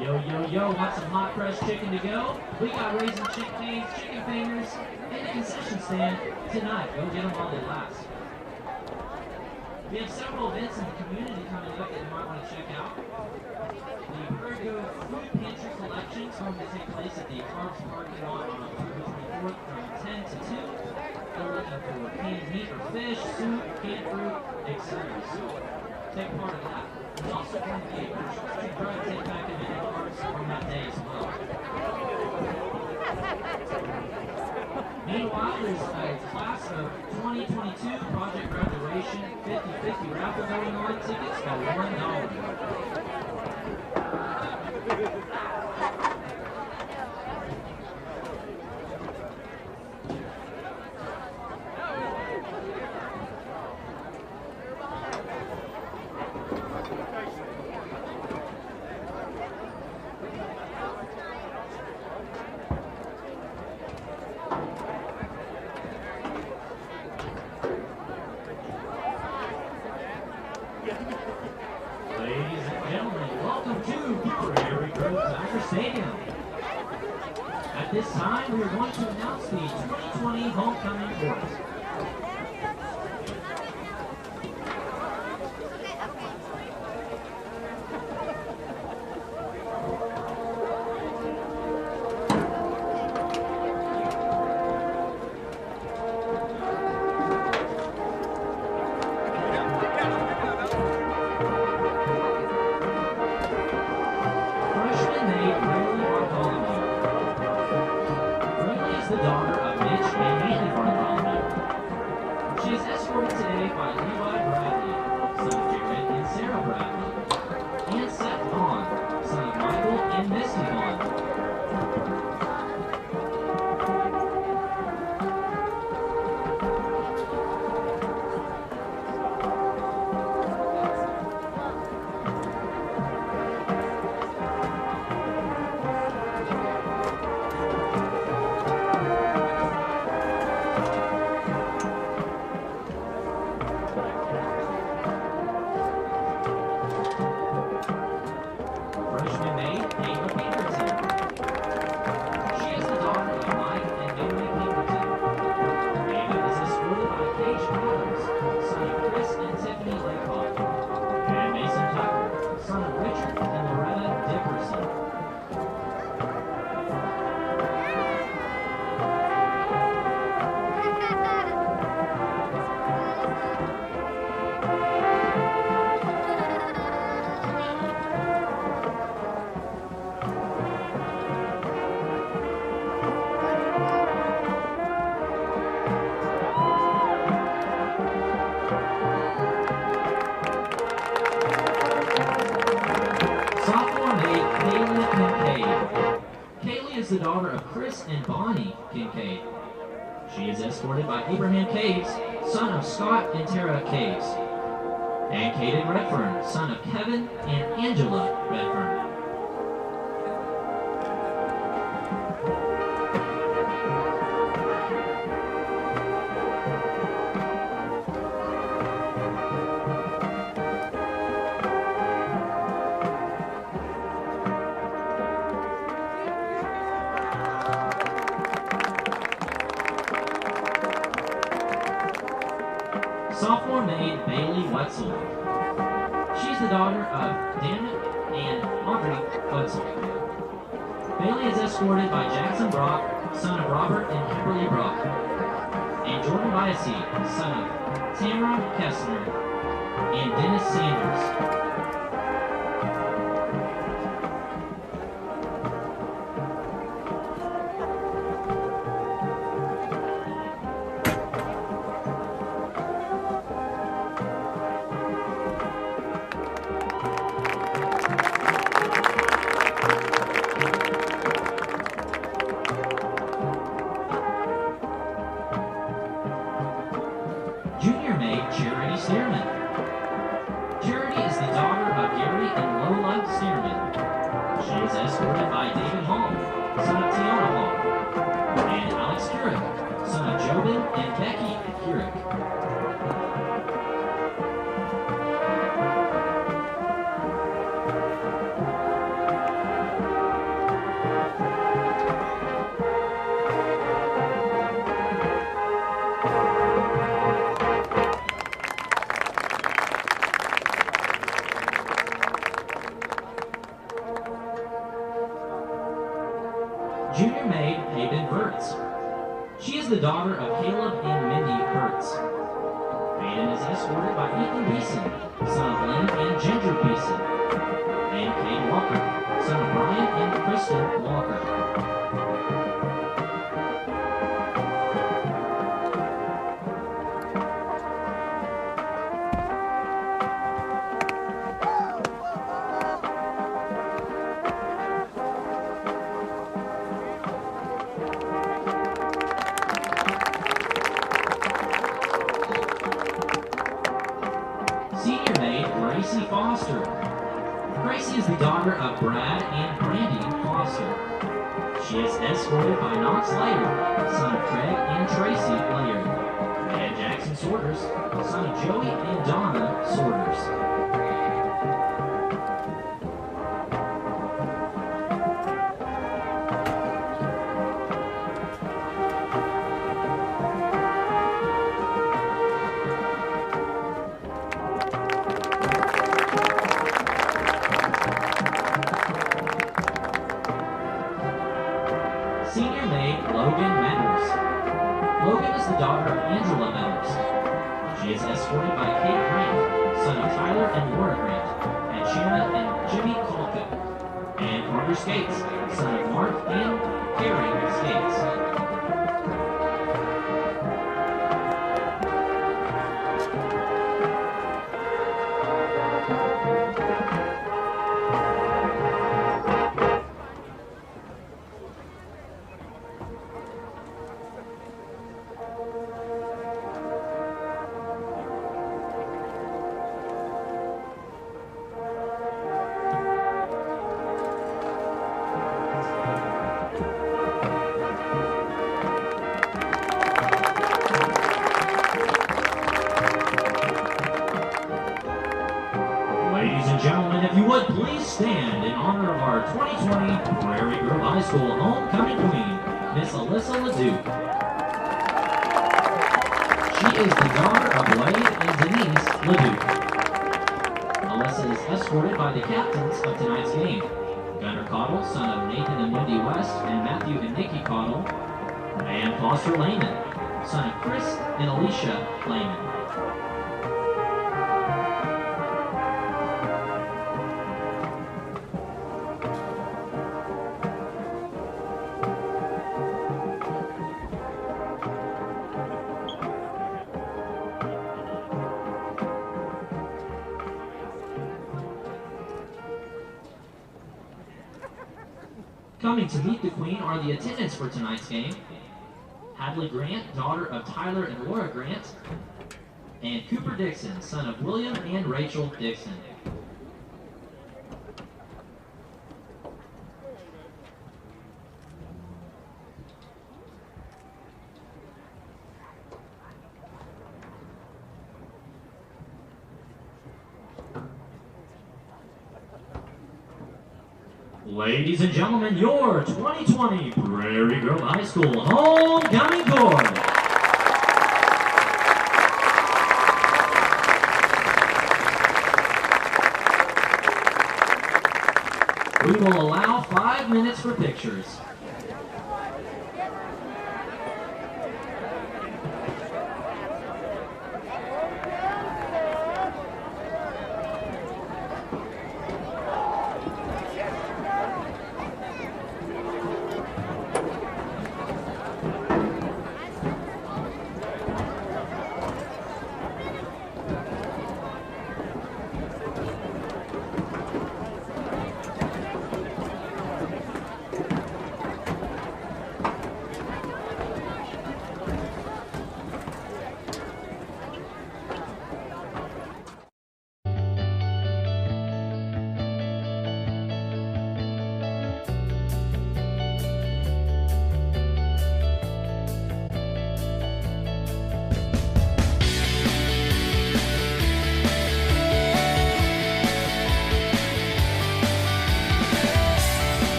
Yo, yo, yo, want some hot fresh chicken to go? We got raisin chickpeas, chicken fingers, and a concession stand tonight. Go get them while they last. We have several events in the community coming up that you might want to check out. The Prairie Food Pantry Collection is going to take place at the Carbs parking lot on October 24th from 10 to 2. They're looking for canned meat or fish, soup, canned fruit, etc. So take part of that. There's also going to be a prescription drug take back in the carbs on that day as well. Meanwhile, there's a class of 2022 project graduation 50-50 raffle going on. Tickets for $1. Ladies and gentlemen, welcome to Prairie Stadium. At this time, we are going to announce the 2020 homecoming chorus. The daughter of Mitch and Andy Bartholomew. She is escorted today by Levi Bradley, son of Jared and Sarah Bradley, and Seth Vaughn, son of Michael and Misty Vaughn. Freshman maid, Ava Peterson. She is the daughter of Mike and Mary Peterson. Ava is escorted by Paige Adams, son of Chris and Tiffany Laycock, and Mason Tucker, son of Richard and Loretta Dickerson. Sophomore maid, Kaylee Kincaid. Kaylee is the daughter of Chris and Bonnie Kincaid. She is escorted by Abraham Caves, son of Scott and Tara Caves, and Caden Redfern, son of Kevin and Angela Redfern. Sophomore maid, Bailey Wetzel. She's the daughter of Dan and Audrey Wetzel. Bailey is escorted by Jackson Brock, son of Robert and Kimberly Brock, and Jordan Biasy, son of Tamara Kessler and Dennis Sanders. Junior maid, Charity Stearman. Charity is the daughter daughter of Caleb and Mindy Kurtz. Hayden is escorted by Ethan Beeson, son of Lynn and Ginger Beeson, and Kate Walker, son of Brian and Kristen Walker. Senior maid Gracie Foster. Gracie is the daughter of Brad and Brandy Foster. She is escorted by Knox Laird, son of Craig and Tracy Laird, and Jackson Sorters, son of Joey and Donna Sorters. Senior maid Logan Meadows. Logan is the daughter of Angela Meadows. She is escorted by Kate Grant, son of Tyler and Laura Grant, and Shanna and Jimmy Colquitt, and Carter Skates, son of Mark and Carrie Skates. Ladies and gentlemen, if you would please stand in honor of our 2020 Prairie Grove High School homecoming queen, Miss Alyssa LeDuc. She is the daughter of Wade and Denise LeDuc. Alyssa is escorted by the captains of tonight's game, Gunnar Cottle, son of Nathan and Wendy West, and Matthew and Nikki Cottle, and Foster Lehman, son of Chris and Alicia Lehman. Coming to meet the Queen are the attendants for tonight's game: Hadley Grant, daughter of Tyler and Laura Grant, and Cooper Dixon, son of William and Rachel Dixon. Ladies and gentlemen, your 2020 Prairie Grove High School homecoming court. We will allow 5 minutes for pictures.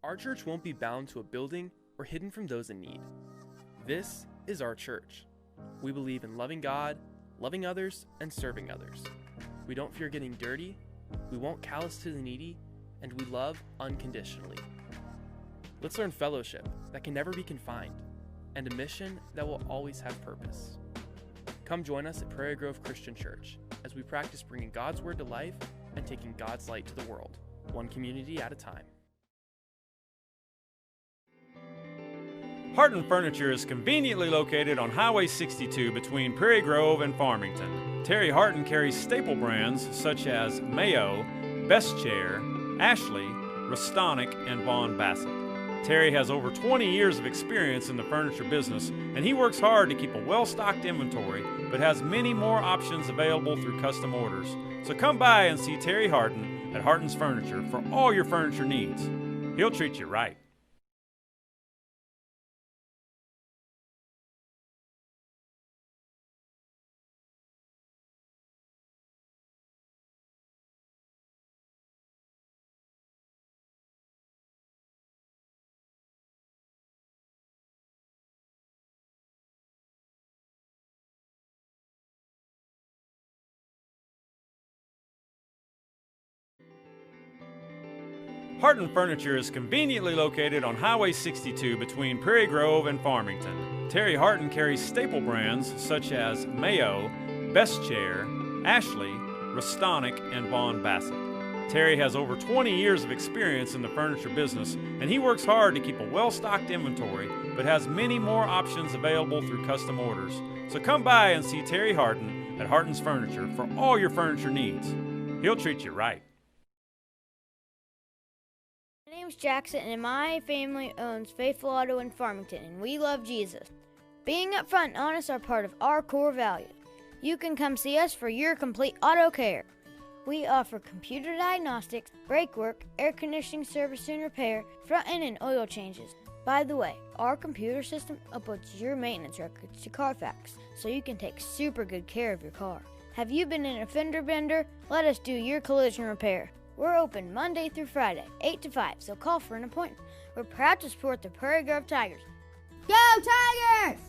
Our church won't be bound to a building or hidden from those in need. This is our church. We believe in loving God, loving others, and serving others. We don't fear getting dirty, we won't callous to the needy, and we love unconditionally. Let's learn fellowship that can never be confined, and a mission that will always have purpose. Come join us at Prairie Grove Christian Church as we practice bringing God's Word to life and taking God's light to the world, one community at a time. Harton Furniture is conveniently located on Highway 62 between Prairie Grove and Farmington. Terry Harton carries staple brands such as Mayo, Best Chair, Ashley, Restonic, and Vaughn Bassett. Terry has over 20 years of experience in the furniture business, and he works hard to keep a well-stocked inventory, but has many more options available through custom orders. So come by and see Terry Harton at Harton's Furniture for all your furniture needs. He'll treat you right. Harton Furniture is conveniently located on Highway 62 between Prairie Grove and Farmington. Terry Harton carries staple brands such as Mayo, Best Chair, Ashley, Restonic, and Vaughn Bassett. Terry has over 20 years of experience in the furniture business, and he works hard to keep a well-stocked inventory, but has many more options available through custom orders. So come by and see Terry Harton at Harton's Furniture for all your furniture needs. He'll treat you right. My name's Jackson, and my family owns Faithful Auto in Farmington, and we love Jesus. Being upfront and honest are part of our core values. You can come see us for your complete auto care. We offer computer diagnostics, brake work, air conditioning service and repair, front end and oil changes. By the way, our computer system uploads your maintenance records to Carfax, so you can take super good care of your car. Have you been in a fender bender? Let us do your collision repair. We're open Monday through Friday, 8 to 5, so call for an appointment. We're proud to support the Prairie Grove Tigers. Go Tigers!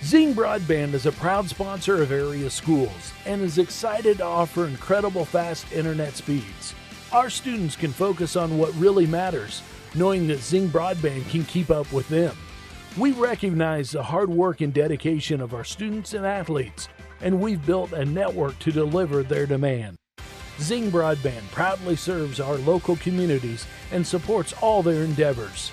Zing Broadband is a proud sponsor of area schools and is excited to offer incredible fast internet speeds. Our students can focus on what really matters, knowing that Zing Broadband can keep up with them. We recognize the hard work and dedication of our students and athletes, and we've built a network to deliver their demand. Zing Broadband proudly serves our local communities and supports all their endeavors.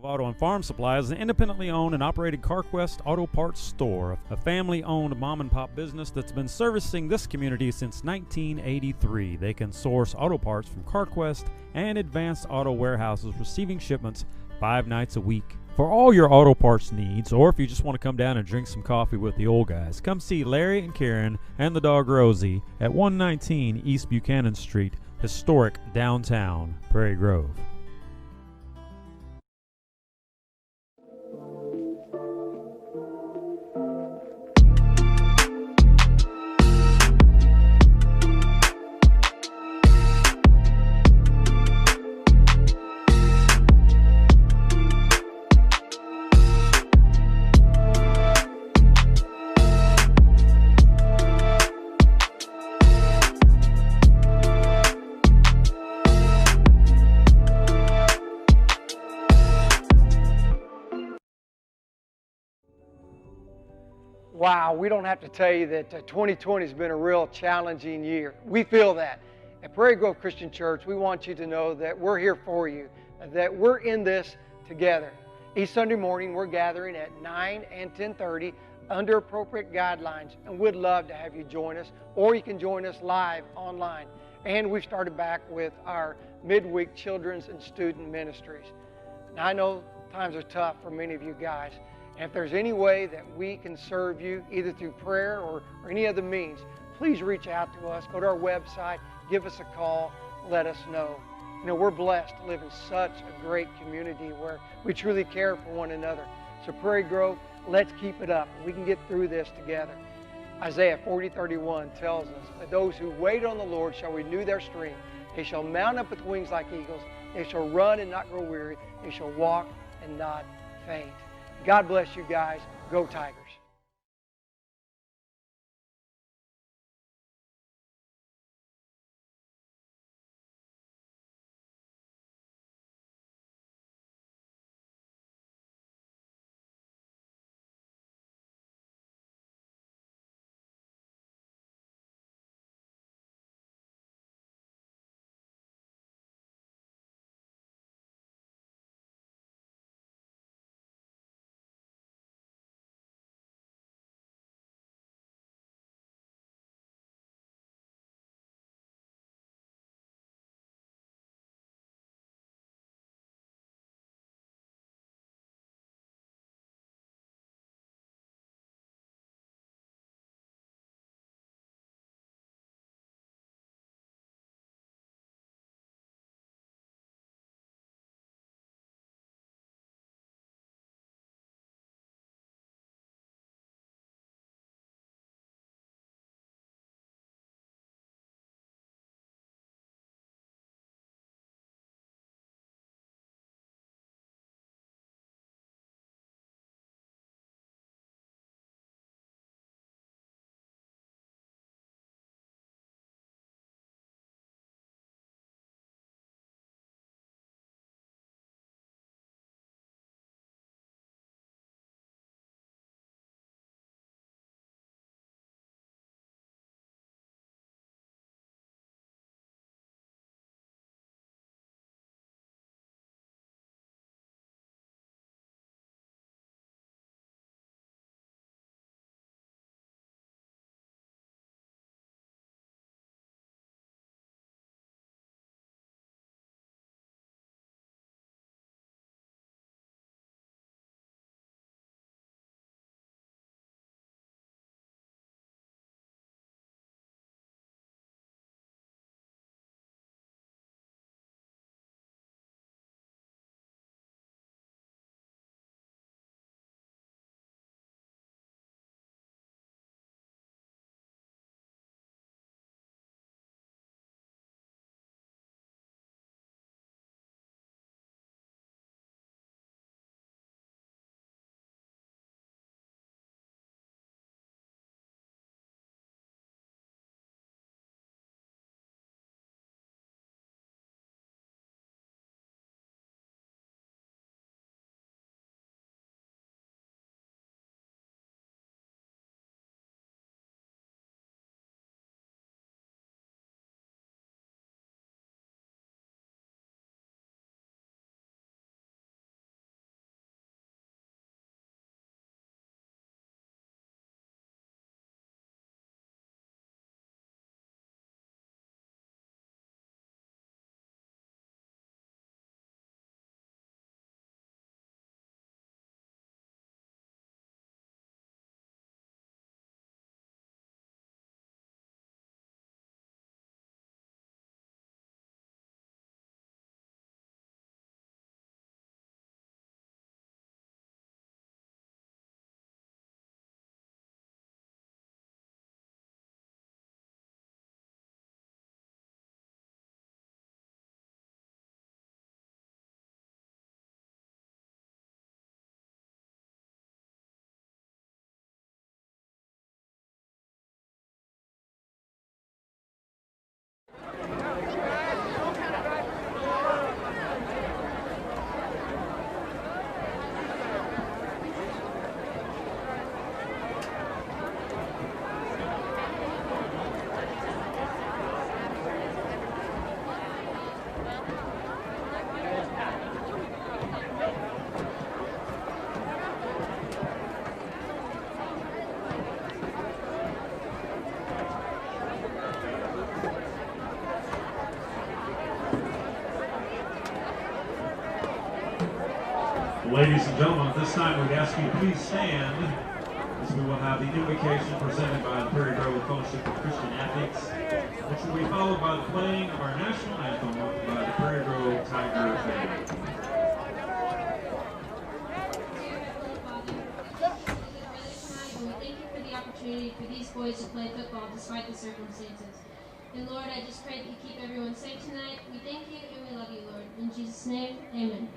Auto and Farm Supply is an independently owned and operated CarQuest Auto Parts store, a family-owned mom-and-pop business that's been servicing this community since 1983. They can source auto parts from CarQuest and Advanced Auto Warehouses, receiving shipments 5 nights a week. For all your auto parts needs, or if you just want to come down and drink some coffee with the old guys, come see Larry and Karen and the dog Rosie at 119 East Buchanan Street, historic downtown Prairie Grove. Wow, we don't have to tell you that 2020 has been a real challenging year. We feel that. At Prairie Grove Christian Church, we want you to know that we're here for you, that we're in this together. Each Sunday morning, we're gathering at 9 and 10:30 under appropriate guidelines, and we'd love to have you join us, or you can join us live online. And we've started back with our midweek children's and student ministries. Now, I know times are tough for many of you guys. And if there's any way that we can serve you, either through prayer or any other means, please reach out to us. Go to our website, give us a call, let us know. You know, we're blessed to live in such a great community where we truly care for one another. So Prairie Grove, let's keep it up. We can get through this together. Isaiah 40:31 tells us that those who wait on the Lord shall renew their strength. They shall mount up with wings like eagles. They shall run and not grow weary. They shall walk and not faint. God bless you guys. Go Tigers. Ladies and gentlemen, at this time we'd ask you to please stand as we will have the invocation presented by the Prairie Grove Fellowship of Christian Athletes, which will be followed by the playing of our national anthem by the Prairie Grove Tiger Band. We thank you for the opportunity opportunity for these boys to play football despite the circumstances. And Lord, I just pray that you keep everyone safe tonight. We thank you and we love you, Lord. In Jesus' name, amen.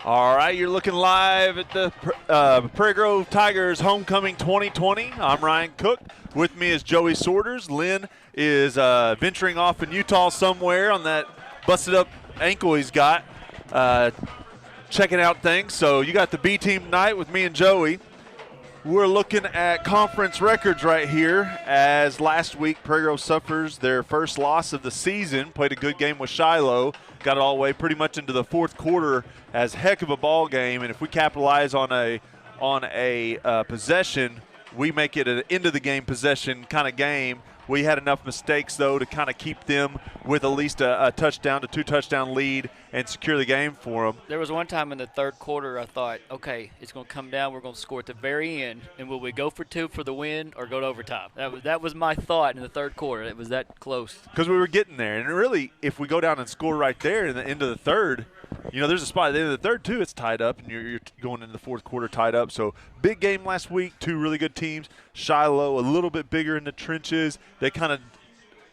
All right, you're looking live at the Prairie Grove Tigers Homecoming 2020. I'm Ryan Cook. With me is Joey Sorters. Lynn is venturing off in Utah somewhere on that busted up ankle he's got, checking out things. So you got the B team tonight with me and Joey. We're looking at conference records right here, as last week Prairie Grove suffers their first loss of the season. Played a good game with Shiloh, got it all the way pretty much into the fourth quarter. As heck of a ball game, and if we capitalize on a possession, we make it an end of the game possession kind of game. We had enough mistakes though to kind of keep them with at least a touchdown to 2 touchdown lead and secure the game for them. There was one time in the third quarter I thought, okay, it's going to come down. We're going to score at the very end, and will we go for 2 for the win or go to overtime? That was my thought in the third quarter. It was that close. Because we were getting there, and really, if we go down and score right there in the end of the third, you know, there's a spot at the end of the third too. It's tied up, and you're going into the fourth quarter tied up. So big game last week. 2 really good teams. Shiloh a little bit bigger in the trenches. They kind of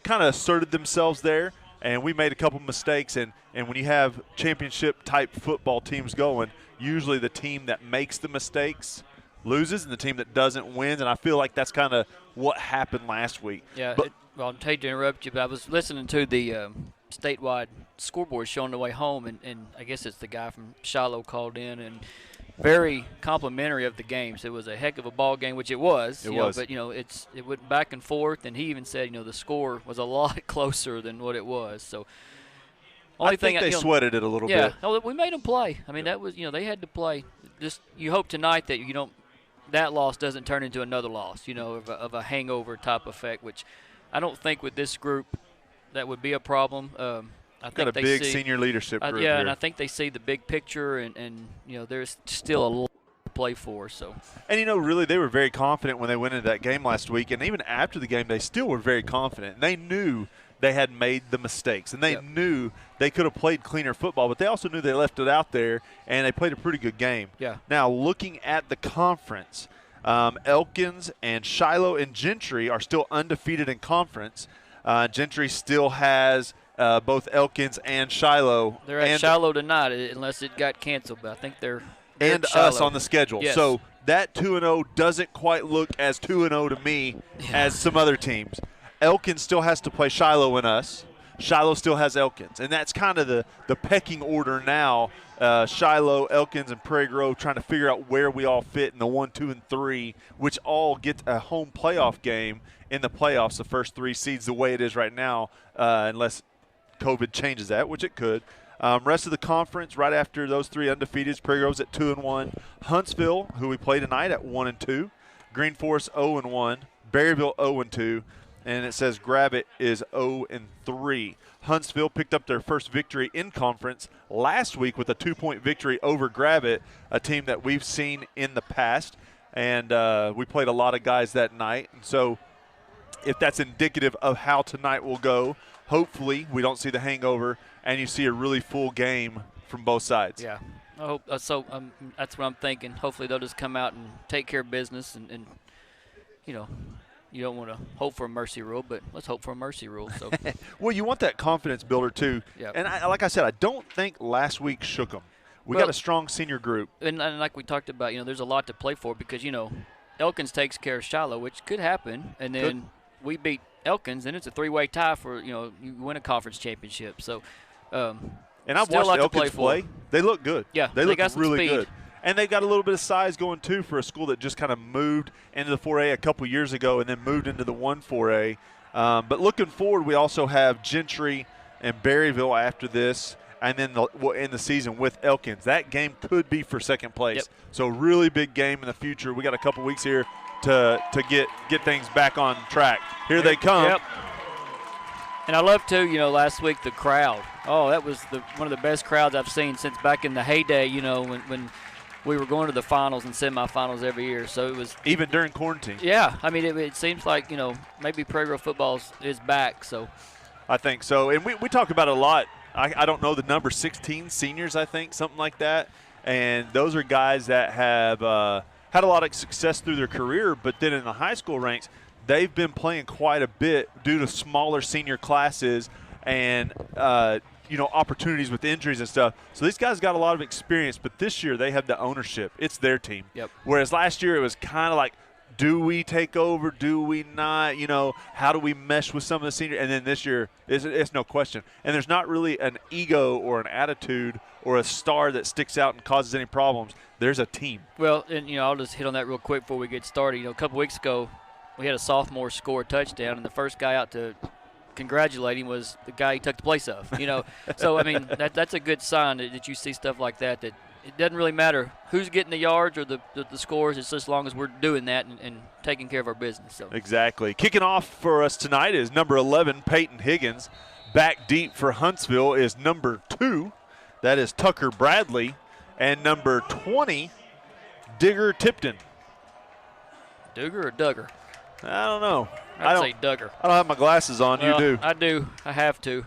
asserted themselves there. And we made a couple mistakes, and when you have championship-type football teams going, usually the team that makes the mistakes loses and the team that doesn't wins, and I feel like that's kind of what happened last week. Yeah, but, I'll hate to interrupt you, but I was listening to the statewide scoreboard show on the way home, and I guess it's the guy from Shiloh called in, and very complimentary of the games. It was a heck of a ball game, which it was. But it went back and forth, and he even said, the score was a lot closer than what it was. So, I think they sweated it a little bit. Yeah, we made them play. I mean, that was they had to play. Just you hope tonight that that loss doesn't turn into another loss. Of a hangover type effect, which I don't think with this group that would be a problem. I think got a big senior leadership group yeah, here. and I think they see the big picture, and there's still a lot to play for. So, and really they were very confident when they went into that game last week, and even after the game they still were very confident. They knew they had made the mistakes, and they knew they could have played cleaner football, but they also knew they left it out there, and they played a pretty good game. Yeah. Now, looking at the conference, Elkins and Shiloh and Gentry are still undefeated in conference. Gentry still has both Elkins and Shiloh. They're at Shiloh tonight, unless it got canceled, but I think they're and us on the schedule. Yes. So that 2-0 doesn't quite look as 2-0 to me as some other teams. Elkins still has to play Shiloh and us. Shiloh still has Elkins, and that's kind of the pecking order now. Shiloh, Elkins, and Prairie Grove trying to figure out where we all fit in the 1, 2, and 3, which all get a home playoff game in the playoffs, the first 3 seeds the way it is right now, unless COVID changes that, which it could. Rest of the conference, right after those 3 undefeateds, Prairie Grove's at 2-1. Huntsville, who we play tonight, at 1-2. Green Forest 0-1. Berryville 0-2. And it says Gravette is 0-3. Huntsville picked up their first victory in conference last week with a 2-point victory over Gravette, a team that we've seen in the past. And we played a lot of guys that night. And so if that's indicative of how tonight will go, hopefully we don't see the hangover and you see a really full game from both sides. Yeah. I hope so. That's what I'm thinking. Hopefully they'll just come out and take care of business and you know, you don't want to hope for a mercy rule, but let's hope for a mercy rule. So, well, you want that confidence builder too. Yep. And like I said, I don't think last week shook them. We got a strong senior group. And like we talked about, there's a lot to play for because, Elkins takes care of Shiloh, which could happen, and then we beat Elkins, and it's a 3-way tie for, you win a conference championship. So, and I've watched Elkins play. They look good. Yeah, they look got some really speed. good. And they got a little bit of size going, too, for a school that just kind of moved into the 4A a couple years ago and then moved into the 1-4A. But looking forward, we also have Gentry and Berryville after this, and then we'll end the season with Elkins. That game could be for second place. Yep. So really big game in the future. We got a couple weeks here to get things back on track. Here they come. Yep. And I love, too, last week the crowd. Oh, that was one of the best crowds I've seen since back in the heyday, when we were going to the finals and semifinals every year. So it was – even during quarantine. Yeah. I mean, it seems like, maybe Prairie Grove football is back. So I think so. And we talk about it a lot. I don't know the number, 16 seniors, I think, something like that. And those are guys that have had a lot of success through their career, but then in the high school ranks, they've been playing quite a bit due to smaller senior classes and opportunities with injuries and stuff. So these guys got a lot of experience, but this year they have the ownership. It's their team. Yep. Whereas last year it was kind of like, do we take over? Do we not? How do we mesh with some of the seniors? And then this year, it's no question. And there's not really an ego or an attitude or a star that sticks out and causes any problems. There's a team. Well, and, I'll just hit on that real quick before we get started. A couple weeks ago, we had a sophomore score a touchdown, and the first guy out to congratulate him was the guy he took the place of. So, I mean, that's a good sign that you see stuff like that it doesn't really matter who's getting the yards or the scores. It's just as long as we're doing that and taking care of our business. So. Exactly. Kicking off for us tonight is number 11, Peyton Higgins. Back deep for Huntsville is number 2. That is Tucker Bradley. And number 20, Digger Tipton. Duggar or Duggar? I don't know. I'd say Duggar. I don't have my glasses on. Well, you do. I do. I have to.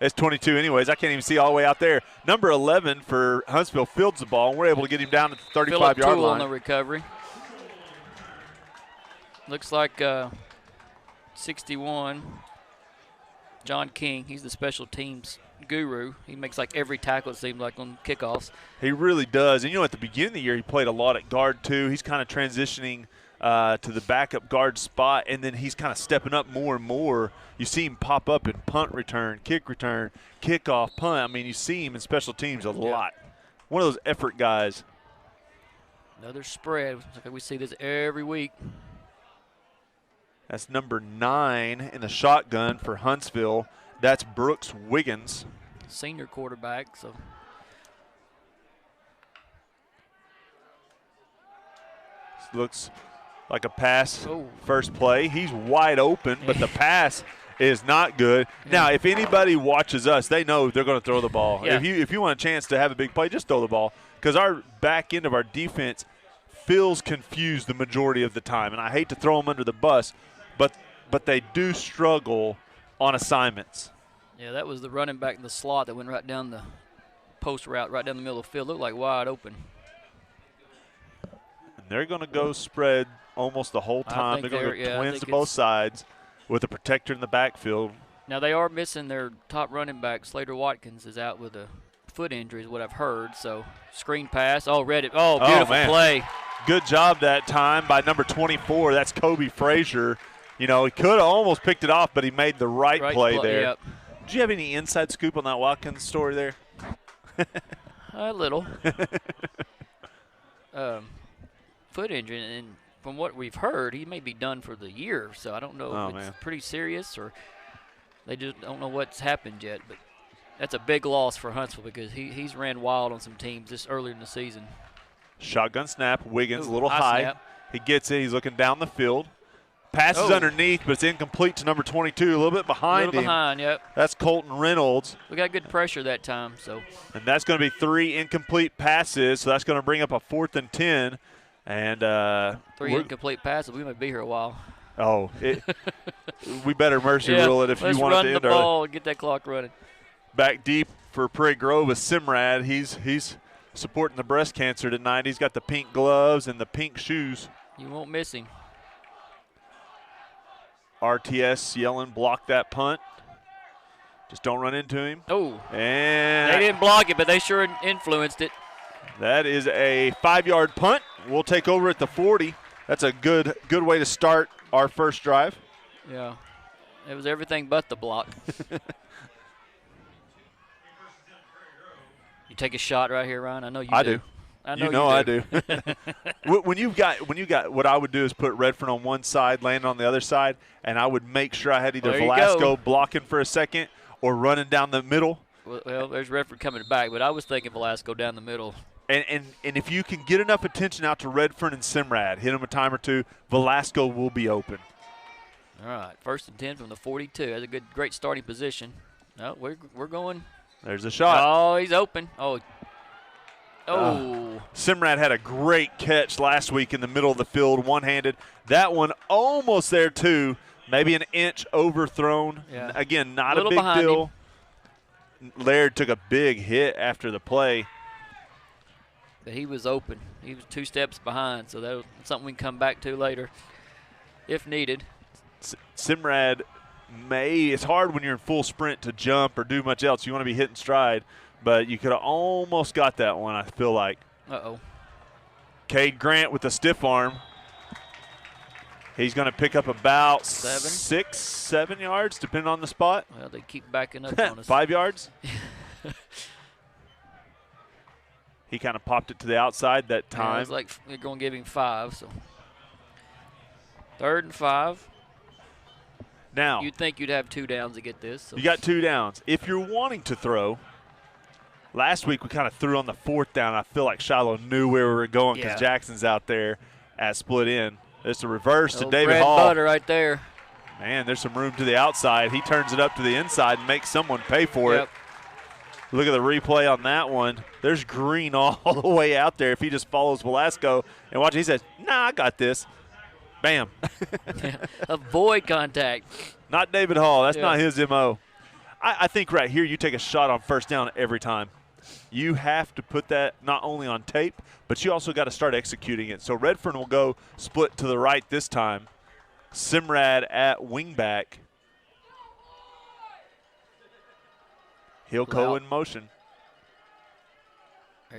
It's 22 anyways. I can't even see all the way out there. Number 11 for Huntsville fields the ball, and we're able to get him down to the 35-yard line. on the recovery. Looks like 61, John King. He's the special teams guru. He makes like every tackle, it seems like, on kickoffs. He really does. And, at the beginning of the year, he played a lot at guard, too. He's kind of transitioning to the backup guard spot, and then he's kind of stepping up more and more. You see him pop up in punt return, kickoff, punt. I mean, you see him in special teams a lot. One of those effort guys. Another spread. We see this every week. That's number 9 in the shotgun for Huntsville. That's Brooks Wiggins. Senior quarterback, so. Looks like a pass first play. He's wide open, but the pass is not good. Now, if anybody watches us, they know they're going to throw the ball. Yeah. If you want a chance to have a big play, just throw the ball, because our back end of our defense feels confused the majority of the time. And I hate to throw them under the bus, but they do struggle on assignments. Yeah, that was the running back in the slot that went right down the post route, right down the middle of the field. Looked like wide open. And they're going to go spread almost the whole time. They're going to go twins to both sides with a protector in the backfield. Now, they are missing their top running back. Slater Watkins is out with a foot injury is what I've heard. So, screen pass. Oh, read it. Oh, beautiful play. Good job that time by number 24. That's Kobe Frazier. He could have almost picked it off, but he made the right play there. Yep. Did you have any inside scoop on that Watkins story there? A little. Foot injury, and from what we've heard, he may be done for the year. So I don't know if it's pretty serious or they just don't know what's happened yet. But that's a big loss for Huntsville because he's ran wild on some teams this earlier in the season. Shotgun snap. Wiggins a little high high. snap. He gets it. He's looking down the field. Passes underneath, but it's incomplete to number 22. A little bit behind him. Yep. That's Colton Reynolds. We got good pressure that time. And that's going to be 3 incomplete passes, so that's going to bring up a 4th and 10. And 3 incomplete passes. We might be here a while. Oh, we better mercy rule it if you want it to end early. Let's run the ball and get that clock running. Back deep for Prairie Grove is Simrad. He's supporting the breast cancer tonight. He's got the pink gloves and the pink shoes. You won't miss him. RTS yelling, block that punt. Just don't run into him. Oh. And they didn't block it, but they sure influenced it. That is a 5-yard punt. We'll take over at the 40. That's a good way to start our first drive. Yeah. It was everything but the block. You take a shot right here, Ryan? I know you do. I do. I know I do. when you've got what I would do is put Redfern on one side, Landon on the other side, and I would make sure I had either Velasco blocking for a second or running down the middle. Well, there's Redfern coming back, but I was thinking Velasco down the middle. And if you can get enough attention out to Redfern and Simrad, hit them a time or two, Velasco will be open. All right, 1st and 10 from the 42. That's a great starting position. No, we're going. There's a shot. Oh, he's open. Oh. Simrad had a great catch last week in the middle of the field, one-handed. That one almost there, too. Maybe an inch overthrown. Yeah. Again, not a big deal. Laird took a big hit after the play. But he was open. He was 2 steps behind, so that's something we can come back to later if needed. Simrad it's hard when you're in full sprint to jump or do much else. You want to be hitting stride, but you could have almost got that one, I feel like. Uh-oh. Cade Grant with the stiff arm. He's going to pick up about 6, 7 yards, depending on the spot. Well, they keep backing up on us. 5 yards. He kind of popped it to the outside that time. Yeah, it's like they're going to give him 5. So 3rd and 5. Now, you'd think you'd have 2 downs to get this. So. You got 2 downs. If you're wanting to throw, last week we kind of threw on the 4th down. I feel like Shiloh knew where we were going because Jackson's out there at split in. It's a reverse to David Hall. Bread and butter right there. Man, there's some room to the outside. He turns it up to the inside and makes someone pay for it. Look at the replay on that one. There's Green all the way out there if he just follows Velasco. And watch, he says, nah, I got this. Bam. Avoid contact. Not David Hall. That's not his MO. I think right here you take a shot on 1st down every time. You have to put that not only on tape, but you also got to start executing it. So Redfern will go split to the right this time. Simrad at wingback. He'll go in motion.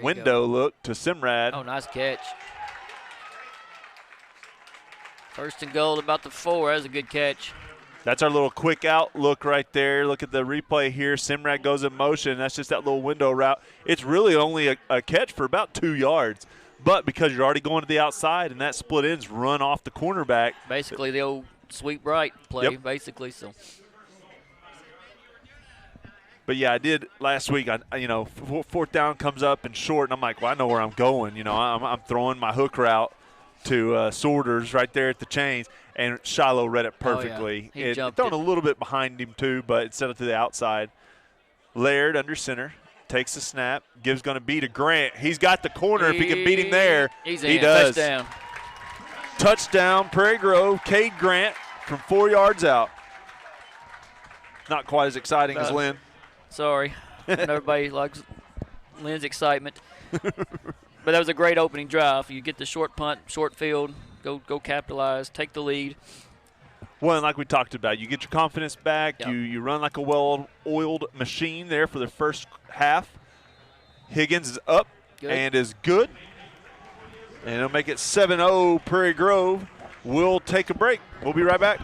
Window look to Simrad. Oh, nice catch. 1st and goal about the 4. That's a good catch. That's our little quick out look right there. Look at the replay here. Simrad goes in motion. That's just that little window route. It's really only a catch for about 2 yards. But because you're already going to the outside and that split ends run off the cornerback. Basically the old sweep right play, basically. So. But, yeah, I did last week. 4th down comes up and short, and I'm like, well, I know where I'm going. I'm throwing my hook route to Sorters right there at the chains, and Shiloh read it perfectly. He jumped thrown a little bit behind him, too, but it set it to the outside. Laird under center, takes the snap, going to be to Grant. He's got the corner. If he can beat him there, he does. Touchdown, Prairie Grove, Cade Grant from 4 yards out. Not quite as exciting as Lynn. Sorry. Everybody likes Lynn's excitement. But that was a great opening drive. You get the short punt, short field, go capitalize, take the lead. Well, and like we talked about, you get your confidence back. Yep. You run like a well-oiled machine there for the first half. Higgins is up and is good. And it'll make it 7-0 Prairie Grove. We'll take a break. We'll be right back.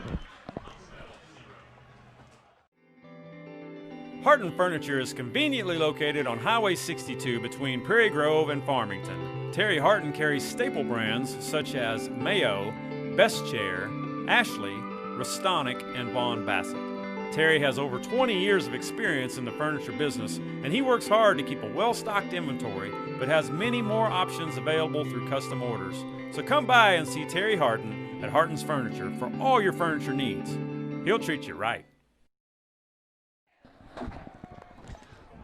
Harton Furniture is conveniently located on Highway 62 between Prairie Grove and Farmington. Terry Harton carries staple brands such as Mayo, Best Chair, Ashley, Restonic, and Vaughn Bassett. Terry has over 20 years of experience in the furniture business, and he works hard to keep a well-stocked inventory, but has many more options available through custom orders. So come by and see Terry Harden at Harden's Furniture for all your furniture needs. He'll treat you right.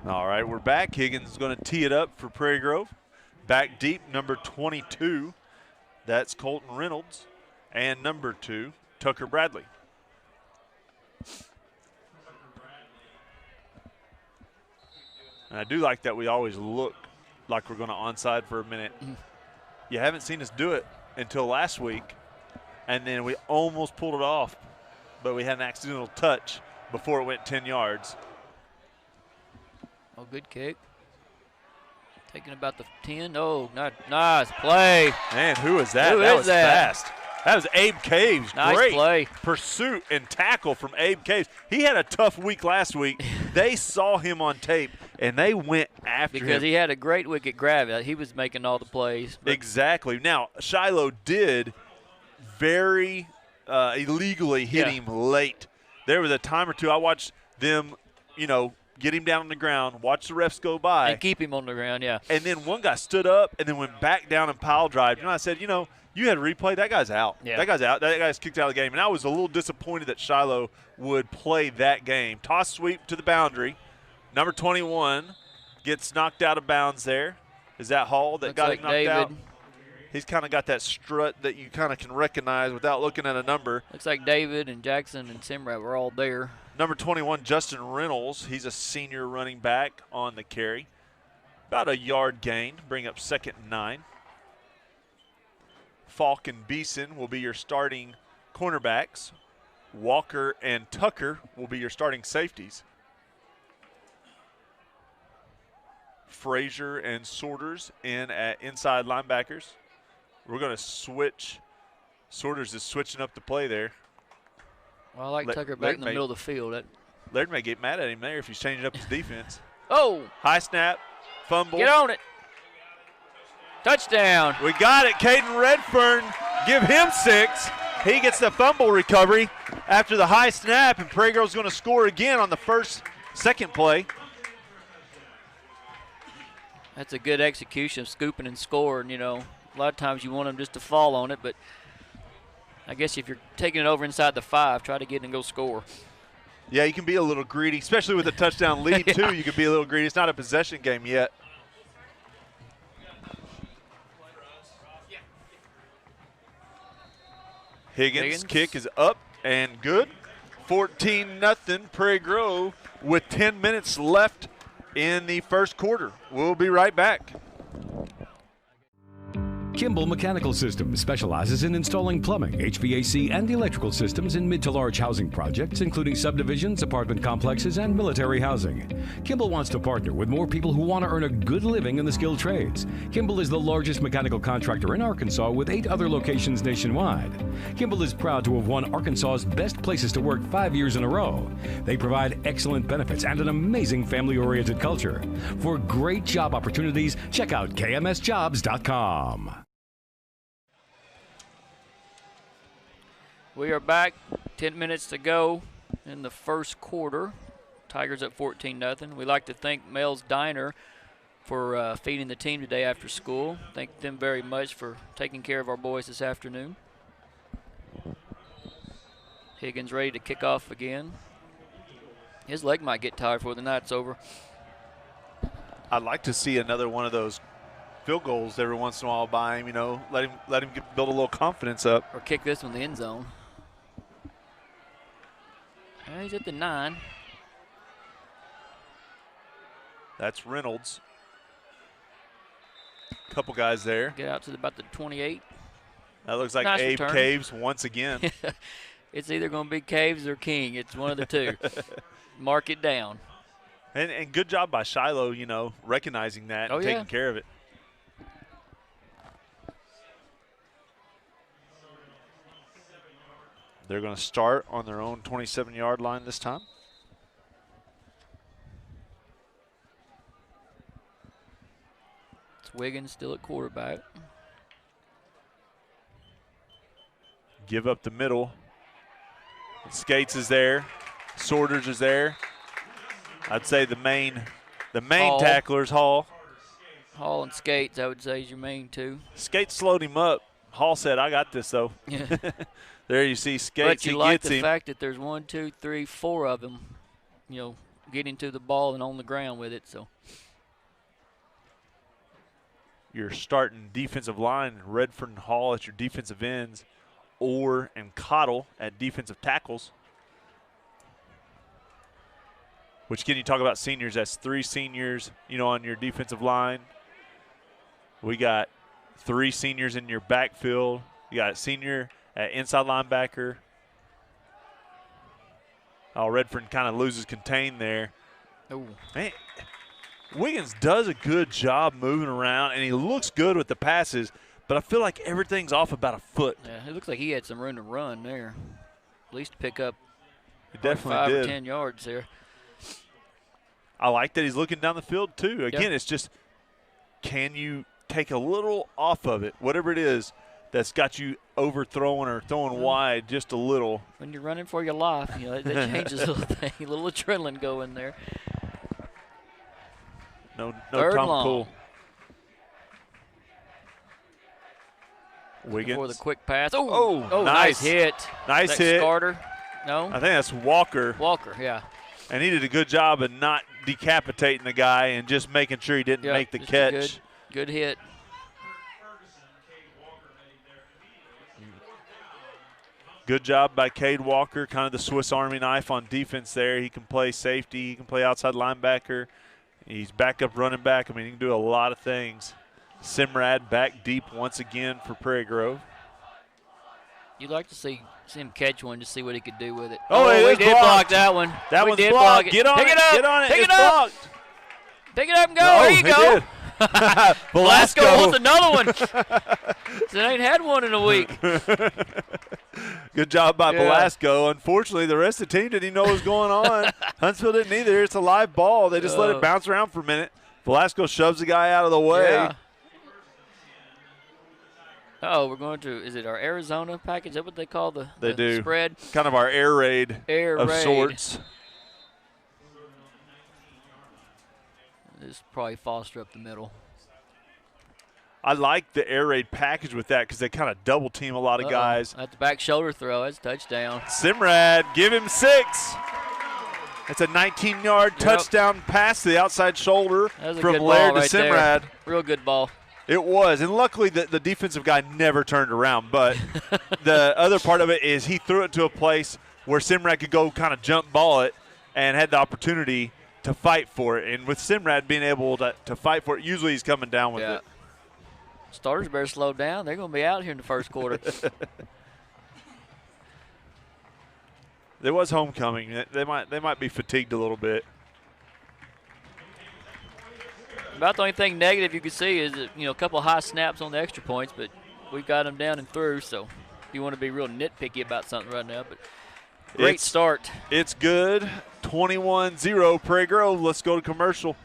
All right, we're back. Higgins is going to tee it up for Prairie Grove. Back deep, number 22. That's Colton Reynolds. And number 2, Tucker Bradley. And I do like that we always look like we're going to onside for a minute. You haven't seen us do it until last week, and then we almost pulled it off, but we had an accidental touch before it went 10 yards. Oh, good kick. Taking about the 10. Oh, nice play. Man, who was that? Who that is was that? fast. That was Abe Caves. Nice Great play. Pursuit and tackle from Abe Caves. He had a tough week last week. They saw him on tape, and they went after him. Because he had a great wicket grab. He was making all the plays. Exactly. Now, Shiloh did very illegally hit him late. There was a time or two I watched them, get him down on the ground, watch the refs go by. And keep him on the ground, yeah. And then one guy stood up and then went back down and pile drive. I said, you had a replay. That guy's out. Yeah. That guy's out. That guy's kicked out of the game. And I was a little disappointed that Shiloh would play that game. Toss sweep to the boundary. Number 21 gets knocked out of bounds there. Is that Hall that got him knocked out? He's kind of got that strut that you kind of can recognize without looking at a number. Looks like David and Jackson and Simrat were all there. Number 21, Justin Reynolds. He's a senior running back on the carry. About a yard gain, bring up 2nd and 9. Falk and Beeson will be your starting cornerbacks. Walker and Tucker will be your starting safeties. Frazier and Sorters in at inside linebackers. We're going to switch. Sorters is switching up the play there. Well, I like Tucker back in the middle of the field. Laird may get mad at him there if he's changing up his defense. Oh! High snap, fumble. Get on it. Touchdown. We got it. Caden Redfern, give him 6. He gets the fumble recovery after the high snap, and Prairie Grove's going to score again on the second play. That's a good execution of scooping and scoring. A lot of times you want them just to fall on it, but I guess if you're taking it over inside the 5, try to get it and go score. Yeah, you can be a little greedy, especially with a touchdown lead, yeah. too. You can be a little greedy. It's not a possession game yet. Higgins' kick is up and good. 14-0 Prairie Grove with 10 minutes left in the first quarter. We'll be right back. Kimball Mechanical Systems specializes in installing plumbing, HVAC, and electrical systems in mid to large housing projects, including subdivisions, apartment complexes, and military housing. Kimball wants to partner with more people who want to earn a good living in the skilled trades. Kimball is the largest mechanical contractor in Arkansas with 8 other locations nationwide. Kimball is proud to have won Arkansas's Best Places to Work 5 years in a row. They provide excellent benefits and an amazing family-oriented culture. For great job opportunities, check out kmsjobs.com. We are back. 10 minutes to go in the first quarter. Tigers up 14-0. We'd like to thank Mel's Diner for feeding the team today after school. Thank them very much for taking care of our boys this afternoon. Higgins ready to kick off again. His leg might get tired before the night's over. I'd like to see another one of those field goals every once in a while by him, let him build a little confidence up. Or kick this one in the end zone. He's at the 9. That's Reynolds. Couple guys there. Get out to about the 28. That looks like Nice Abe return. Caves once again. It's either going to be Caves or King. It's one of the two. Mark it down. And good job by Shiloh, recognizing that and taking care of it. They're going to start on their own 27-yard line this time. It's Wiggins still at quarterback. Give up the middle. Skates is there. Sorters is there. I'd say the main Hall. tacklers, Hall. Hall and Skates, I would say, is your main two. Skates slowed him up. Hall said, I got this, though. Yeah. There you see Skates. But you he like gets the him. fact that there's 1, 2, 3, 4 of them, getting to the ball and on the ground with it. So Your starting defensive line, Redford and Hall at your defensive ends, Orr and Cottle at defensive tackles. Which, can you talk about seniors? That's 3 seniors, on your defensive line. We got 3 seniors in your backfield. You got a senior at inside linebacker. Oh, Redford kind of loses contain there. Ooh. Man, Wiggins does a good job moving around, and he looks good with the passes, but I feel like everything's off about a foot. Yeah, it looks like he had some room to run there. At least pick up He definitely 5 did. or 10 yards there. I like that he's looking down the field, too. Again, It's just, can you take a little off of it, whatever it is that's got you overthrowing or throwing wide just a little. When you're running for your life, that changes a little thing. A little adrenaline going there. No Third Tom long. Cole. Wiggins. For the quick pass. Oh, nice nice. hit. Nice That's hit. Carter. No? I think that's Walker. Walker, yeah. And he did a good job of not decapitating the guy and just making sure he didn't Yep, make the just a catch. Good hit. Good job by Cade Walker, kind of the Swiss Army knife on defense there. He can play safety. He can play outside linebacker. He's backup running back. I mean, he can do a lot of things. Simrad back deep once again for Prairie Grove. You'd like to see him catch one to see what he could do with it. Oh, it we is did blocked. block that one. That We one's did blocked. block it. Get on Pick it. it up. Get on it. Pick It's it up. blocked. Pick it up and go. Oh, there you he go. did. Velasco wants another one. So they ain't had one in a week. Good job by Yeah. Velasco. Unfortunately, the rest of the team didn't even know what was going on. Huntsville didn't either. It's a live ball. They just let it bounce around for a minute. Velasco shoves the guy out of the way. Yeah. Oh, we're going to, is it our Arizona package? Is that what they call the spread? Kind of our air raid of raid. sorts. This probably Foster up the middle. I like the air raid package with that because they kind of double team a lot of guys. That's the back shoulder throw. That's a touchdown. Simrad, give him 6. That's a 19-yard touchdown pass to the outside shoulder from Laird to Simrad. Real good ball. It was, and luckily the defensive guy never turned around. But the other part of it is he threw it to a place where Simrad could go kind of jump ball it and had the opportunity to fight for it. And with Simrad being able to fight for it, usually he's coming down with it. Starters better slow down. They're going to be out here in the first quarter. There was homecoming. They might be fatigued a little bit. About the only thing negative you can see is that, a couple of high snaps on the extra points, but we've got them down and through, so you want to be real nitpicky about something right now. But great start. It's good. 21-0 Prairie Grove. Let's go to commercial.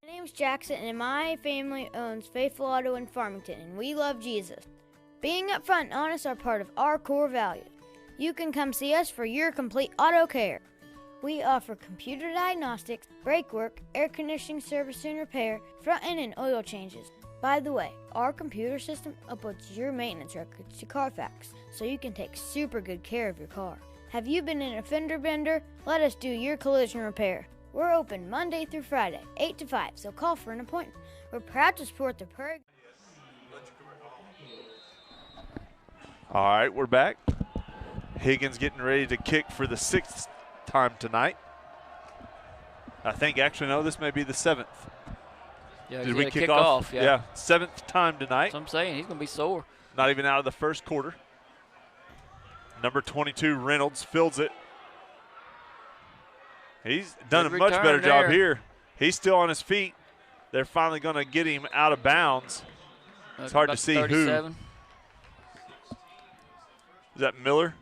My name's Jackson, and my family owns Faithful Auto in Farmington, and we love Jesus. Being upfront and honest are part of our core values. You can come see us for your complete auto care. We offer computer diagnostics, brake work, air conditioning service and repair, front end and oil changes. By the way, our computer system uploads your maintenance records to Carfax, so you can take super good care of your car. Have you been in a fender bender? Let us do your collision repair. We're open Monday through Friday, 8 to 5, so call for an appointment. We're proud to support the Prairie. All right, we're back. Higgins getting ready to kick for the 6th time tonight. I think actually no, this may be the 7th. Yeah, Did we kick off? Yeah. 7th time tonight. That's what I'm saying. He's going to be sore. Not even out of the first quarter. Number 22 Reynolds fills it. He's done Good a much better return job there. here. He's still on his feet. They're finally going to get him out of bounds. It's hard to see 37. who. Is that Miller?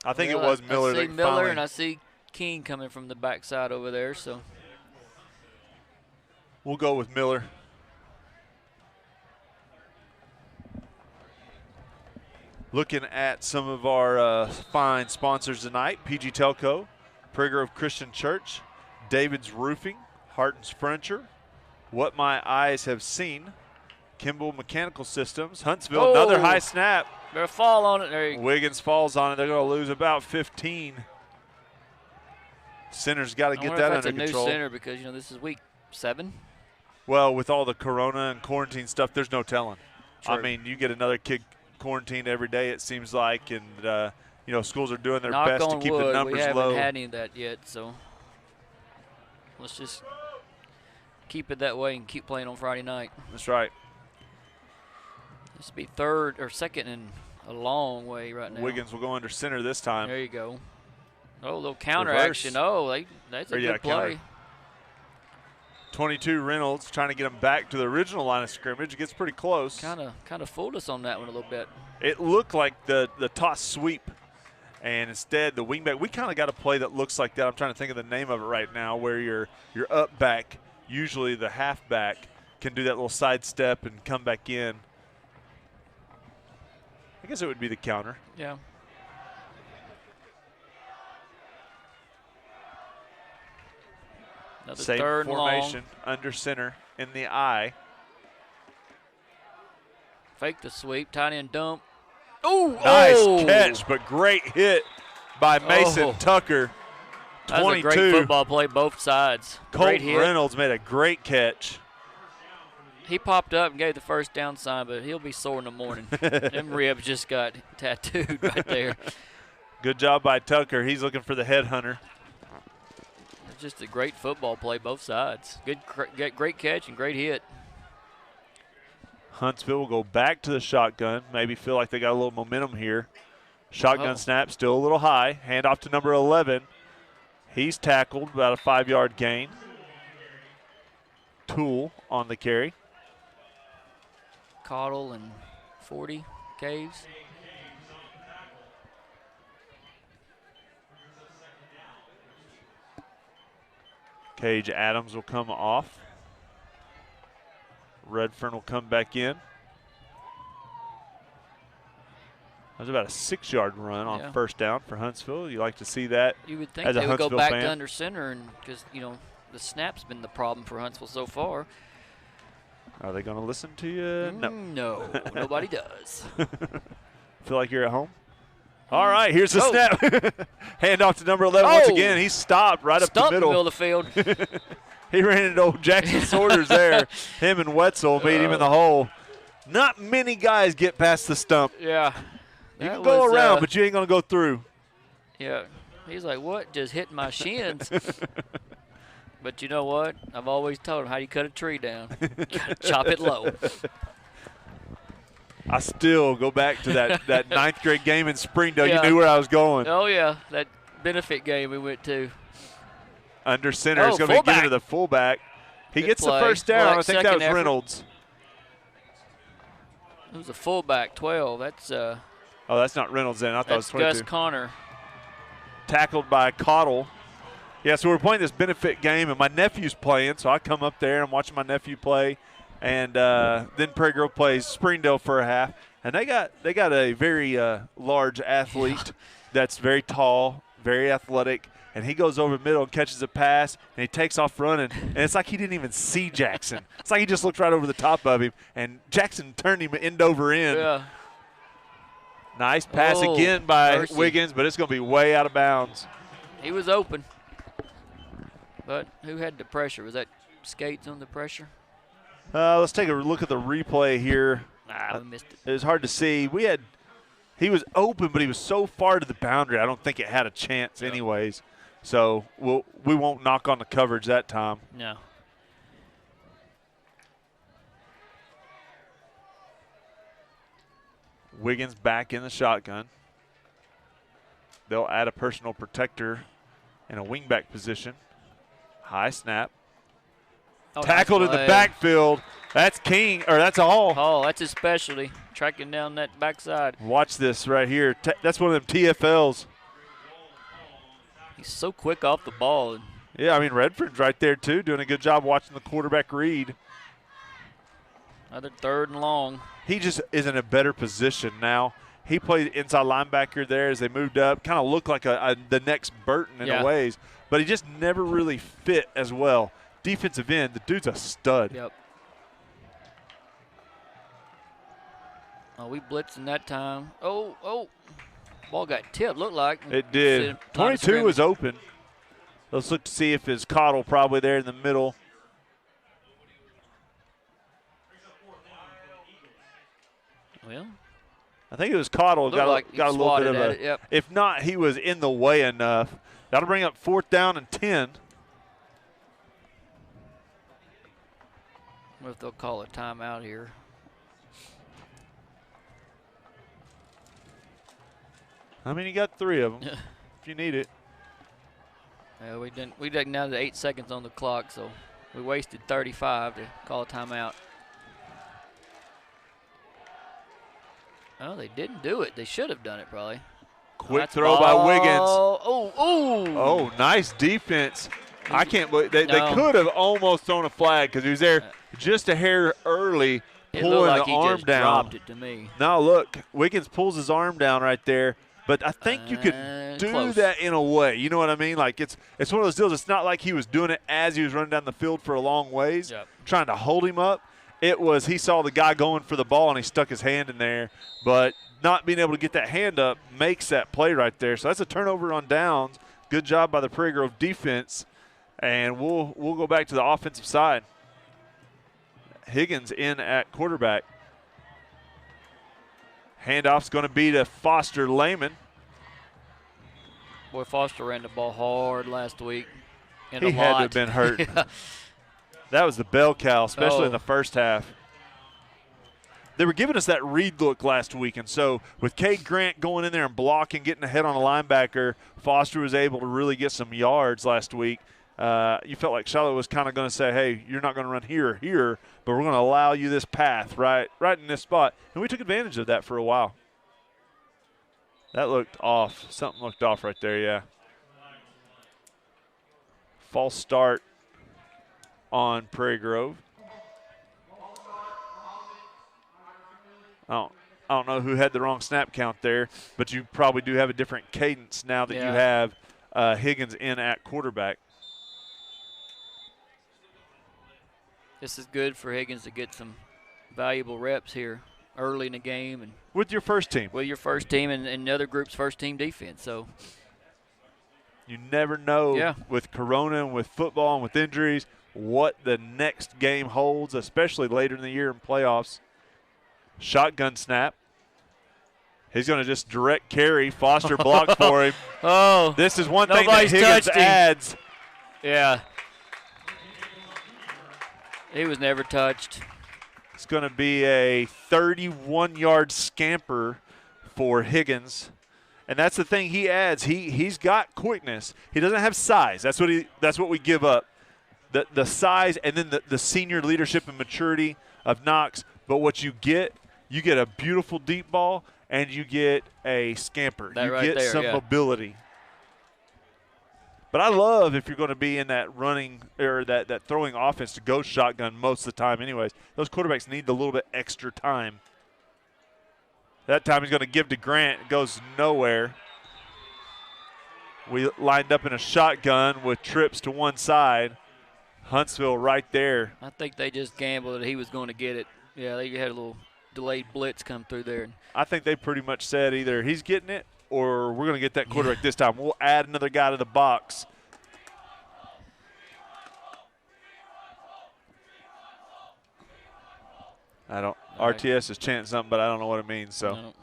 I think it was Miller. I see that Miller finally, and I see King coming from the backside over there. So we'll go with Miller. Looking at some of our fine sponsors tonight: PG Telco, Prairie Grove Christian Church, David's Roofing, Harton's Furniture, What My Eyes Have Seen, Kimball Mechanical Systems, Huntsville. Another high snap. Better fall on it. There you go. Wiggins falls on it. They're going to lose about 15. Center's got to get that under control. That's a new center because, this is week 7. Well, with all the corona and quarantine stuff, there's no telling. True. I mean, you get another kid quarantined every day, it seems like, and, schools are doing their best to keep the numbers low. We haven't had any of that yet, so let's just keep it that way and keep playing on Friday night. That's right. This will be third or second in a long way right now. Wiggins will go under center this time. There you go. Oh, a little counter action. Oh, that's a good play. Counter. 22 Reynolds trying to get him back to the original line of scrimmage. It gets pretty close. Kind of fooled us on that one a little bit. It looked like the toss sweep, and instead the wingback. We kind of got a play that looks like that. I'm trying to think of the name of it right now, where your up back, usually the halfback, can do that little side step and come back in. I guess it would be the counter. Yeah. Another Same third formation long. Under center in the eye. Fake the sweep, tight end dump. Ooh, nice catch, but great hit by Mason Tucker. 22. That was a great football play, both sides. Colton Reynolds made a great catch. He popped up and gave the first down sign, but he'll be sore in the morning. Them ribs just got tattooed right there. Good job by Tucker. He's looking for the headhunter. It's just a great football play, both sides. Great catch and great hit. Huntsville will go back to the shotgun. Maybe feel like they got a little momentum here. Shotgun snap still a little high. Hand off to number 11. He's tackled, about a 5-yard gain. Tool on the carry. Cottle and 40 Caves. Cage Adams will come off. Redfern will come back in. That was about a 6-yard run on first down for Huntsville. You like to see that. You would think they would go back to under center, and because the snap's been the problem for Huntsville so far. Are they going to listen to you? No, nobody does. Feel like you're at home? All right, here's the snap. Hand off to number 11 once again. He stopped right up the middle. Of the field. He ran into old Jackson Sorters there. Him and Wetzel made him in the hole. Not many guys get past the stump. Yeah. You can go around, but you ain't going to go through. Yeah. He's like, what? Just hit my shins. But you know what? I've always told him how you cut a tree down. You got to chop it low. I still go back to that 9th grade game in Springdale. Yeah. You knew where I was going. Oh, yeah. That benefit game we went to. Under center. It's going to be given to the fullback. He gets the first down. I think that was Reynolds. It was a fullback, 12. That's oh, that's not Reynolds then. I thought it was 22. Gus Connor. Tackled by Cottle. Yeah, so we're playing this benefit game, and my nephew's playing, so I come up there and I'm watching my nephew play. And then Prairie Grove plays Springdale for a half. And they got a very large athlete that's very tall, very athletic. And he goes over the middle and catches a pass, and he takes off running. And it's like he didn't even see Jackson. It's like he just looked right over the top of him. And Jackson turned him end over end. Yeah. Nice pass again by Wiggins, but it's going to be way out of bounds. He was open. But who had the pressure? Was that Skates on the pressure? Let's take a look at the replay here. We missed it. It was hard to see. He was open, but he was so far to the boundary, I don't think it had a chance anyways. So we won't knock on the coverage that time. No. Wiggins back in the shotgun. They'll add a personal protector in a wingback position. High snap. Tackled in the backfield. That's King, or that's Hall. Oh, that's his specialty, tracking down that backside. Watch this right here. That's one of them TFLs. He's so quick off the ball. Yeah, I mean, Redford's right there, too, doing a good job watching the quarterback read. Another third and long. He just is in a better position now. He played inside linebacker there as they moved up. Kind of looked like the next Burton in a ways, but he just never really fit as well. Defensive end, the dude's a stud. Yep. Oh, we blitzing that time. Oh. Ball got tipped, looked like. It did. 22 was open. Let's look to see if his Cottle probably there in the middle. Well, I think it was Cottle. Got a little bit of a. Yep. If not, he was in the way enough. That'll bring up 4th down and 10. What if they'll call a timeout here? I mean, you got 3 of them if you need it. Yeah, we didn't now to 8 seconds on the clock, so we wasted 35 to call a timeout. Oh, they didn't do it. They should have done it probably. Quick throw by Wiggins. Oh, nice defense. I can't believe they could have almost thrown a flag because he was there just a hair early, pulling like the he arm just down. Dropped it to me. Now look, Wiggins pulls his arm down right there. But I think you could do that in a way. You know what I mean? Like it's one of those deals. It's not like he was doing it as he was running down the field for a long ways, trying to hold him up. It was he saw the guy going for the ball and he stuck his hand in there. But not being able to get that hand up makes that play right there. So that's a turnover on downs. Good job by the Prairie Grove defense. And we'll go back to the offensive side. Higgins in at quarterback. Handoff's going to be to Foster Lehman. Boy, Foster ran the ball hard last week. He had to have been hurt. That was the bell cow, especially in the first half. They were giving us that read look last week, and so with Cade Grant going in there and blocking, getting ahead on a linebacker, Foster was able to really get some yards last week. You felt like Shiloh was kind of going to say, hey, you're not going to run here or here, but we're going to allow you this path right in this spot. And we took advantage of that for a while. That looked off. Something looked off right there, yeah. False start on Prairie Grove. I don't know who had the wrong snap count there, but you probably do have a different cadence now that you have Higgins in at quarterback. This is good for Higgins to get some valuable reps here early in the game. And with your first team. With your first team and the other group's first team defense. So you never know with Corona and with football and with injuries what the next game holds, especially later in the year in playoffs. Shotgun snap. He's going to just direct carry. Foster blocked for him. Oh. This is one thing that Higgins adds. Yeah. He was never touched. It's going to be a 31-yard scamper for Higgins. And that's the thing he adds. He's got quickness. He doesn't have size. That's what we give up. The size and then the senior leadership and maturity of Knox. But what you get a beautiful deep ball and you get a scamper. You get some mobility. But I love if you're going to be in that running or that throwing offense to go shotgun most of the time anyways. Those quarterbacks need a little bit extra time. That time he's going to give to Grant. It goes nowhere. We lined up in a shotgun with trips to one side. Huntsville right there. I think they just gambled that he was going to get it. Yeah, they had a little delayed blitz come through there. I think they pretty much said either he's getting it or we're going to get that quarterback this time. We'll add another guy to the box. RTS is chanting something, but I don't know what it means, so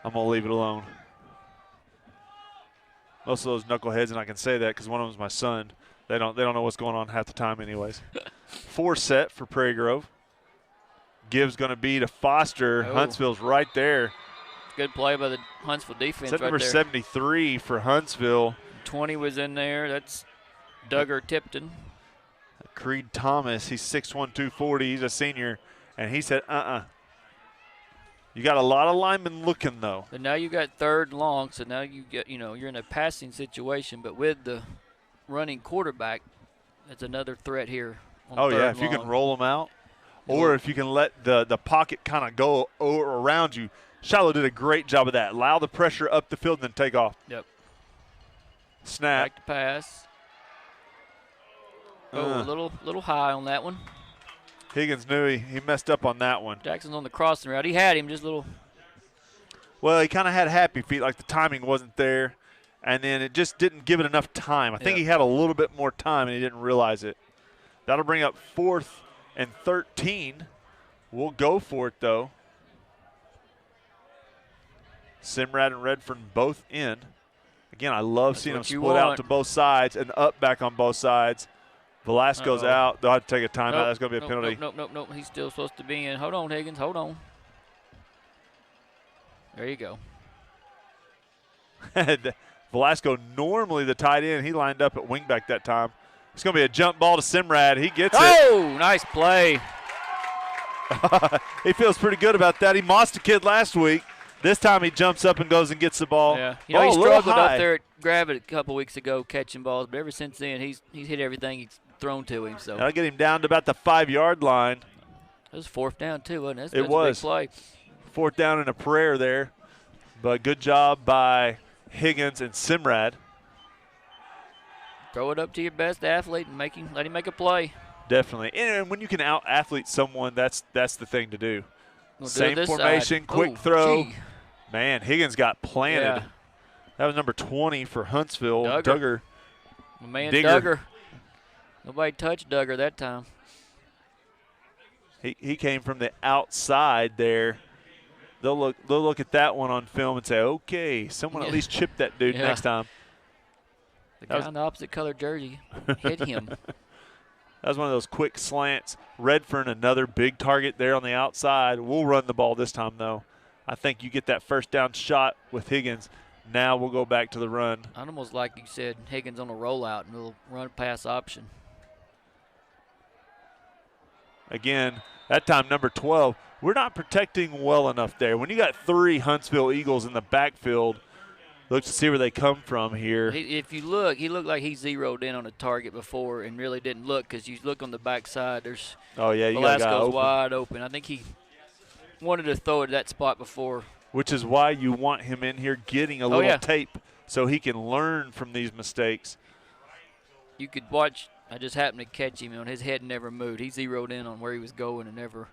I'm going to leave it alone. Most of those knuckleheads, and I can say that because one of them is my son, they don't know what's going on half the time anyways. 4 set for Prairie Grove. Give's going to be to Foster. Huntsville's right there. Good play by the Huntsville defense right number there. 73 for Huntsville. 20 was in there. That's Duggar Tipton. Creed Thomas, he's 6'1", 240. He's a senior, and he said, You got a lot of linemen looking, though. But now you got 3rd and long, so now you get, you're in a passing situation, but with the running quarterback, that's another threat here. If you can roll them out. or if you can let the pocket kind of go around you. Shiloh did a great job of that. Allow the pressure up the field and then take off. Yep. Snap. Back to pass. Oh, a little high on that one. Higgins knew he messed up on that one. Jackson's on the crossing route. He had him just a little. Well, he kind of had happy feet, like the timing wasn't there, and then it just didn't give it enough time. I think he had a little bit more time, and he didn't realize it. That'll bring up 4th and 13. We'll go for it, though. Simrad and Redfern both in. Again, I love seeing them split out to both sides and up back on both sides. Velasco's out. They'll have to take a timeout. That's going to be a penalty. Nope. He's still supposed to be in. Hold on, Higgins. Hold on. There you go. Velasco, normally the tight end, he lined up at wingback that time. It's going to be a jump ball to Simrad. He gets it. Oh, nice play. He feels pretty good about that. He mossed a kid last week. This time he jumps up and goes and gets the ball. Yeah, you know, he struggled up there at Gravett a couple weeks ago catching balls, but ever since then he's hit everything he's thrown to him. So that'll get him down to about the 5-yard line. It was 4th down too, wasn't it? It was. A big play. 4th down and a prayer there, but good job by Higgins and Simrad. Throw it up to your best athlete and let him make a play. Definitely, and when you can out-athlete someone, that's the thing to do. Same formation, side. quick throw. Gee. Man, Higgins got planted. Yeah. That was number 20 for Huntsville, Duggar. My man Duggar. Nobody touched Duggar that time. He came from the outside there. They'll look at that one on film and say, okay, someone at least chip that dude next time. The guy in the opposite color jersey hit him. That was one of those quick slants. Redfern, another big target there on the outside. We'll run the ball this time, though. I think you get that first down shot with Higgins. Now we'll go back to the run. I'd almost like you said, Higgins on a rollout and a little run-pass option. Again, that time number 12. We're not protecting well enough there. When you got 3 Huntsville Eagles in the backfield, look to see where they come from here. If you look, he looked like he zeroed in on a target before and really didn't look, because you look on the backside, there's Velasco's wide open. I think he wanted to throw it at that spot before. Which is why you want him in here getting a little tape so he can learn from these mistakes. You could watch. I just happened to catch him on his head never moved. He zeroed in on where he was going and never.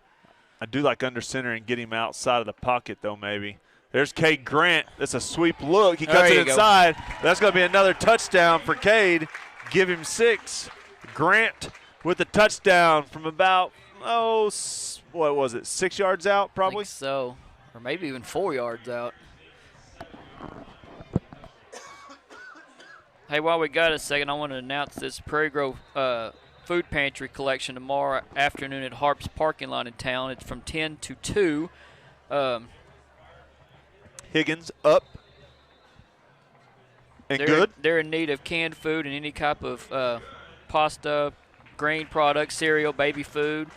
I do like under center and get him outside of the pocket, though, maybe. There's Cade Grant. That's a sweep look. He cuts it inside. That's going to be another touchdown for Cade. Give him 6. Grant with the touchdown from about, what was it, 6 yards out probably? I think so, or maybe even 4 yards out. Hey, while we got a second, I want to announce this Prairie Grove food pantry collection tomorrow afternoon at Harp's parking lot in town. It's from 10 to 2. Higgins up and good. They're in need of canned food and any type of pasta, grain products, cereal, baby food.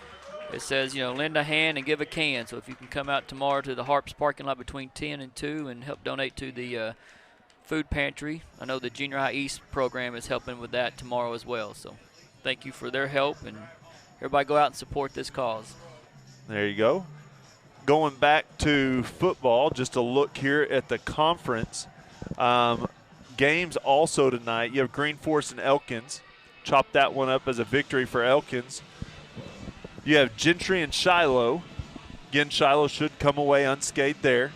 It says, lend a hand and give a can. So if you can come out tomorrow to the Harp's parking lot between 10 and 2 and help donate to the food pantry. I know the Junior High East program is helping with that tomorrow as well. So thank you for their help, and everybody go out and support this cause. There you go. Going back to football, just a look here at the conference. Games also tonight. You have Green Forest and Elkins. Chop that one up as a victory for Elkins. You have Gentry and Shiloh. Again, Shiloh should come away unscathed there.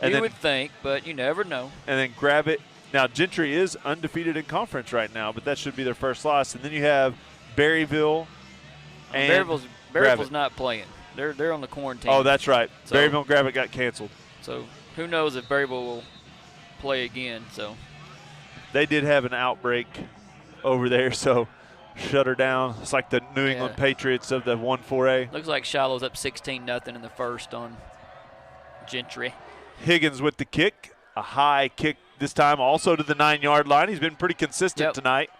And you would think, but you never know. And then Gravett. Now, Gentry is undefeated in conference right now, but that should be their first loss. And then you have Berryville and Berryville's not playing. They're on the quarantine. Oh, that's right. So, Berryville and Gravett got canceled. So who knows if Berryville will play again. So they did have an outbreak over there, so shut her down. It's like the New England Patriots of the 1-4A. Looks like Shiloh's up 16-0 in the first on Gentry. Higgins with the kick. A high kick this time also to the 9-yard line. He's been pretty consistent tonight.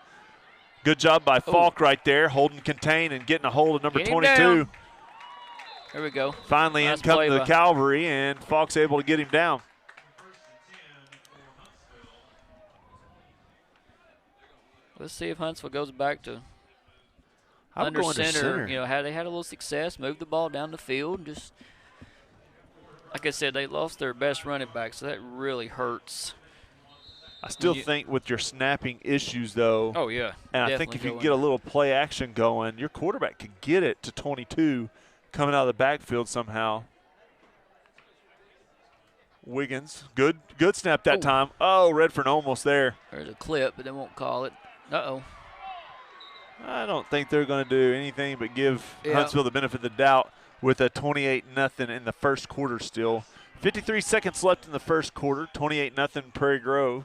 Good job by Falk right there, holding contain and getting a hold of number 22. There we go. Finally in come to the Calvary, and Falk's able to get him down. Let's see if Huntsville goes back to. under center. You know, they had a little success, moved the ball down the field. Just like I said, they lost their best running back, so that really hurts. I still think with your snapping issues, though. Oh, yeah. And I think if you get a little play action going, your quarterback could get it to 22 coming out of the backfield somehow. Wiggins, good snap that time. Oh, Redfern almost there. There's a clip, but they won't call it. Uh-oh. I don't think they're going to do anything but give Huntsville the benefit of the doubt with a 28-0 in the first quarter still. 53 seconds left in the first quarter, 28-0 Prairie Grove.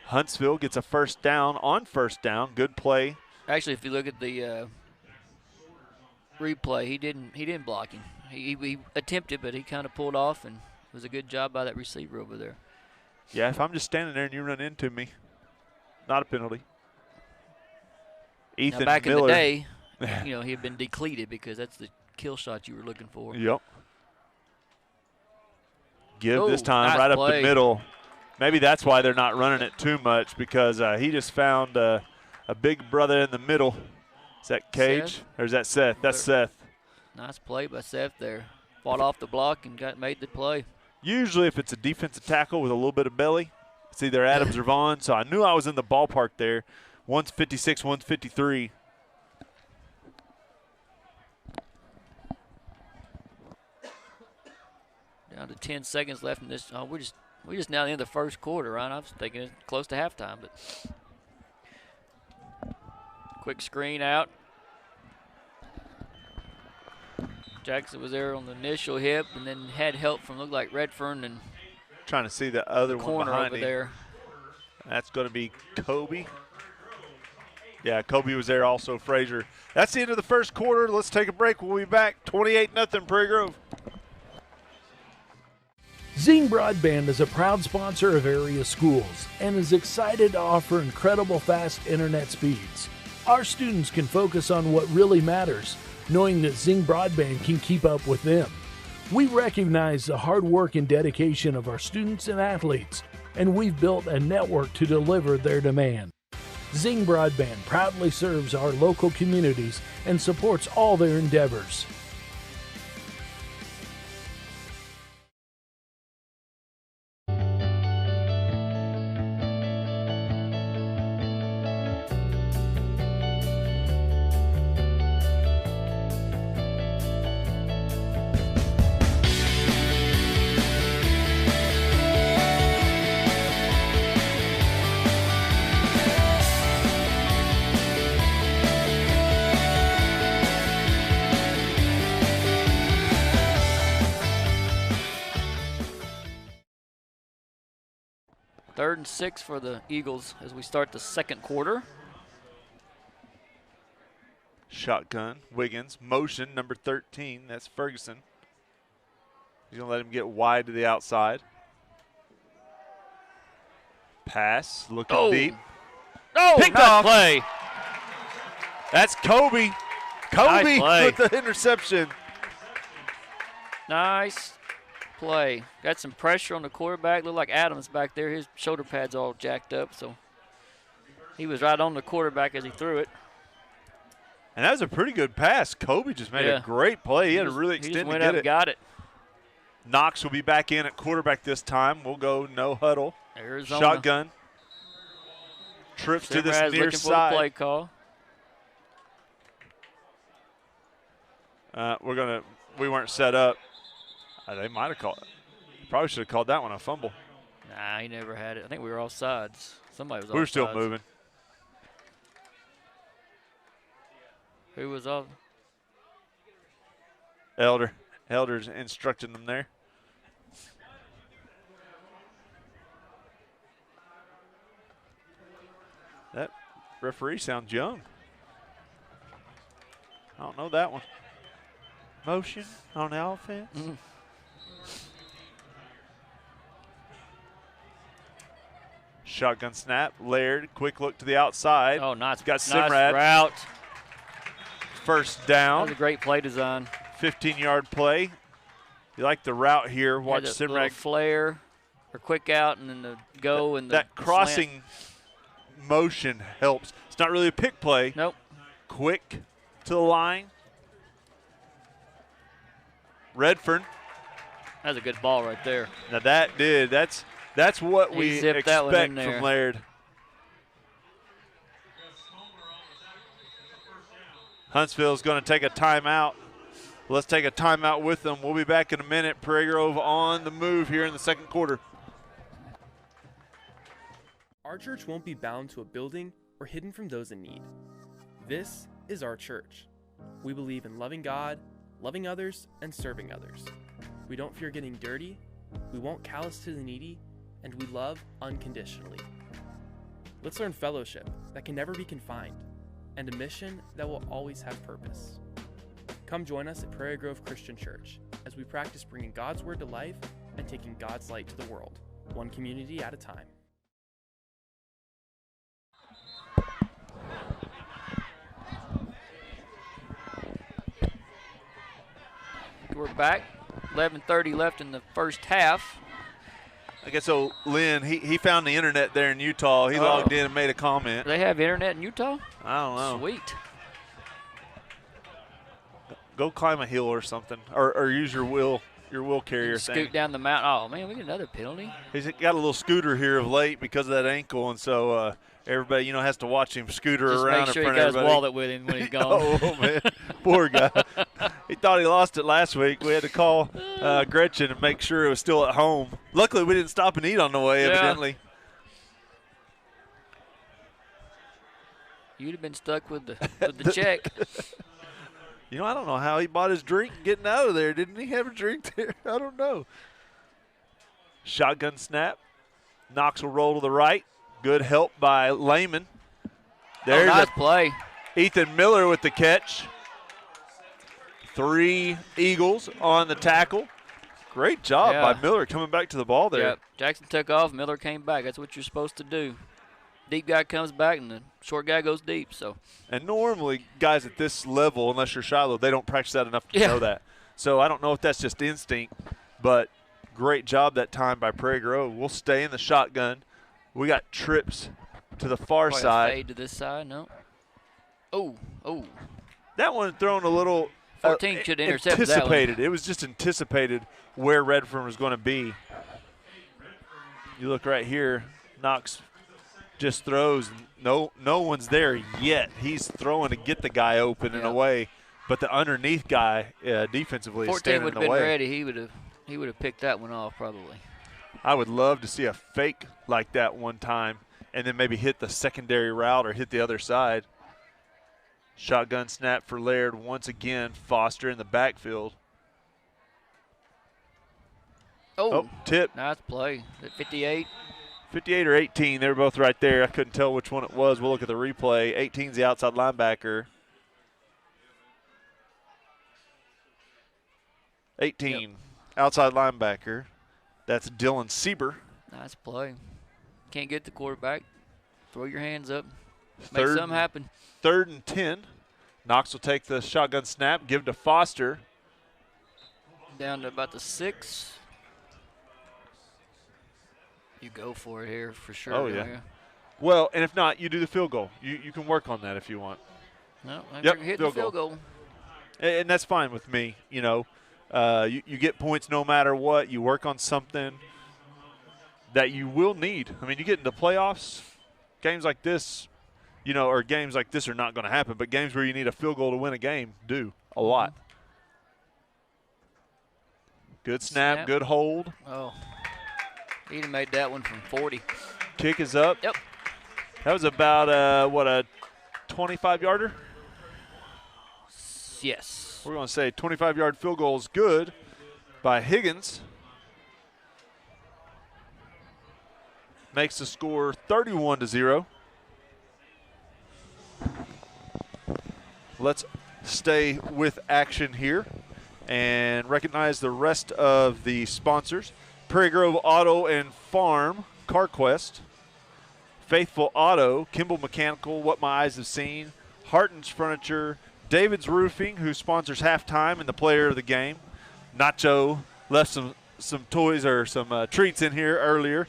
Huntsville gets a first down on first down. Good play. Actually, if you look at the replay, he didn't block him. He attempted, but he kind of pulled off, and it was a good job by that receiver over there. Yeah, if I'm just standing there and you run into me, not a penalty. Ethan now, back Miller. in the day, you know, he had been depleted because that's the kill shot you were looking for. Yep. Give this time right up the middle. Maybe that's why they're not running it too much, because he just found a big brother in the middle. Is that Cage? Seth? Or is that Seth? That's Seth. Nice play by Seth there. Fought off the block and made the play. Usually if it's a defensive tackle with a little bit of belly, it's either Adams or Vaughn. So I knew I was in the ballpark there. One's 56, one's 53. Down to 10 seconds left in this. We're just now in the first quarter, right? I was thinking it's close to halftime, but quick screen out. Jackson was there on the initial hip, and then had help from looked like Redfern and trying to see the other one behind over there. That's going to be Kobe. Yeah, Kobe was there also. Frazier. That's the end of the first quarter. Let's take a break. We'll be back. 28-0 Prairie Grove. Zing Broadband is a proud sponsor of area schools and is excited to offer incredible fast internet speeds. Our students can focus on what really matters, knowing that Zing Broadband can keep up with them. We recognize the hard work and dedication of our students and athletes, and we've built a network to deliver their demand. Zing Broadband proudly serves our local communities and supports all their endeavors. Third and 6 for the Eagles as we start the second quarter. Shotgun, Wiggins, motion, number 13. That's Ferguson. He's going to let him get wide to the outside. Pass, looking deep. Oh, picked off. Play. That's Kobe. Kobe with the interception. Nice play. Got some pressure on the quarterback. Looked like Adams back there. His shoulder pads all jacked up, so he was right on the quarterback as he threw it. And that was a pretty good pass. Kobe just made a great play. He had a really extended went up and got it. Knox will be back in at quarterback this time. We'll go no huddle. Arizona. Shotgun. Trips to this near looking side. For the play call. We weren't set up. They might have called it. Probably should have called that one a fumble. Nah, he never had it. I think we were offsides. Somebody was offsides. We were still moving. Who was off? Elder's instructing them there. That referee sounds young. I don't know that one. Motion on the offense. Mm-hmm. Shotgun snap. Laird, quick look to the outside. Oh, nice. Got nice Simrad. route. First down. That was a great play design. 15-yard play. You like the route here. Watch Simrad. Flare or quick out and then the go and that crossing motion helps. It's not really a pick play. Nope. Quick to the line. Redfern. That's a good ball right there. Now that's what He we zipped that one in expect there. from Laird. Huntsville's going to take a timeout. Let's take a timeout with them. We'll be back in a minute. Prairie Grove on the move here in the second quarter. Our church won't be bound to a building or hidden from those in need. This is our church. We believe in loving God, loving others, and serving others. We don't fear getting dirty, we won't callous to the needy, and we love unconditionally. Let's learn fellowship that can never be confined, and a mission that will always have purpose. Come join us at Prairie Grove Christian Church as we practice bringing God's Word to life and taking God's light to the world, one community at a time. We're back. 11:30 left in the first half. I guess so. Lynn, he found the internet there in Utah. He logged in and made a comment. Do they have internet in Utah? I don't know. Sweet. Go climb a hill or something, or use your wheel carrier thing. Scoot down the mountain. Oh man, we get another penalty. He's got a little scooter here of late because of that ankle, and so everybody has to watch him scooter Just around make sure in front he got of his everybody. wallet with him when he's gone. Oh man, poor guy. He thought he lost it last week. We had to call Gretchen and make sure it was still at home. Luckily, we didn't stop and eat on the way. Yeah. Evidently. You'd have been stuck with the check. I don't know how he bought his drink getting out of there. Didn't he have a drink there? I don't know. Shotgun snap. Knox will roll to the right. Good help by Lehman. There's nice play. Ethan Miller with the catch. 3 Eagles on the tackle. Great job by Miller coming back to the ball there. Yep. Jackson took off. Miller came back. That's what you're supposed to do. Deep guy comes back, and the short guy goes deep. So. And normally, guys at this level, unless you're Shiloh, they don't practice that enough to know that. So I don't know if that's just instinct, but great job that time by Prairie Grove. We'll stay in the shotgun. We got trips to the far side. Fade to this side, no. Oh. That one thrown a little 14 should intercept anticipated. that one. It was just anticipated where Redfern was going to be. You look right here, Knox just throws. No one's there yet. He's throwing to get the guy open and away, but the underneath guy defensively is 14 standing would have been away. ready. He would have picked that one off probably. I would love to see a fake like that one time and then maybe hit the secondary route or hit the other side. Shotgun snap for Laird once again. Foster in the backfield. Oh, tip. Nice play. At 58. 58 or 18, they were both right there. I couldn't tell which one it was. We'll look at the replay. 18's the outside linebacker. 18, outside linebacker. That's Dylan Sieber. Nice play. Can't get the quarterback. Throw your hands up. Make something happen. 3rd and 10. Knox will take the shotgun snap, give to Foster. Down to about the 6. You go for it here for sure. Oh, yeah. Well, and if not, you do the field goal. You can work on that if you want. No, hit the field goal. And that's fine with me. You get points no matter what. You work on something that you will need. I mean, you get into playoffs, games like this, or games like this are not going to happen, but games where you need a field goal to win a game do a lot. Good snap. Good hold. Oh. He made that one from 40. Kick is up. Yep. That was about, a 25-yarder? Yes. We're going to say 25-yard field goal is good by Higgins. Makes the score 31-0. Let's stay with action here and recognize the rest of the sponsors. Prairie Grove Auto and Farm, CarQuest, Faithful Auto, Kimball Mechanical, What My Eyes Have Seen, Harton's Furniture, David's Roofing, who sponsors halftime and the player of the game. Nacho left some toys or some treats in here earlier.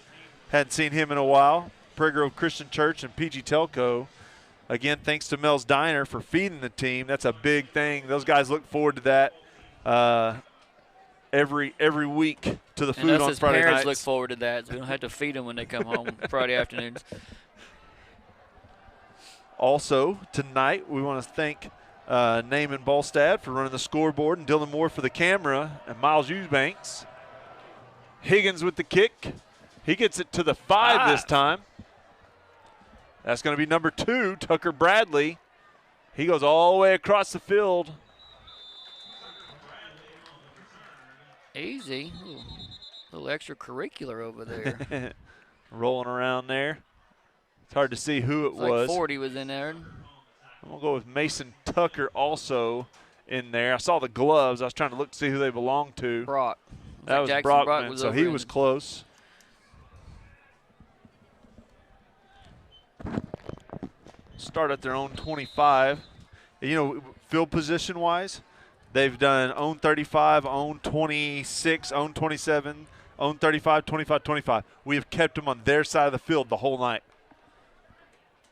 Hadn't seen him in a while. Prairie Grove Christian Church and PG Telco. Again, thanks to Mel's Diner for feeding the team. That's a big thing. Those guys look forward to that every week to the food and us on as Friday parents nights. look forward to that. So we don't have to feed them when they come home Friday afternoons. Also, tonight, we want to thank Naaman Ballstad for running the scoreboard and Dylan Moore for the camera and Miles Eubanks. Higgins with the kick. He gets it to the 5 this time. That's going to be number 2, Tucker Bradley. He goes all the way across the field. Easy. Little extracurricular over there. Rolling around there. It's hard to see who it was. Like 40 was in there. I'm going to go with Mason Tucker also in there. I saw the gloves. I was trying to look to see who they belonged to. Brock. That was Jackson Brockman, was so over he in was close. Start at their own 25. You know, field position-wise, they've done own 35, own 26, own 27, own 35, 25, 25. We have kept them on their side of the field the whole night.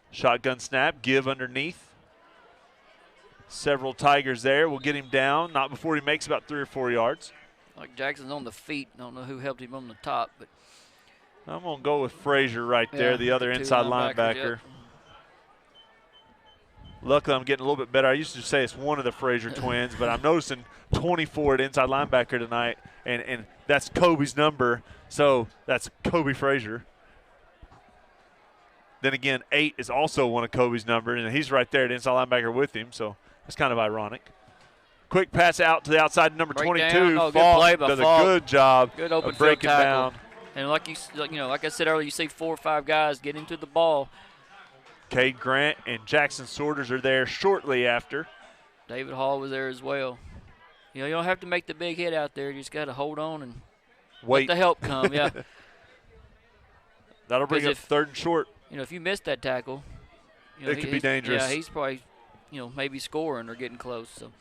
Shotgun snap, give underneath. Several Tigers there. We'll get him down, not before he makes about 3 or 4 yards. Like Jackson's on the feet. Don't know who helped him on the top, but I'm going to go with Frazier right there, the other two inside linebackers, linebacker. yep. Luckily, I'm getting a little bit better. I used to say it's one of the Frazier twins, but I'm noticing 24 at inside linebacker tonight, and that's Kobe's number, so that's Kobe Frazier. Then again, 8 is also one of Kobe's numbers, and he's right there at inside linebacker with him, so it's kind of ironic. Quick pass out to the outside, number 22. Oh, good Falk play by does Falk. a good job Good open of breaking field down. tackle. And like I said earlier, you see 4 or 5 guys get into the ball. Cade Grant and Jackson Sorters are there shortly after. David Hall was there as well. You know, you don't have to make the big hit out there. You just got to hold on and Wait. let the help come. Yeah. That'll bring up If- 3rd and short. You know, if you miss that tackle, It could be dangerous. Yeah, he's probably, maybe scoring or getting close. So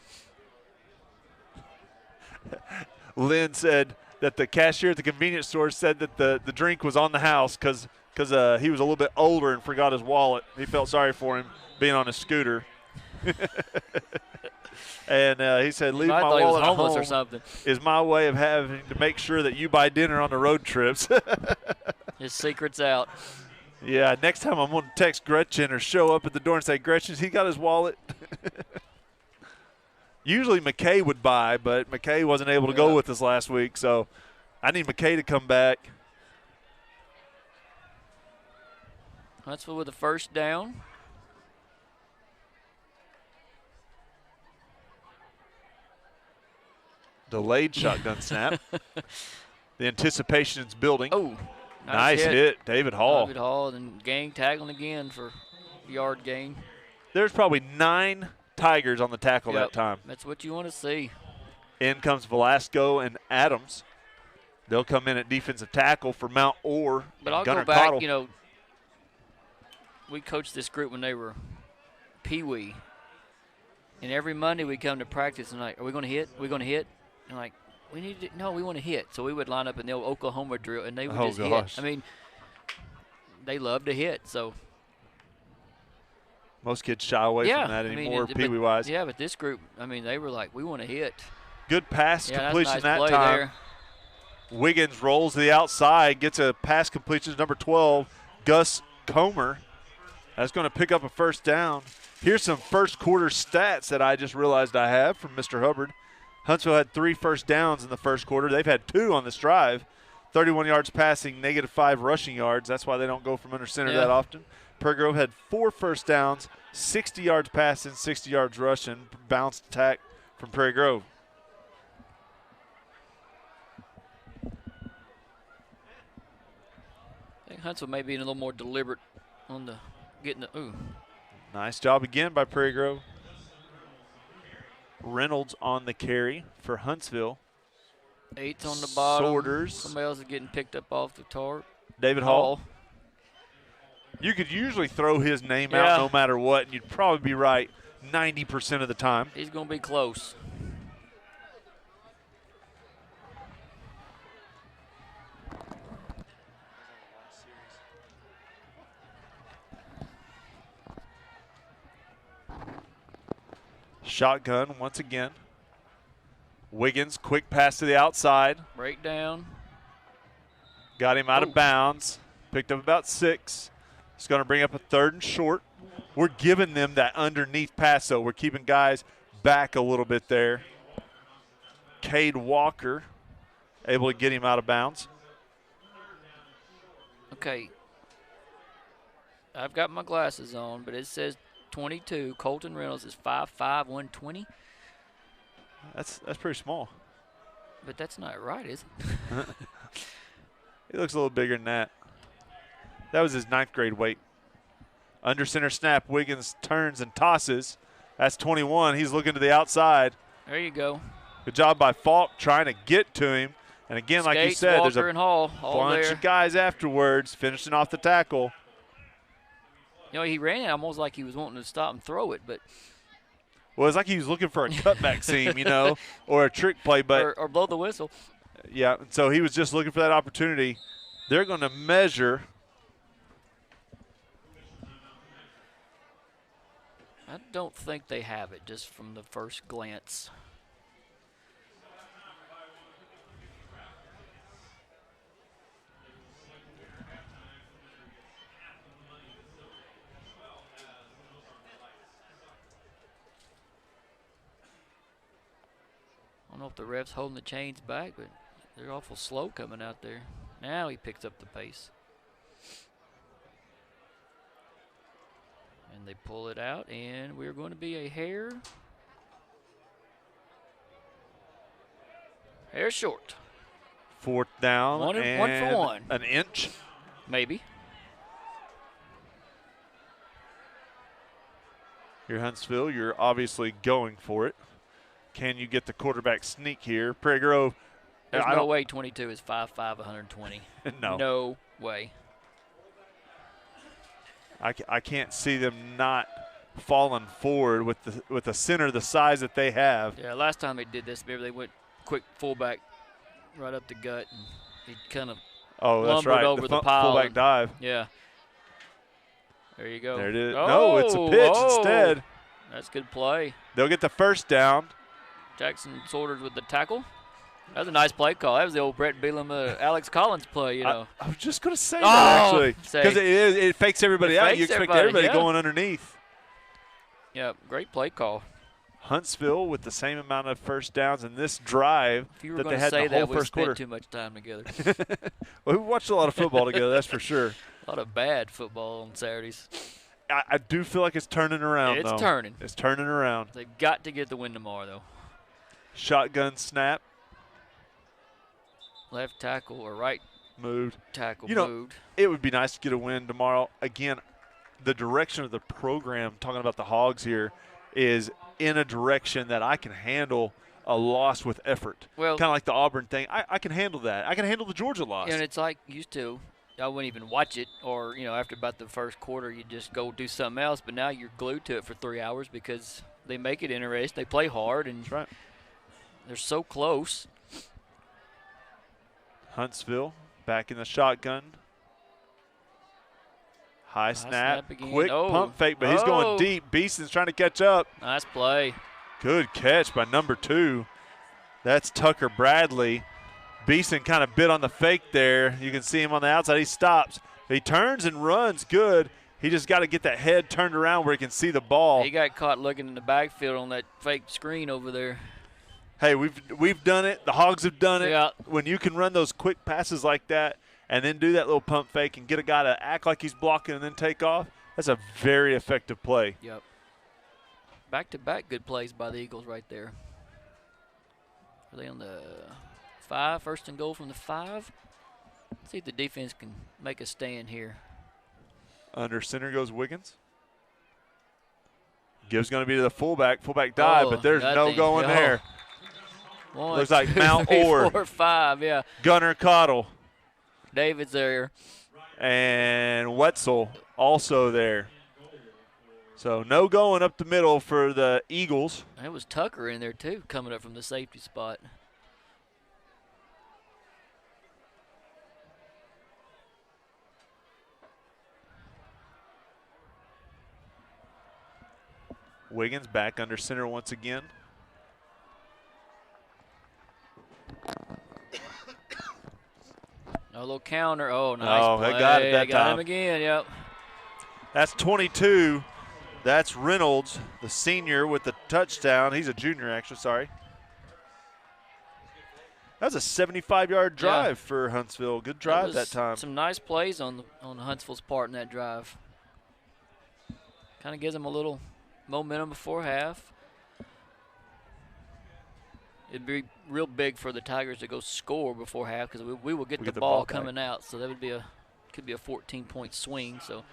Lynn said that the cashier at the convenience store said that the drink was on the house because he was a little bit older and forgot his wallet. He felt sorry for him being on his scooter. And he said, leave my I thought he was wallet at homeless home or something. is my way of having to make sure that you buy dinner on the road trips. His secret's out. Yeah, next time I'm going to text Gretchen or show up at the door and say, Gretchen, he got his wallet. Usually McKay would buy, but McKay wasn't able to go with us last week, so I need McKay to come back. Huntsville with the first down. Delayed shotgun snap. The anticipation is building. Oh, nice hit, David Hall. David Hall, and gang tackling again for yard gain. There's probably 9 Tigers on the tackle that time. That's what you want to see. In comes Velasco and Adams. They'll come in at defensive tackle for Mount Orr. But I'll Gunnar go back, Cottle. We coached this group when they were peewee. And every Monday we come to practice and like, are we going to hit? Are we going to hit? And like, we want to hit. So we would line up in the old Oklahoma drill and they would just hit. I mean, they love to hit, so. Most kids shy away from that anymore, peewee-wise. Yeah, but this group, they were like, we want to hit. Good pass completion that's a nice play time. there. Wiggins rolls to the outside, gets a pass completion to number 12, Gus Comer. That's going to pick up a first down. Here's some first quarter stats that I just realized I have from Mr. Hubbard. Huntsville had 3 first downs in the first quarter. They've had 2 on this drive. 31 yards passing, -5 rushing yards. That's why they don't go from under center that often. Prairie Grove had 4 first downs, 60 yards passing, 60 yards rushing. Bounced attack from Prairie Grove. I think Huntsville may be a little more deliberate on the getting the Nice job again by Prairie Grove. Reynolds on the carry for Huntsville. 8's on the bottom. Sorters. Somebody else is getting picked up off the tarp. David Hall. You could usually throw his name out no matter what, and you'd probably be right 90% of the time. He's going to be close. Shotgun once again. Wiggins, quick pass to the outside. Breakdown. Got him out of bounds. Picked up about 6. It's going to bring up a 3rd and short. We're giving them that underneath pass, though. We're keeping guys back a little bit there. Cade Walker able to get him out of bounds. Okay. I've got my glasses on, but it says 22. Colton Reynolds is 5'5", 120. That's pretty small. But that's not right, is it? He looks a little bigger than that. That was his 9th grade weight. Under center snap, Wiggins turns and tosses. That's 21. He's looking to the outside. There you go. Good job by Falk trying to get to him. And again, like you said, Walker, there's a and Hall, bunch of guys afterwards finishing off the tackle. You know, he ran it almost like he was wanting to stop and throw it, but well, it's like he was looking for a cutback seam, you know, or a trick play, but or blow the whistle. Yeah, so he was just looking for that opportunity. They're going to measure. I don't think they have it just from the first glance. I don't know if the ref's holding the chains back, but they're awful slow coming out there. Now he picks up the pace. And they pull it out, and we're going to be a hair short. 4th down. One for one. An inch. Maybe. Here, Huntsville, you're obviously going for it. Can you get the quarterback sneak here? Prairie Grove. There's no way 22 is 5'5", 120. No. No way. I can't see them not falling forward with the center the size that they have. Yeah, last time they did this, maybe they went quick fullback right up the gut, and he kind of lumbered over the pile. Fullback dive. Yeah. There you go. There it is. Oh, no, it's a pitch instead. That's good play. They'll get the 1st down. Jackson Sorters with the tackle. That was a nice play call. That was the old Brett Beelum, Alex Collins play, you know. I was just going to say that, actually. Because it fakes everybody out. You expect everybody going underneath. Yeah, great play call. Huntsville with the same amount of 1st downs in this drive that they had in the whole first quarter. Too much time together. Well, we watched a lot of football together, that's for sure. A lot of bad football on Saturdays. I do feel like it's turning around, though. It's turning. It's turning around. They've got to get the win tomorrow, though. Shotgun snap. Left tackle or right moved. Tackle moved. It would be nice to get a win tomorrow. Again, the direction of the program, talking about the Hogs here, is in a direction that I can handle a loss with effort. Well, kind of like the Auburn thing. I can handle that. I can handle the Georgia loss. And it's like used to. I wouldn't even watch it, or after about the first quarter, you just go do something else. But now you're glued to it for 3 hours because they make it interesting. They play hard, and that's right. They're so close. Huntsville back in the shotgun. High snap quick pump fake, but he's going deep. Beeson's trying to catch up. Nice play. Good catch by number 2. That's Tucker Bradley. Beeson kind of bit on the fake there. You can see him on the outside. He stops. He turns and runs good. He just got to get that head turned around where he can see the ball. He got caught looking in the backfield on that fake screen over there. Hey, we've done it. The Hogs have done it. Yeah. When you can run those quick passes like that and then do that little pump fake and get a guy to act like he's blocking and then take off, that's a very effective play. Yep. Back-to-back good plays by the Eagles right there. Are they on the 5? 1st and goal from the 5. Let's see if the defense can make a stand here. Under center goes Wiggins. Gives going to be to the fullback. Fullback dive, but there's no going there. One, looks like 2, Mount 3, Orr. 4, 5, yeah. Gunner Cottle. David's there. And Wetzel also there. So no going up the middle for the Eagles. It was Tucker in there, too, coming up from the safety spot. Wiggins back under center once again. A little counter. Oh, nice play. They got it that got time. him again, yep. That's 22. That's Reynolds, the senior, with the touchdown. He's a junior, actually, sorry. That was a 75-yard drive for Huntsville. Good drive that time. Some nice plays on Huntsville's part in that drive. Kind of gives them a little momentum before half. It'd be real big for the Tigers to go score before half because we will get the ball coming out. So that would be could be a 14-point swing. So.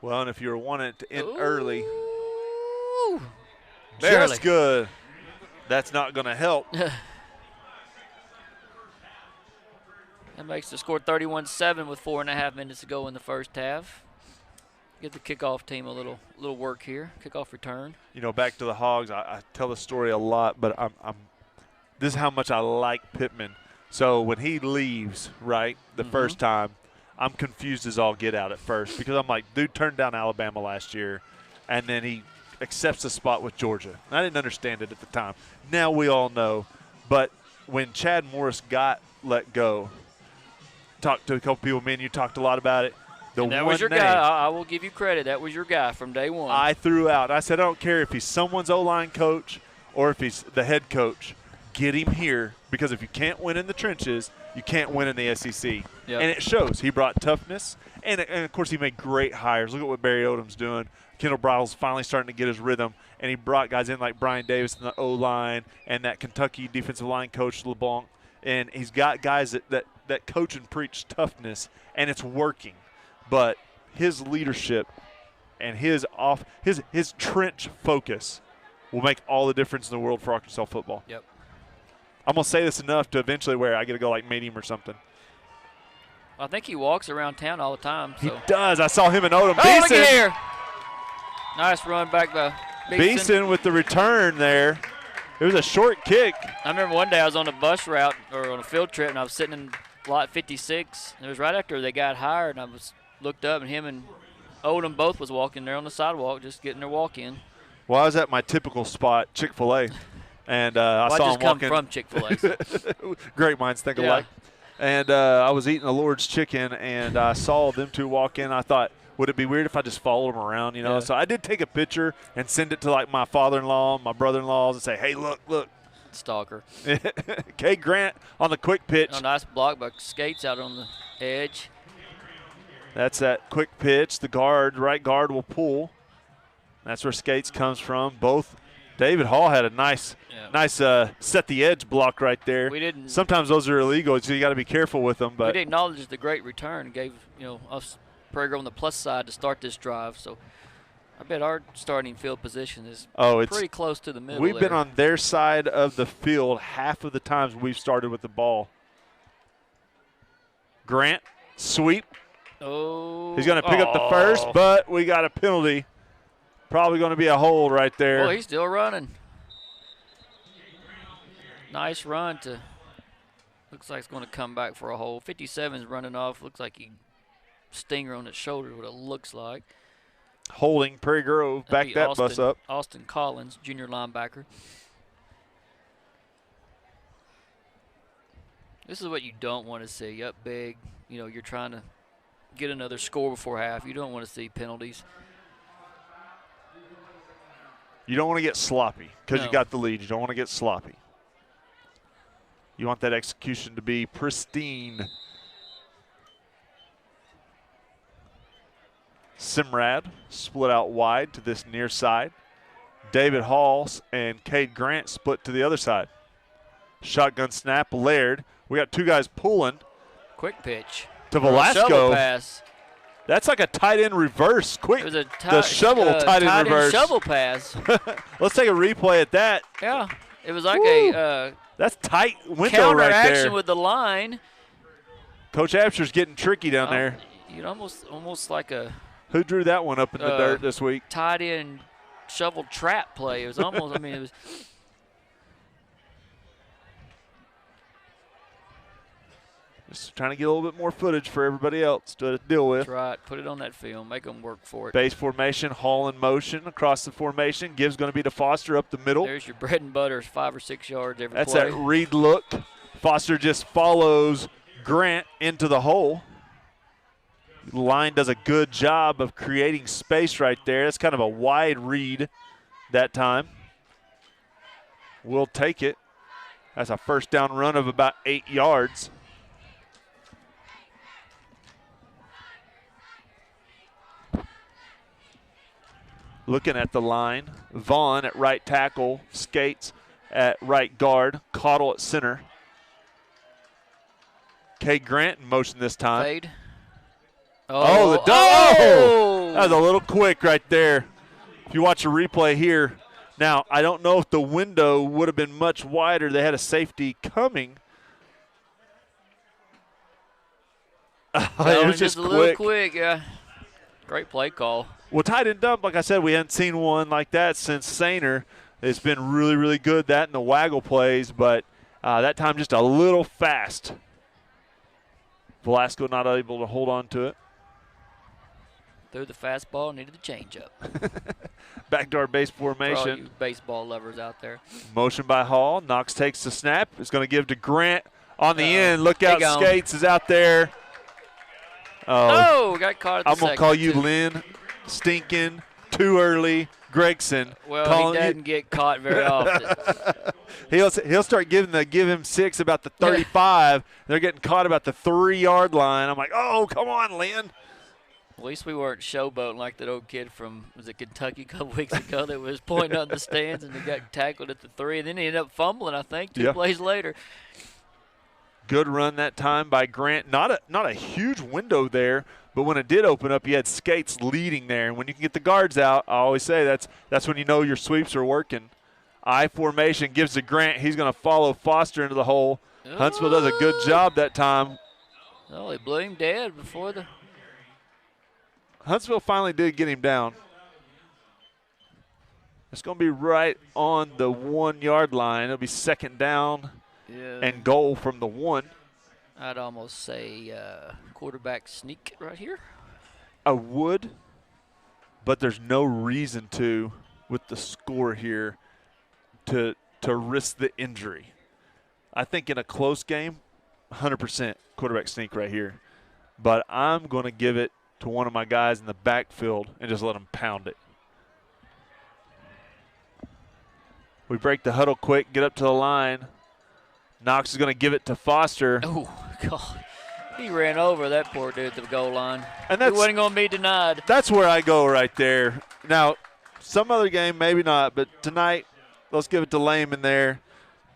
Well, and if you were wanting it to end early, just good. That's not going to help. That makes the score 31-7 with 4.5 minutes to go in the first half. Give the kickoff team a little work here. Kickoff return. You know, back to the Hogs. I tell the story a lot, but this is how much I like Pittman. So when he leaves, right, the first time, I'm confused as all get out at first because I'm like, dude turned down Alabama last year, and then he accepts a spot with Georgia. And I didn't understand it at the time. Now we all know. But when Chad Morris got let go, talked to a couple people, me and you talked a lot about it. That was your guy. I will give you credit. That was your guy from day one. I threw out. I said, I don't care if he's someone's O-line coach or if he's the head coach. Get him here because if you can't win in the trenches, you can't win in the SEC. Yep. And it shows. He brought toughness, and of course he made great hires. Look at what Barry Odom's doing. Kendall Bridle's finally starting to get his rhythm, and he brought guys in like Brian Davis in the O-line and that Kentucky defensive line coach LeBlanc. And he's got guys that coach and preach toughness, and it's working. But his leadership and his trench focus will make all the difference in the world for Arkansas football. Yep. I'm going to say this enough to eventually where I get to go like meet him or something. I think he walks around town all the time. So. He does. I saw him and Odom. Oh, Beeson. look at here. Nice run back by Beeson with the return there. It was a short kick. I remember one day I was on a bus route or on a field trip, and I was sitting in lot 56. And it was right after they got hired, and I looked up, and him and Odom both was walking there on the sidewalk, just getting their walk in. Well, I was at my typical spot, Chick-fil-A, and I saw him walking. I just come from Chick-fil-A. Great minds think alike. And I was eating the Lord's chicken, and I saw them two walk in. I thought, would it be weird if I just followed them around, you know? Yeah. So I did take a picture and send it to, like, my father-in-law, my brother-in-laws, and say, hey, look. Stalker. Cade Grant on the quick pitch. A nice block by Skates out on the edge. That's that quick pitch. The right guard will pull. That's where Skates comes from. Both. David Hall had a nice set the edge block right there. Sometimes those are illegal, so you got to be careful with them. But we did acknowledge the great return. Gave us Prairie on the plus side to start this drive. So I bet our starting field position is pretty close to the middle. We've been on their side of the field half of the times we've started with the ball. Grant sweep. Oh, he's going to pick up the first, but we got a penalty. Probably going to be a hold right there. Oh, he's still running. Nice run looks like it's going to come back for a hold. 57's running off. Looks like he stinger on his shoulder, what it looks like. Holding Prairie Grove. Back that bus up. Austin Collins, junior linebacker. This is what you don't want to see. Up big. You're trying to get another score before half. You don't want to see penalties. You don't want to get sloppy because you got the lead. You don't want to get sloppy. You want that execution to be pristine. Simrad split out wide to this near side. David Hall and Cade Grant split to the other side. Shotgun snap, Laird. We got two guys pulling. Quick pitch. To Velasco. Shovel pass. That's like a tight end reverse. Quick. It was a the shovel tight end reverse. Shovel pass. Let's take a replay at that. Yeah. It was like a that's tight window counter right there. action with the line. Coach Absher's getting tricky down there. Almost like a. Who drew that one up in the dirt this week? Tight end shovel trap play. It was almost. It was. Just trying to get a little bit more footage for everybody else to deal with. That's right. Put it on that film. Make them work for it. Base formation, Hall in motion across the formation. Give's going to be to Foster up the middle. There's your bread and butter, 5 or 6 yards every That's play. that read look. Foster just follows Grant into the hole. The line does a good job of creating space right there. That's kind of a wide read that time. We'll take it. That's a first down run of about 8 yards. Looking at the line, Vaughn at right tackle, Skates at right guard, Cottle at center. K. Grant in motion this time. Fade. Oh, the double. Oh! That was a little quick right there. If you watch a replay here, now I don't know if the window would have been much wider. They had a safety coming. It was just a little quick, yeah. Great play call. Well, tight end dump, like I said, we hadn't seen one like that since Sainer. It's been really, really good, that and the waggle plays, but that time just a little fast. Velasco not able to hold on to it. Threw the fastball, needed the changeup. Backdoor base For all formation. you baseball lovers out there. Motion by Hall. Knox takes the snap. It's going to give to Grant on the end. Look out, Skates is out there. Oh, got caught at the I'm going to call you Lynn Stinking, too early, Gregson. Well, he doesn't get caught very often. He'll start give him 6 about the 35. They're getting caught about the 3-yard line. I'm like, oh, come on, Lynn. At least we weren't showboating like that old kid from, was it Kentucky a couple weeks ago that was pointing out the stands and he got tackled at the 3, and then he ended up fumbling, I think, two plays later. Good run that time by Grant. Not a huge window there, but when it did open up, you had Skates leading there. And when you can get the guards out, I always say that's when you know your sweeps are working. I formation gives to Grant. He's going to follow Foster into the hole. Huntsville does a good job that time. Oh, he blew him dead before the. Huntsville finally did get him down. It's going to be right on the 1-yard line. It'll be second down and goal from the 1. I'd almost say quarterback sneak right here. I would, but there's no reason to, with the score here, to risk the injury. I think in a close game, 100% quarterback sneak right here. But I'm going to give it to one of my guys in the backfield and just let him pound it. We break the huddle quick, get up to the line. Knox is going to give it to Foster. Oh, God. He ran over that poor dude at the goal line. And that's, he wasn't going to be denied. That's where I go right there. Now, some other game, maybe not, but tonight, let's give it to Lehman there.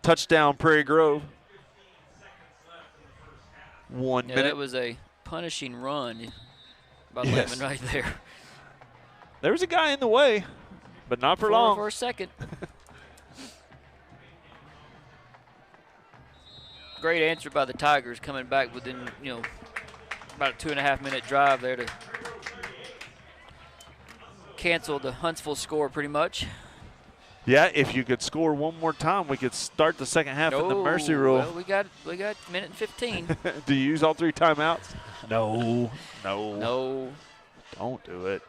Touchdown, Prairie Grove. 1 minute. That was a punishing run by Lehman right there. There was a guy in the way, but not for long. For a second. Great answer by the Tigers coming back within, about a 2.5-minute drive there to cancel the Huntsville score pretty much. Yeah, if you could score one more time, we could start the second half in the mercy rule. Well, we got minute and 15. Do you use all 3 timeouts? No. Don't do it.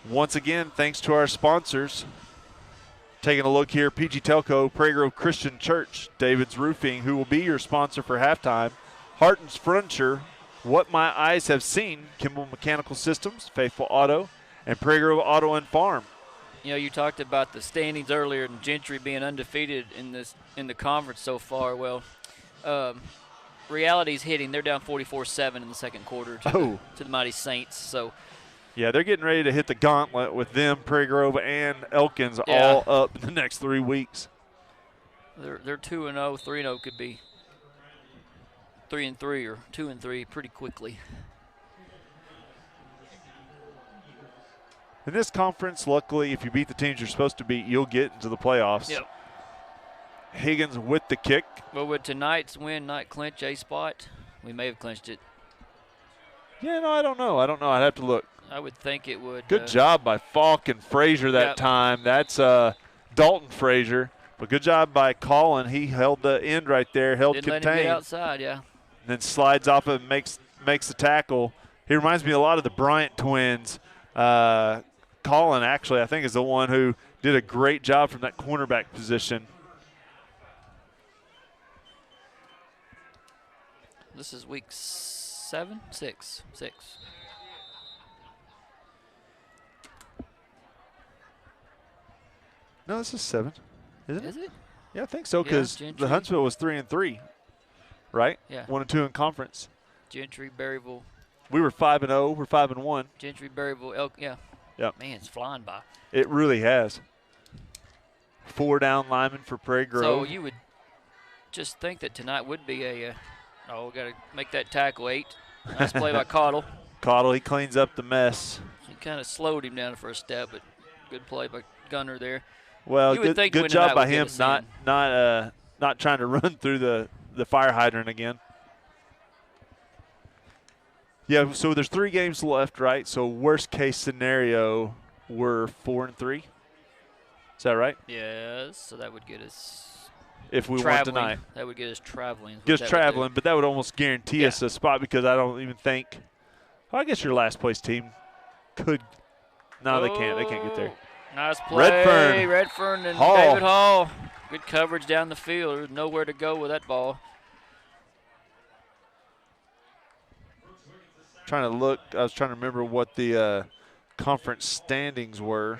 Once again, thanks to our sponsors. Taking a look here, PG Telco, Prairie Grove Christian Church, David's Roofing, who will be your sponsor for halftime. Harton's Furniture, What My Eyes Have Seen, Kimball Mechanical Systems, Faithful Auto, and Prairie Grove Auto and Farm. You talked about the standings earlier and Gentry being undefeated in the conference so far. Well, reality's hitting. They're down 44-7 in the second quarter to the mighty Saints. So. Yeah, they're getting ready to hit the gauntlet with them, Prairie Grove and Elkins all up in the next 3 weeks. They're 2-0, 3-0 could be 3-3 or 2-3 pretty quickly. In this conference, luckily, if you beat the teams you're supposed to beat, you'll get into the playoffs. Yep. Higgins with the kick. Well, with tonight's win, not clinch a spot, we may have clinched it. Yeah, no, I don't know. I'd have to look. I would think it would. Good job by Falk and Frazier that time. That's Dalton Frazier. But good job by Colin. He held the end right there, held Didn't contained. let him get outside, yeah. And then slides off and makes the tackle. He reminds me a lot of the Bryant twins. Colin, actually, I think, is the one who did a great job from that cornerback position. This is week 7? 6. No, this is 7, isn't it? Is it? Yeah, I think so, because the Huntsville was 3-3, right? Yeah. 1-2 in conference. Gentry, Berryville. We were 5-0. We're 5-1. Gentry, Berryville, Elk. Yeah. Yep. Man, it's flying by. It really has. 4 down linemen for Prairie Grove. So you would just think that tonight would be we got to make that tackle 8. Nice play by Cottle. Cottle, he cleans up the mess. He kind of slowed him down for a step, but good play by Gunner there. Well, good job by him not trying to run through the fire hydrant again. Yeah, so there's 3 games left, right? So worst case scenario, we're 4-3. Is that right? Yes, so that would get us if we won tonight. That would get us traveling. Get us traveling, but that would almost guarantee us a spot because I don't even think – I guess your last place team could – no, they can't. They can't get there. Nice play. Redfern and Hall. David Hall. Good coverage down the field. There's nowhere to go with that ball. Trying to look. I was trying to remember what the conference standings were.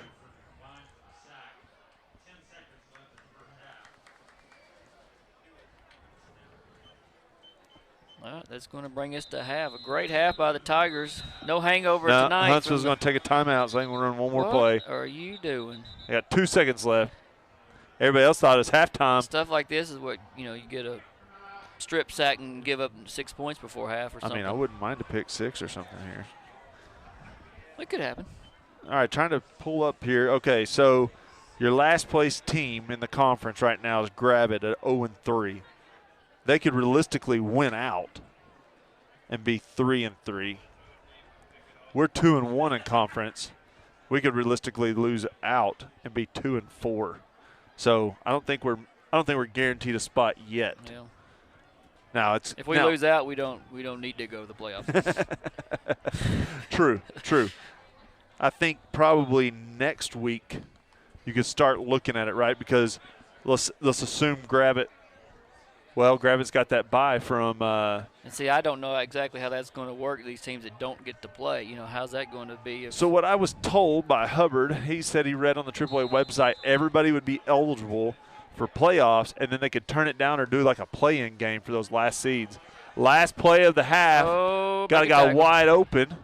Well, that's going to bring us to half. A great half by the Tigers. No hangover tonight. Huntsville's going to take a timeout, so they can run one more play. What are you doing? They got 2 seconds left. Everybody else thought it was halftime. Stuff like this is what, you get a strip sack and give up 6 points before half or something. I mean, I wouldn't mind a pick 6 or something here. It could happen. All right, trying to pull up here. Okay, so your last place team in the conference right now is Grab It at 0-3. They could realistically win out and be 3-3. We're 2-1 in conference. We could realistically lose out and be 2-4. So I don't think we're guaranteed a spot yet. Yeah. Now if we lose out, we don't need to go to the playoffs. True. I think probably next week you could start looking at it, right? Because let's assume Grab It. Well, Grab It's got that bye from. And see, I don't know exactly how that's going to work. These teams that don't get to play, how's that going to be? So what I was told by Hubbard, he said he read on the AAA website, everybody would be eligible for playoffs, and then they could turn it down or do like a play-in game for those last seeds. Last play of the half, got a guy wide open,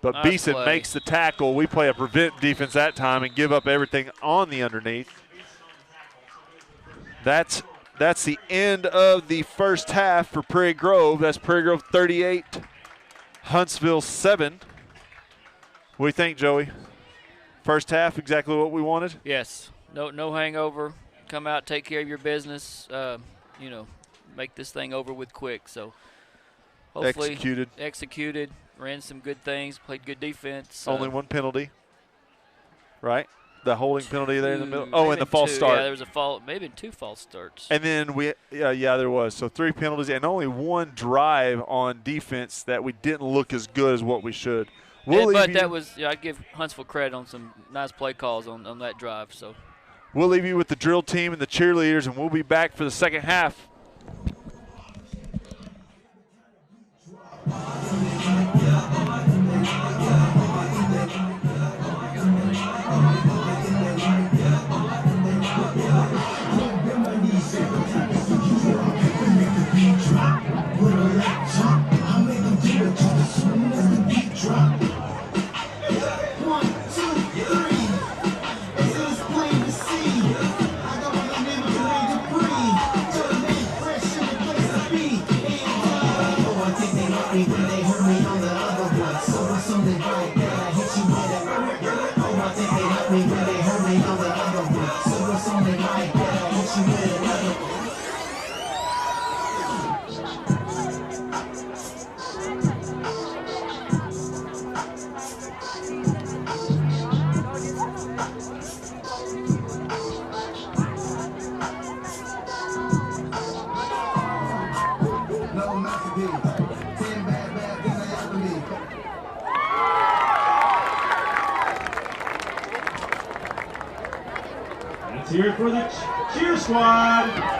but nice Beeson play. makes the tackle. We play a prevent defense that time and give up everything on the underneath. That's the end of the first half for Prairie Grove. That's Prairie Grove 38, Huntsville 7. What do you think, Joey? First half, exactly what we wanted? Yes. No hangover. Come out, take care of your business. Make this thing over with quick. So hopefully executed, ran some good things, played good defense. Only 1 penalty, right? The holding penalty there in the middle. Oh, and the false start. Yeah, there was a maybe 2 false starts. And then there was. So 3 penalties and only 1 drive on defense that we didn't look as good as what we should. I'd give Huntsville credit on some nice play calls on that drive. So we'll leave you with the drill team and the cheerleaders, and we'll be back for the second half. Let's hear it for the cheer squad.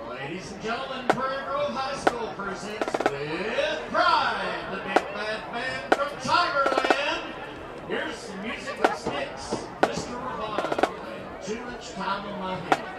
Ladies and gentlemen, Prairie Grove High School presents with pride the big bad band from Tigerland. Here's some music that sticks, Mr. Roboto, and Too Much Time on My Hands.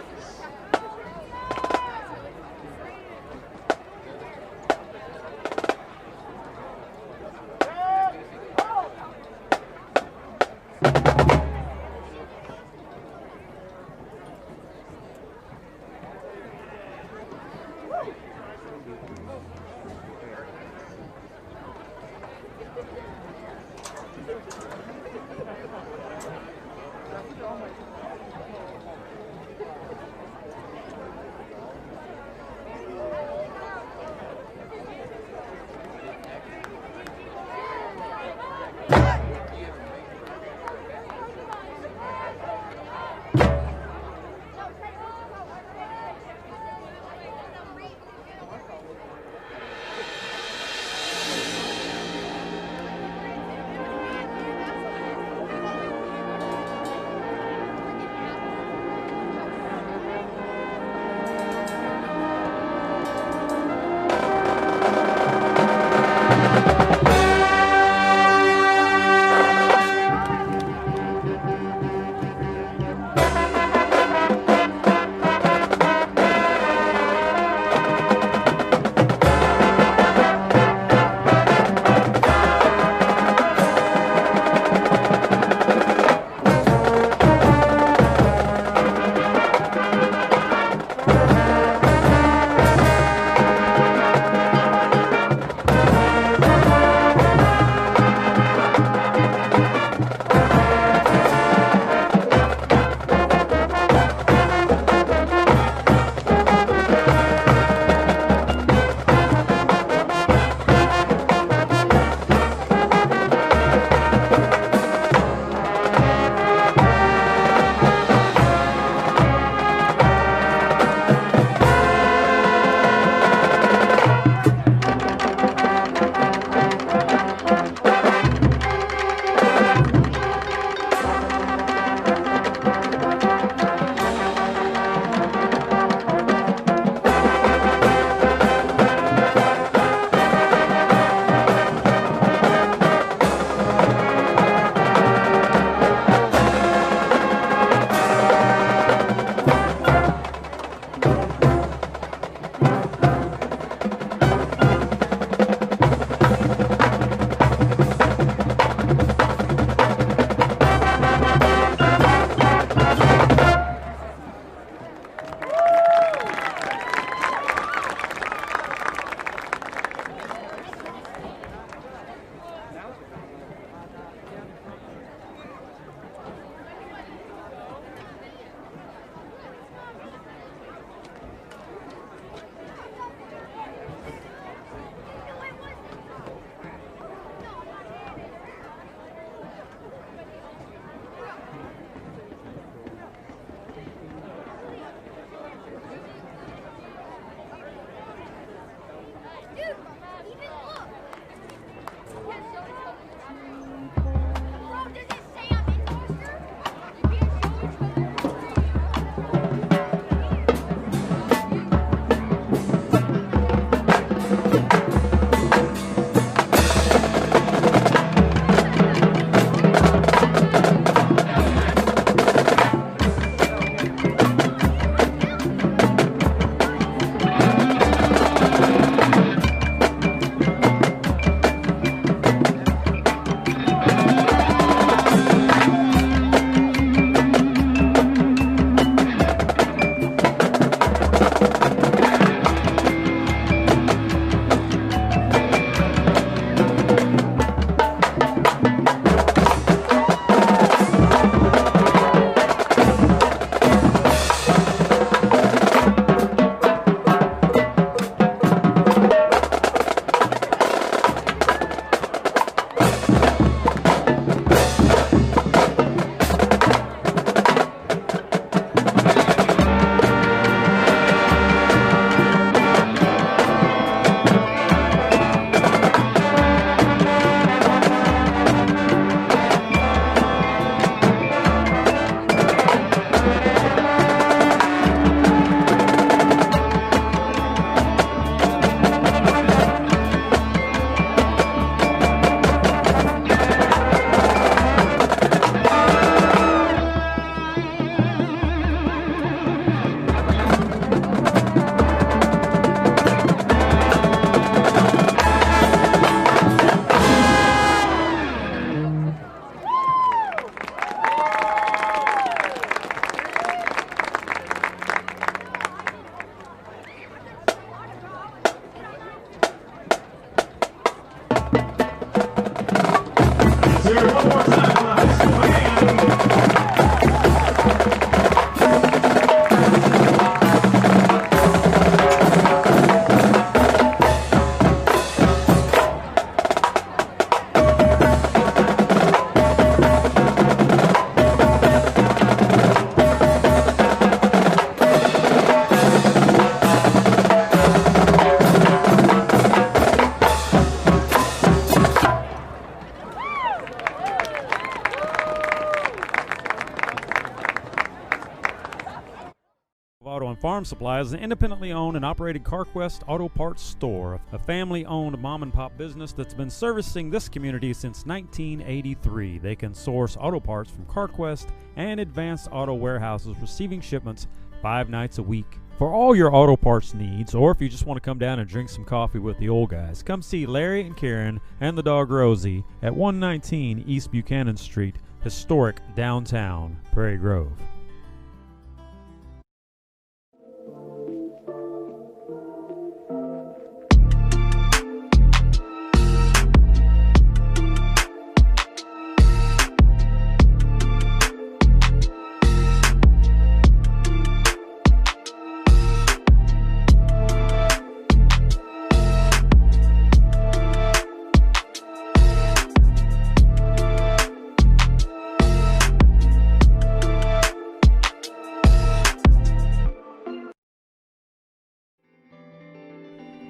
Auto and Farm Supply is an independently owned and operated CarQuest Auto Parts store, a family-owned mom-and-pop business that's been servicing this community since 1983. They can source auto parts from CarQuest and Advanced Auto Warehouses, receiving shipments 5 nights a week. For all your auto parts needs, or if you just want to come down and drink some coffee with the old guys, come see Larry and Karen and the dog Rosie at 119 East Buchanan Street, historic downtown Prairie Grove.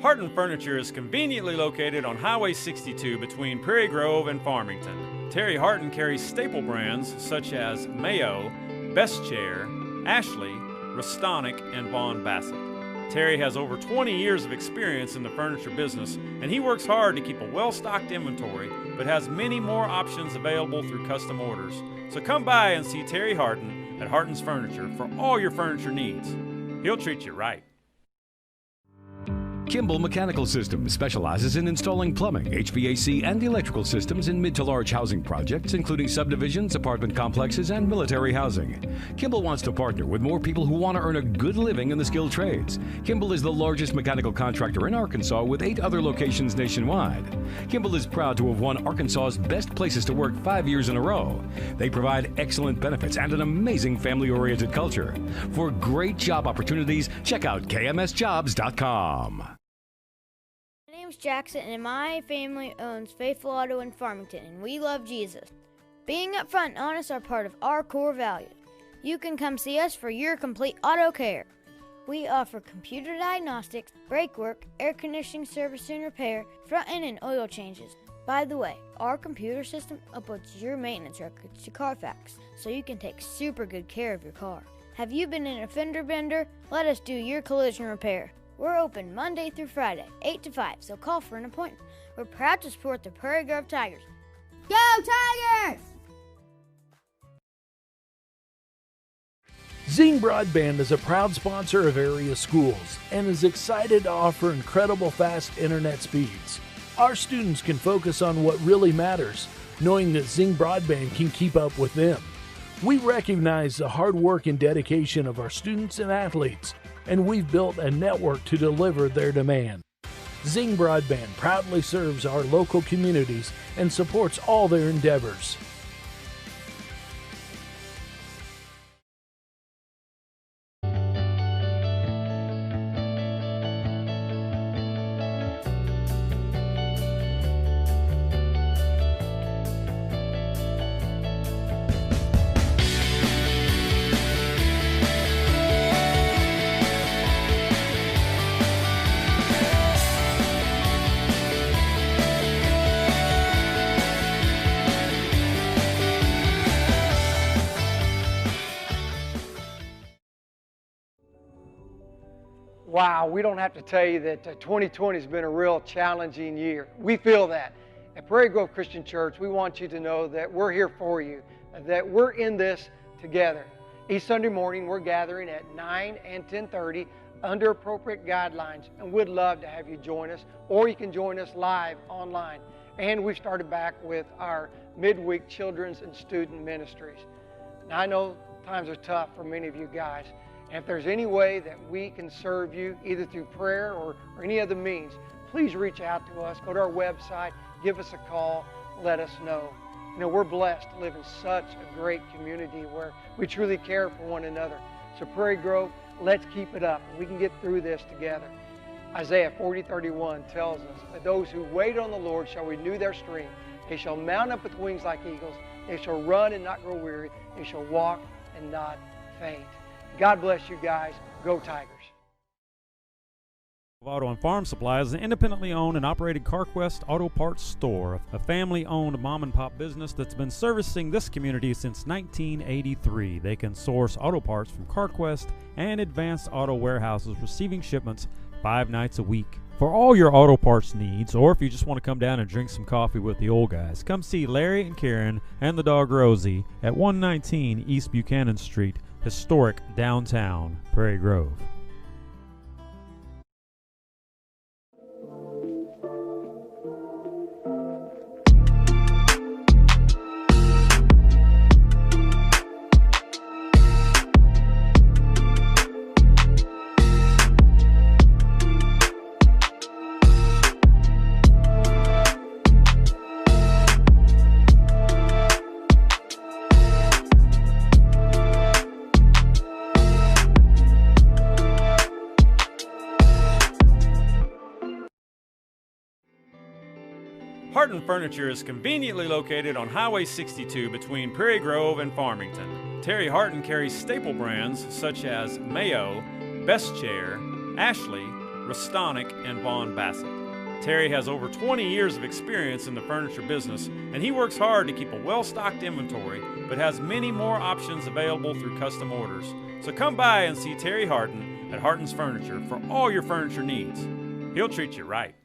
Harton Furniture is conveniently located on Highway 62 between Prairie Grove and Farmington. Terry Harton carries staple brands such as Mayo, Best Chair, Ashley, Restonic, and Vaughn Bassett. Terry has over 20 years of experience in the furniture business, and he works hard to keep a well-stocked inventory, but has many more options available through custom orders. So come by and see Terry Harton at Harton's Furniture for all your furniture needs. He'll treat you right. Kimball Mechanical Systems specializes in installing plumbing, HVAC, and electrical systems in mid to large housing projects, including subdivisions, apartment complexes, and military housing. Kimball wants to partner with more people who want to earn a good living in the skilled trades. Kimball is the largest mechanical contractor in Arkansas with 8 other locations nationwide. Kimball is proud to have won Arkansas's Best Places to Work 5 years in a row. They provide excellent benefits and an amazing family-oriented culture. For great job opportunities, check out kmsjobs.com. My name's Jackson, and my family owns Faithful Auto in Farmington, and we love Jesus. Being upfront and honest are part of our core values. You can come see us for your complete auto care. We offer computer diagnostics, brake work, air conditioning service and repair, front end and oil changes. By the way, our computer system uploads your maintenance records to Carfax, so you can take super good care of your car. Have you been in a fender bender? Let us do your collision repair. We're open Monday through Friday, 8 to 5, so call for an appointment. We're proud to support the Prairie Grove Tigers. Go Tigers! Zing Broadband is a proud sponsor of area schools and is excited to offer incredible fast internet speeds. Our students can focus on what really matters, knowing that Zing Broadband can keep up with them. We recognize the hard work and dedication of our students and athletes, and we've built a network to deliver their demand. Zing Broadband proudly serves our local communities and supports all their endeavors. Wow, we don't have to tell you that 2020 has been a real challenging year. We feel that. At Prairie Grove Christian Church, we want you to know that we're here for you, that we're in this together. Each Sunday morning, we're gathering at 9 and 10:30 under appropriate guidelines, and we'd love to have you join us, or you can join us live online. And we've started back with our midweek children's and student ministries. Now, I know times are tough for many of you guys. And if there's any way that we can serve you, either through prayer or any other means, please reach out to us. Go to our website, give us a call, let us know. You know, we're blessed to live in such a great community where we truly care for one another. So Prairie Grove, let's keep it up. We can get through this together. Isaiah 40:31 tells us that those who wait on the Lord shall renew their strength. They shall mount up with wings like eagles. They shall run and not grow weary. They shall walk and not faint. God bless you guys. Go Tigers. Auto and Farm Supply is an independently owned and operated CarQuest Auto Parts store, a family-owned mom-and-pop business that's been servicing this community since 1983. They can source auto parts from CarQuest and Advanced Auto Warehouses, receiving shipments 5 nights a week. For all your auto parts needs, or if you just want to come down and drink some coffee with the old guys, come see Larry and Karen and the dog Rosie at 119 East Buchanan Street, historic downtown Prairie Grove. Harton Furniture is conveniently located on Highway 62 between Prairie Grove and Farmington. Terry Harton carries staple brands such as Mayo, Best Chair, Ashley, Restonic, and Vaughn Bassett. Terry has over 20 years of experience in the furniture business, and he works hard to keep a well-stocked inventory, but has many more options available through custom orders. So come by and see Terry Harden at Harden's Furniture for all your furniture needs. He'll treat you right.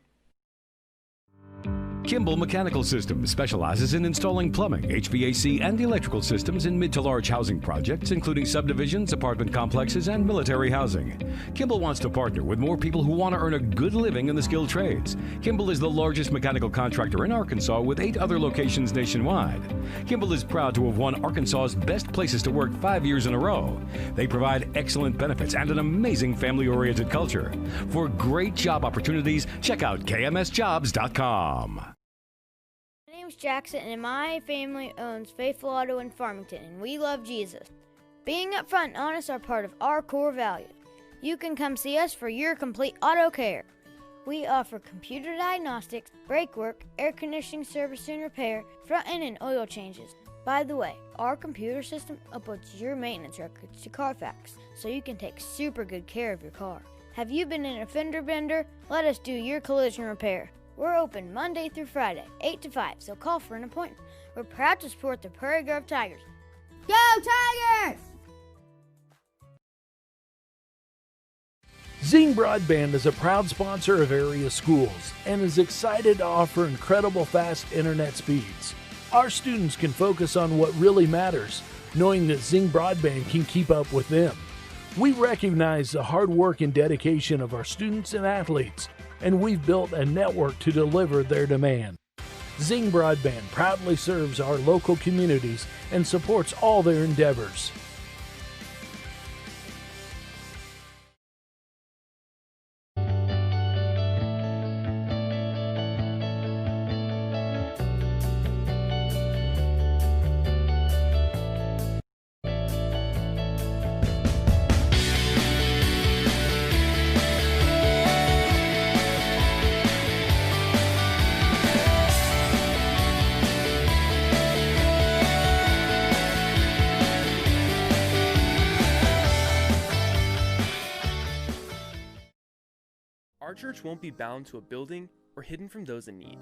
Kimball Mechanical Systems specializes in installing plumbing, HVAC, and electrical systems in mid to large housing projects, including subdivisions, apartment complexes, and military housing. Kimball wants to partner with more people who want to earn a good living in the skilled trades. Kimball is the largest mechanical contractor in Arkansas with 8 other locations nationwide. Kimball is proud to have won Arkansas's Best Places to Work 5 years in a row. They provide excellent benefits and an amazing family-oriented culture. For great job opportunities, check out kmsjobs.com. My name's Jackson, and my family owns Faithful Auto in Farmington, and we love Jesus. Being upfront and honest are part of our core values. You can come see us for your complete auto care. We offer computer diagnostics, brake work, air conditioning service and repair, front end and oil changes. By the way, our computer system uploads your maintenance records to Carfax, so you can take super good care of your car. Have you been in a fender bender? Let us do your collision repair. We're open Monday through Friday, 8 to 5, so call for an appointment. We're proud to support the Prairie Grove Tigers. Go Tigers! Zing Broadband is a proud sponsor of area schools and is excited to offer incredible fast internet speeds. Our students can focus on what really matters, knowing that Zing Broadband can keep up with them. We recognize the hard work and dedication of our students and athletes, and we've built a network to deliver their demand. Zing Broadband proudly serves our local communities and supports all their endeavors. Our church won't be bound to a building or hidden from those in need.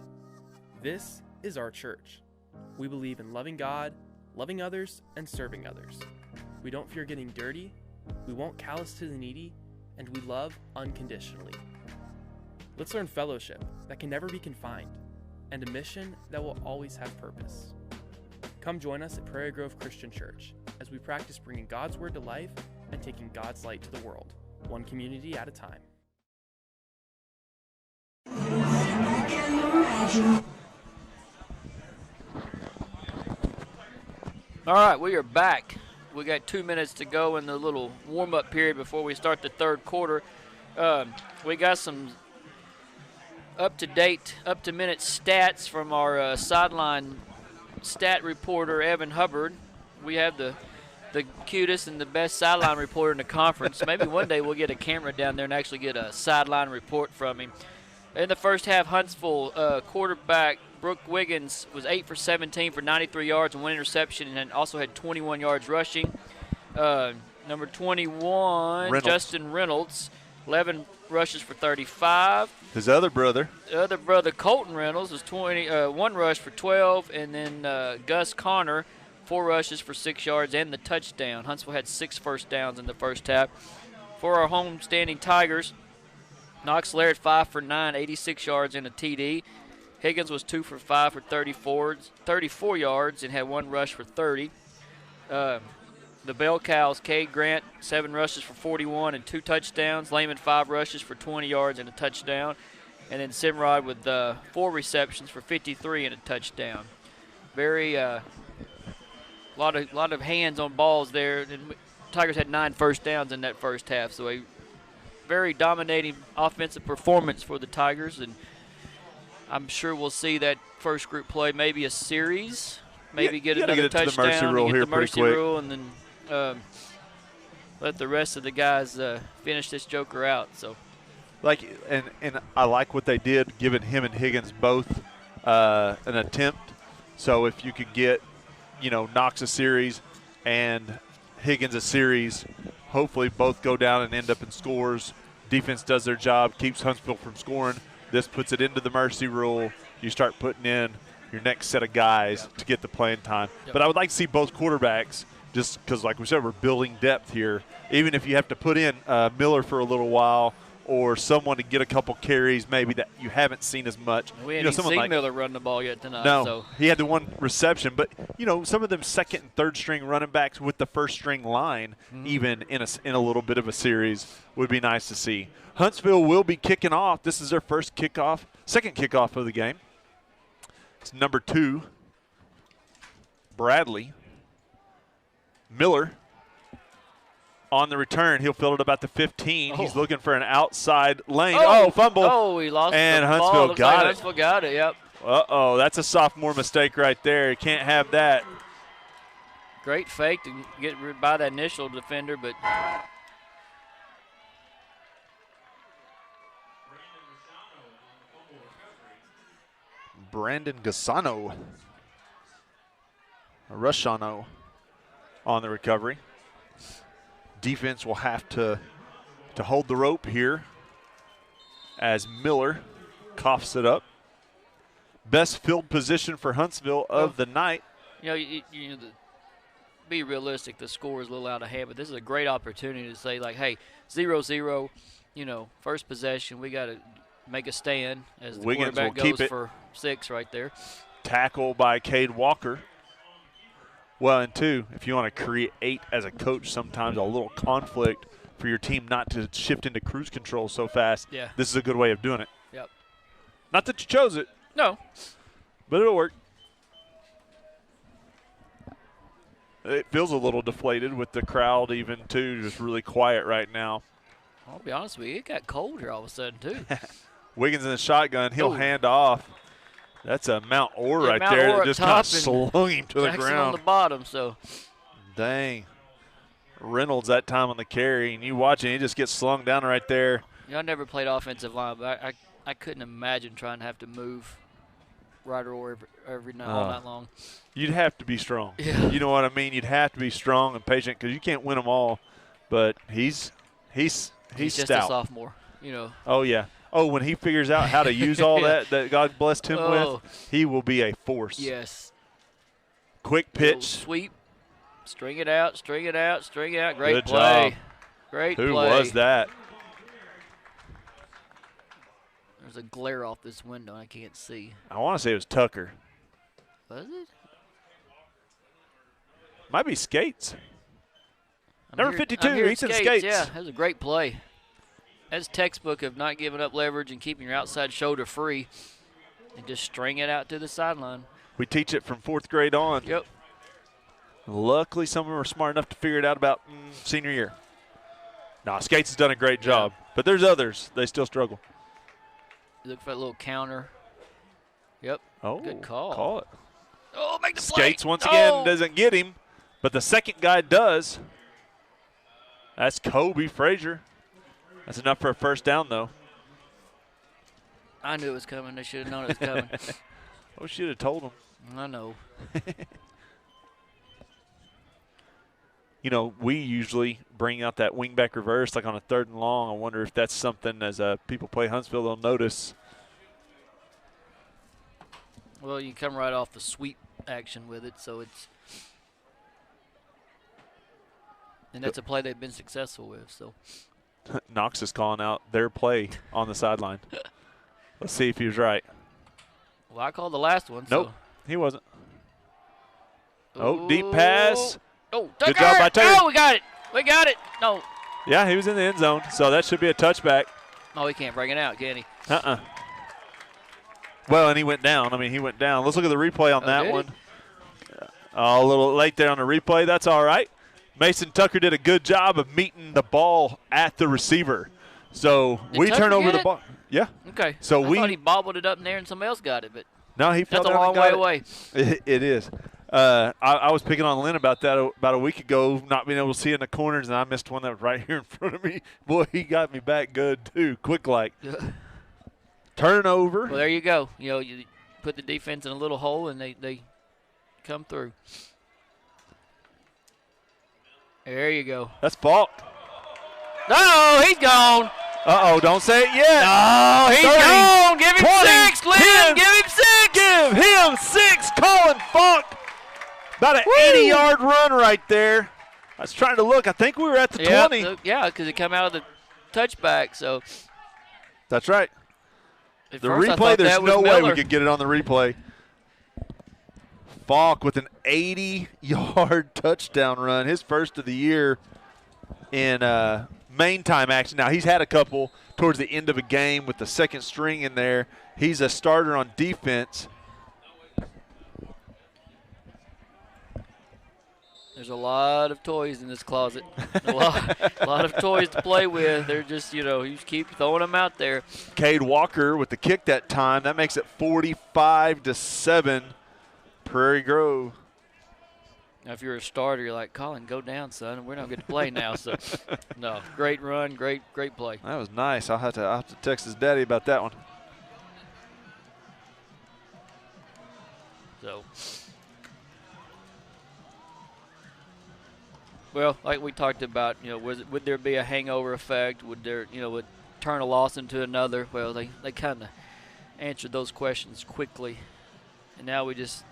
This is our church. We believe in loving God, loving others, and serving others. We don't fear getting dirty, we won't callous to the needy, and we love unconditionally. Let's learn fellowship that can never be confined, and a mission that will always have purpose. Come join us at Prairie Grove Christian Church as we practice bringing God's Word to life and taking God's light to the world, one community at a time. All right, we are back. We got 2 minutes to go in the little warm-up period before we start the third quarter. We got some up-to-date, up-to-minute stats from our sideline stat reporter, Evan Hubbard. We have the cutest and the best sideline reporter in the conference. Maybe one day we'll get a camera down there and actually get a sideline report from him. In the first half, Huntsville quarterback Brooke Wiggins was 8 for 17 for 93 yards and 1 interception, and also had 21 yards rushing. Number 21, Reynolds. Justin Reynolds, 11 rushes for 35. His other brother. The other brother, Colton Reynolds, was 1 rush for 12, and then Gus Connor, 4 rushes for 6 yards and the touchdown. Huntsville had 6 first downs in the first half. For our home-standing Tigers, Knox Laird 5 for 9, 86 yards and a TD. Higgins was 2 for 5 for 34 yards and had 1 rush for 30. The Bell Cows, Cade Grant, 7 rushes for 41 and 2 touchdowns. Lehman, 5 rushes for 20 yards and a touchdown. And then Simrod with 4 receptions for 53 and a touchdown. Very lot of hands on balls there. And Tigers had 9 first downs in that first half, so a very dominating offensive performance for the Tigers, and I'm sure we'll see that first group play maybe a series, maybe get another touchdown, get the mercy rule get here the mercy pretty quick. rule, and then let the rest of the guys finish this joker out. So, and I like what they did, giving him and Higgins both an attempt. So if you could get, Knox a series and Higgins a series, hopefully both go down and end up in scores. Defense does their job, keeps Huntsville from scoring. This puts it into the mercy rule. You start putting in your next set of guys to get the playing time. But I would like to see both quarterbacks, just because, like we said, we're building depth here. Even if you have to put in Miller for a little while or someone to get a couple carries maybe that you haven't seen as much. We haven't seen Miller run the ball yet tonight. No, so. He had the one reception. But, some of them second and third string running backs with the first string line, even in a little bit of a series, would be nice to see. Huntsville will be kicking off. This is their second kickoff of the game. It's number 2, Bradley. Miller on the return. He'll field it about the 15. He's looking for an outside lane. Fumble. Oh, he lost and the Huntsville ball. got it. Huntsville got it, yep. Uh-oh, that's a sophomore mistake right there. You can't have that. Great fake to get by that initial defender, but Brandon Gassano. Rushano on the recovery. Defense will have to hold the rope here as Miller coughs it up. Best field position for Huntsville of the night. Be realistic, the score is a little out of hand, but this is a great opportunity to say, like, hey, 0-0, first possession, we got to make a stand as the Wiggins quarterback will keep goes it. for 6 right there. Tackle by Cade Walker. Well, and 2, if you want to create as a coach sometimes a little conflict for your team not to shift into cruise control so fast, this is a good way of doing it. Yep. Not that you chose it. No. But it'll work. It feels a little deflated with the crowd even, too, just really quiet right now. I'll be honest with you, it got cold here all of a sudden, too. Wiggins in the shotgun. He'll hand off. That's a Mount Orr right Mount there Orr that just kind of slung him to the Jackson ground. on the bottom, so. Dang. Reynolds that time on the carry, and you watch it, he just gets slung down right there. I never played offensive line, but I couldn't imagine trying to have to move right or every night, all night long. You'd have to be strong. Yeah. You know what I mean? You'd have to be strong and patient because you can't win them all. But he's just stout. a sophomore, Oh, yeah. Oh, when he figures out how to use all that God blessed him with, he will be a force. Yes. Quick pitch. Sweep. String it out, string it out, string it out. Great Good play. job. Great Who play. was that? There's a glare off this window. I can't see. I want to say it was Tucker. Was it? Might be Skates. I'm Number hearing- 52, I'm hearing Ethan Skates. Yeah, that was a great play. That's textbook of not giving up leverage and keeping your outside shoulder free and just string it out to the sideline. We teach it from 4th grade on. Yep. Luckily, some of them are smart enough to figure it out about senior year. Nah, Skates has done a great job. But there's others. They still struggle. Look for that little counter. Yep. Oh, good call. Call it. Oh, make the play. Skates, once again, doesn't get him. But the second guy does. That's Kobe Frazier. That's enough for a first down, though. I knew it was coming. They should have known it was coming. Oh, should have told him. I know. We usually bring out that wingback reverse like on a 3rd and long. I wonder if that's something as people play Huntsville they'll notice. Well, you come right off the sweep action with it, so it's – and that's a play they've been successful with, so. Knox is calling out their play on the sideline. Let's see if he was right. Well, I called the last one. Nope, so. he wasn't. Oh, deep pass. Oh, Tucker. Good job by Tucker. Oh, we got it. We got it. No. Yeah, he was in the end zone, so that should be a touchback. Oh, he can't bring it out, can he? Well, and he went down. He went down. Let's look at the replay on that one. He? A little late there on the replay. That's all right. Mason Tucker did a good job of meeting the ball at the receiver. So we Tucker turn over get the it? ball. Yeah. Okay. So I thought he bobbled it up in there and somebody else got it, but no, he fell that's a down long and way got away. It is. I was picking on Lynn about that about a week ago, not being able to see in the corners, and I missed one that was right here in front of me. Boy, he got me back good, too, quick like. Turnover. Well, there you go. You put the defense in a little hole, and they come through. There you go. That's Falk. No, he's gone. Uh-oh, don't say it yet. No, he's 30, gone. Give him 20, 6, Lynn. 10. Give him 6. Give him 6, Colin Falk. About an 80-yard run right there. I was trying to look. I think we were at the 20. Yeah, because it come out of the touchback. So that's right. At The first I replay, thought there's that was no way we Miller. could get it on the replay. Falk with an 80-yard touchdown run, his first of the year in main time action. Now, he's had a couple towards the end of a game with the second string in there. He's a starter on defense. There's a lot of toys in this closet. a lot of toys to play with. They're just, you just keep throwing them out there. Cade Walker with the kick that time. That makes it 45-7, Prairie Grove. Now, if you're a starter, you're like, Colin, go down, son. We're not going to play now. So, no, great run, great play. That was nice. I'll have to text his daddy about that one. So, well, like we talked about, would there be a hangover effect? Would there, would turn a loss into another? Well, they kind of answered those questions quickly. And now we just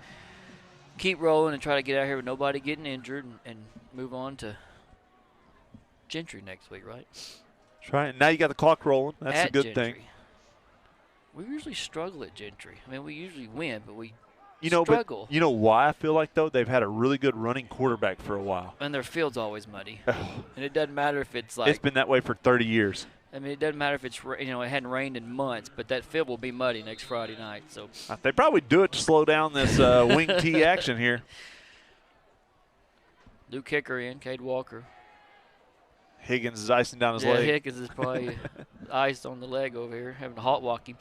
keep rolling and try to get out here with nobody getting injured and move on to Gentry next week, right? That's right. Now you got the clock rolling. That's At a good Gentry. thing. We usually struggle at Gentry. I mean, we usually win, but we But struggle. you know why I feel like, though? They've had a really good running quarterback for a while. And their field's always muddy. And it doesn't matter if it's like – It's been that way for 30 years. I mean, it doesn't matter if it's, it hadn't rained in months, but that field will be muddy next Friday night. So They probably do it to slow down this wing tee action here. new kicker in, Cade Walker. Higgins is icing down his leg. Higgins is probably iced on the leg over here, having to hot walk him.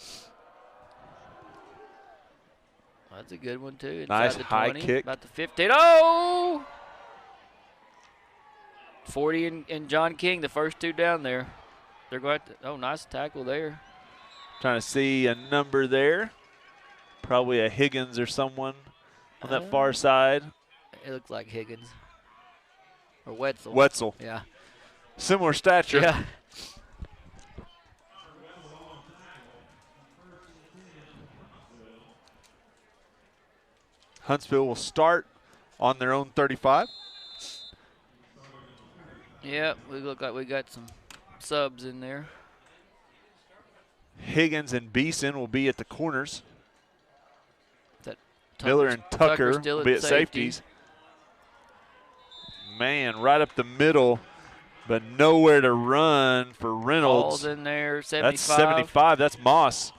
That's a good one, too. Inside Nice the high 20, kick. About the 15. Oh! 40 and John King, the first two down there. They're going to, nice tackle there. Trying to see a number there. Probably a Higgins or someone on that far side. It looks like Higgins. Or Wetzel. Wetzel. Yeah. Similar stature. Yeah. Huntsville will start on their own 35. Yeah, we look like we got some subs in there. Higgins and Beeson will be at the corners. That Miller and Tucker still will be at safety. safeties. Man, right up the middle, but nowhere to run for Reynolds. Ball's in there, 75. That's 75. That's Moss.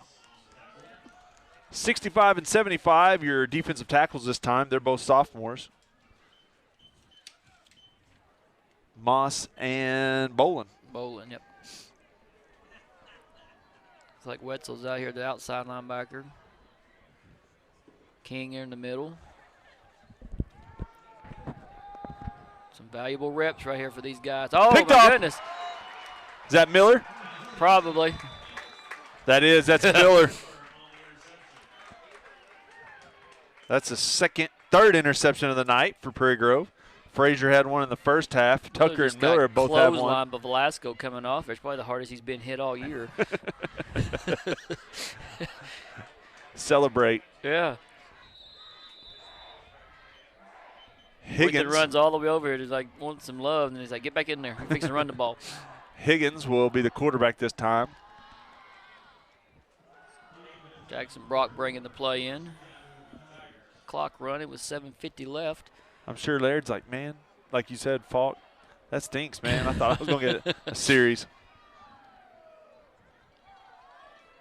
65 and 75, your defensive tackles this time. They're both sophomores. Moss and Bolin. Bolin, yep. It's like Wetzel's out here, the outside linebacker. King here in the middle. Some valuable reps right here for these guys. Oh, Picked my off. goodness. Is that Miller? Probably. That's Miller. That's the third interception of the night for Prairie Grove. Frazier had one in the first half. Tucker and Miller both had one. Clothesline, but Velasco coming off. It's probably the hardest he's been hit all year. Celebrate. Yeah. Higgins runs all the way over here. He's like, wants some love, and he's like, get back in there. I'm fixing to run the ball. Higgins will be the quarterback this time. Jackson Brock bringing the play in. Clock running with 7:50 left. I'm sure Laird's like, man, like you said, Falk, that stinks, man. I thought I was going to get a series.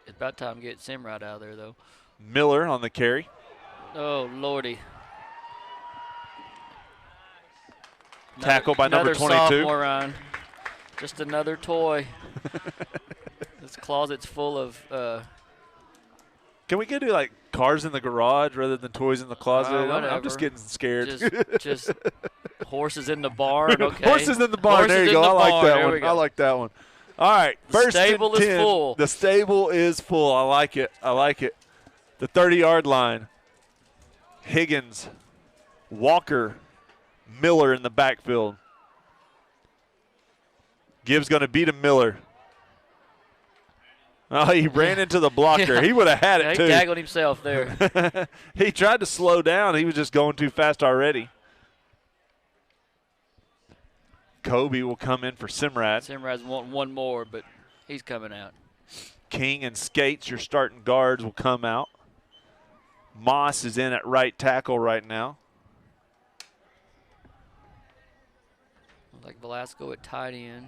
It's about time to get Simrod out of there, though. Miller on the carry. Oh, Lordy. Tackle by number 22. Another sophomore Ryan. Just another toy. This closet's full of Can we go do like cars in the garage rather than toys in the closet? I'm just whatever. getting scared. Just horses in the barn. Okay. Horses in the barn. There you go. I like that one. I like that one. All right. The stable is full. The stable is full. I like it. I like it. The 30-yard line. Higgins, Walker, Miller in the backfield. Gibbs going to beat him, Miller. Oh, he ran into the blocker. He would have had it, too. He tackled himself there. He tried to slow down. He was just going too fast already. Kobe will come in for Simrad. Simrad's wanting one more, but he's coming out. King and Skates, your starting guards, will come out. Moss is in at right tackle right now. Like Velasco at tight end.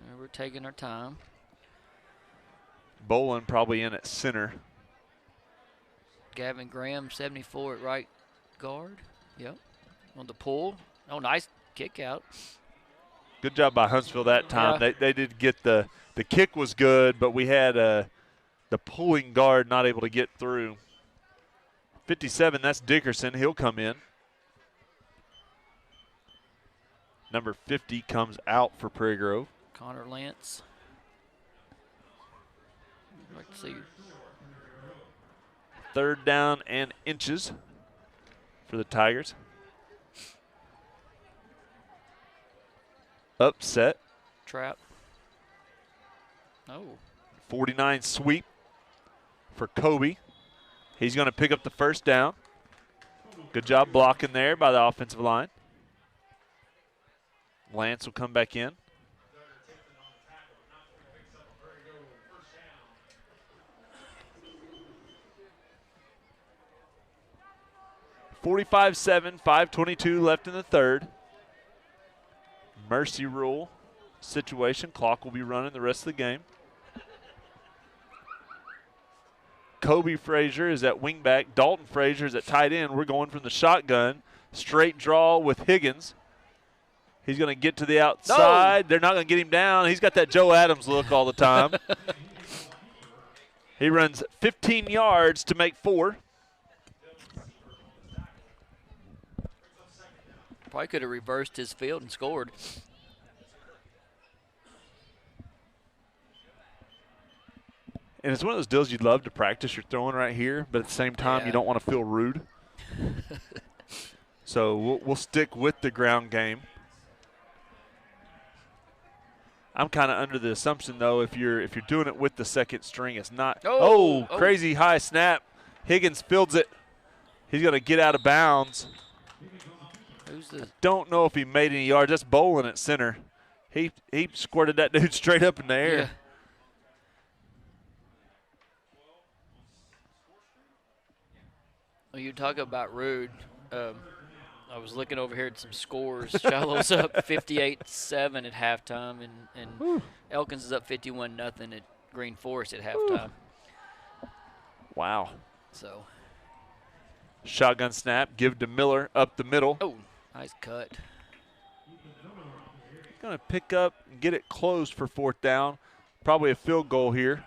And we're taking our time. Bolin probably in at center. Gavin Graham, 74 at right guard. Yep. On the pull. Oh, nice kick out. Good job by Huntsville that time. Yeah. They did get the kick was good, but we had the pulling guard not able to get through. 57, that's Dickerson. He'll come in. Number 50 comes out for Prairie Grove. Connor Lance. I'd like to see. Third down and inches for the Tigers. Upset. Trap. Oh. 49 sweep for Kobe. He's going to pick up the first down. Good job blocking there by the offensive line. Lance will come back in. (45-7), 5:22 left in the third. Mercy rule situation. Clock will be running the rest of the game. Kobe Frazier is at wingback. Dalton Frazier is at tight end. We're going from the shotgun. Straight draw with Higgins. He's going to get to the outside. No. They're not going to get him down. He's got that Joe Adams look all the time. He runs 15 yards to make 4. Probably could have reversed his field and scored. And it's one of those deals you'd love to practice your throwing right here, but at the same time, you don't want to feel rude. So we'll stick with the ground game. I'm kind of under the assumption, though, if you're doing it with the second string, it's not. Oh, crazy high snap. Higgins fields it. He's going to get out of bounds. Who's this? Don't know if he made any yards. That's Bolin at center. He squirted that dude straight up in the air. Yeah. Well, you talk about rude. I was looking over here at some scores. Shiloh's up 58-7 at halftime, and Elkins is up 51-0 at Green Forest at halftime. Wow. So. Shotgun snap, give to Miller up the middle. Oh, nice cut. Going to pick up and get it closed for fourth down. Probably a field goal here.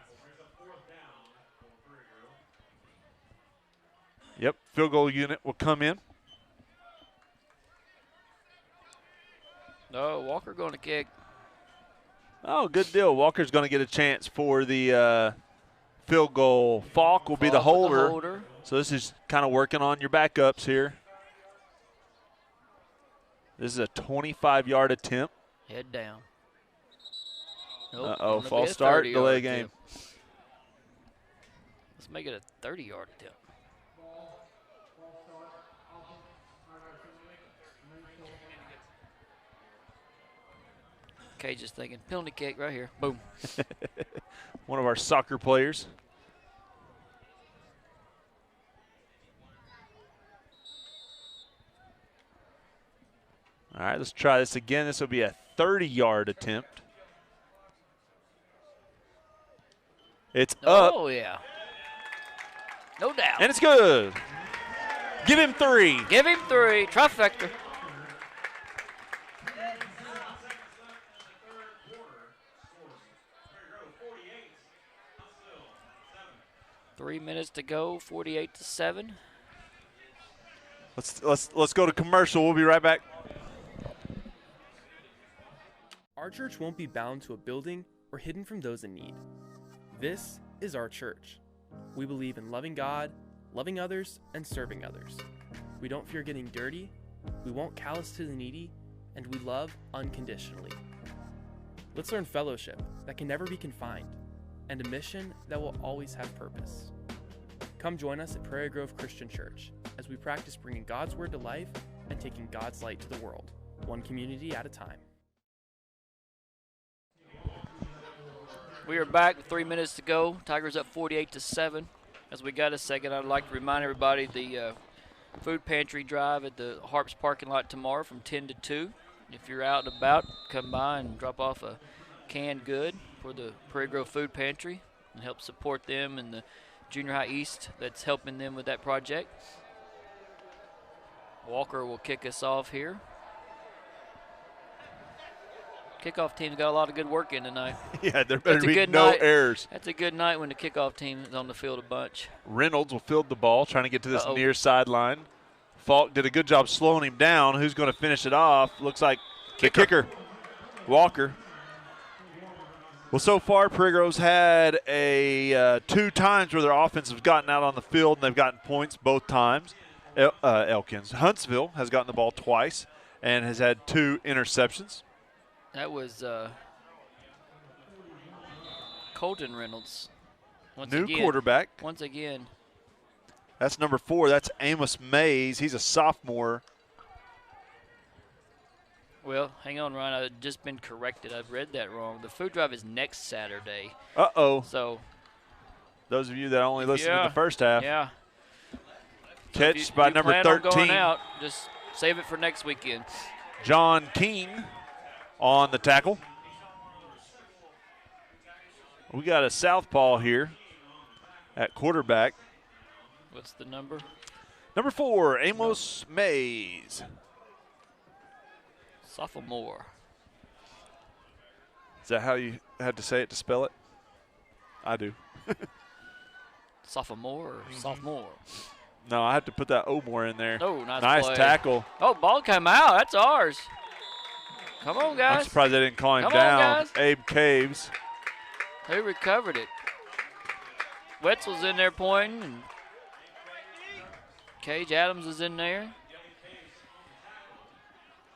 Yep, field goal unit will come in. No, Walker going to kick. Oh, good deal. Walker's going to get a chance for the field goal. Falk will be the holder. So this is kind of working on your backups here. This is a 25-yard attempt. Head down. Nope, Uh-oh, false start, delay game. Let's make it a 30-yard attempt. Okay, just thinking penalty kick right here. Boom. One of our soccer players. All right, let's try this again. This will be a 30-yard attempt. It's up. Oh, yeah. No doubt. And it's good. Give him 3. Give him 3. Trifecta. Three minutes to go, 48-7. Let's go to commercial. We'll be right back. Our church won't be bound to a building or hidden from those in need. This is our church. We believe in loving God, loving others, and serving others. We don't fear getting dirty, we won't callous to the needy, and we love unconditionally. Let's learn fellowship that can never be confined and a mission that will always have purpose. Come join us at Prairie Grove Christian Church as we practice bringing God's Word to life and taking God's light to the world, one community at a time. We are back with 3 minutes to go. Tigers up 48-7. As we got a second, I'd like to remind everybody the food pantry drive at the Harps parking lot tomorrow from 10 to 2. If you're out and about, come by and drop off a canned good for the Prairie Grove Food Pantry and help support them and the Junior High East that's helping them with that project. Walker will kick us off here. Kickoff team's got a lot of good work in tonight. Yeah, there better be no errors. That's a good night when the kickoff team is on the field a bunch. Reynolds will field the ball, trying to get to this near sideline. Falk did a good job slowing him down. Who's going to finish it off? Looks like the kicker, Walker. Well, so far, Prairie Grove's had two times where their offense has gotten out on the field and they've gotten points both times. Elkins. Huntsville has gotten the ball twice and has had 2 interceptions. That was Colton Reynolds. New quarterback. Once again. That's number 4. That's Amos Mays. He's a sophomore. Well, hang on, Ryan. I've just been corrected. I've read that wrong. The food drive is next Saturday. Uh-oh. So those of you that only listened to the first half. Yeah. Catch by number 13. On going out, just save it for next weekend. John King on the tackle. We got a southpaw here at quarterback. What's the number? Number 4, Amos Mays. Sophomore. Is that how you had to say it to spell it? I do. Sophomore or sophomore? No, I have to put that O more in there. Oh, nice play. Tackle. Oh, ball came out. That's ours. Come on, guys. I'm surprised they didn't call him Come down. on, guys. Abe Caves. Who recovered it? Wetzel's in there pointing, and Cage Adams is in there.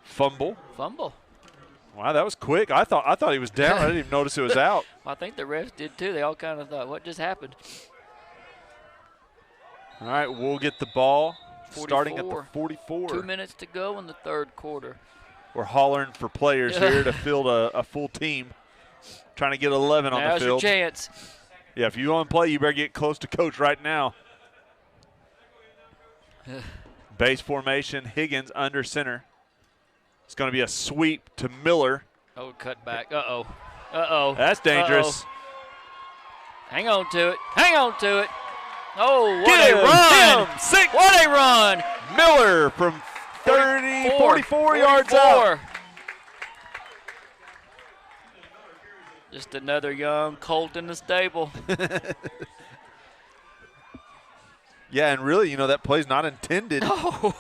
Fumble. Wow, that was quick. I thought he was down. I didn't even notice it was out. I think the refs did too. They all kind of thought, what just happened? All right, we'll get the ball 44. starting at the 44. 2 minutes to go in the third quarter. We're hollering for players here to field a full team. Trying to get 11 on the field. Now's your chance. Yeah, if you want to play, you better get close to coach right now. Base formation, Higgins under center. It's going to be a sweep to Miller. Oh, cut back. Uh-oh. Uh-oh. That's dangerous. Hang on to it. Hang on to it. Oh, what Get a him, run. get him. 6. What a run. Miller from 44 yards out. Just another young colt in the stable. Yeah, and really, that play's not intended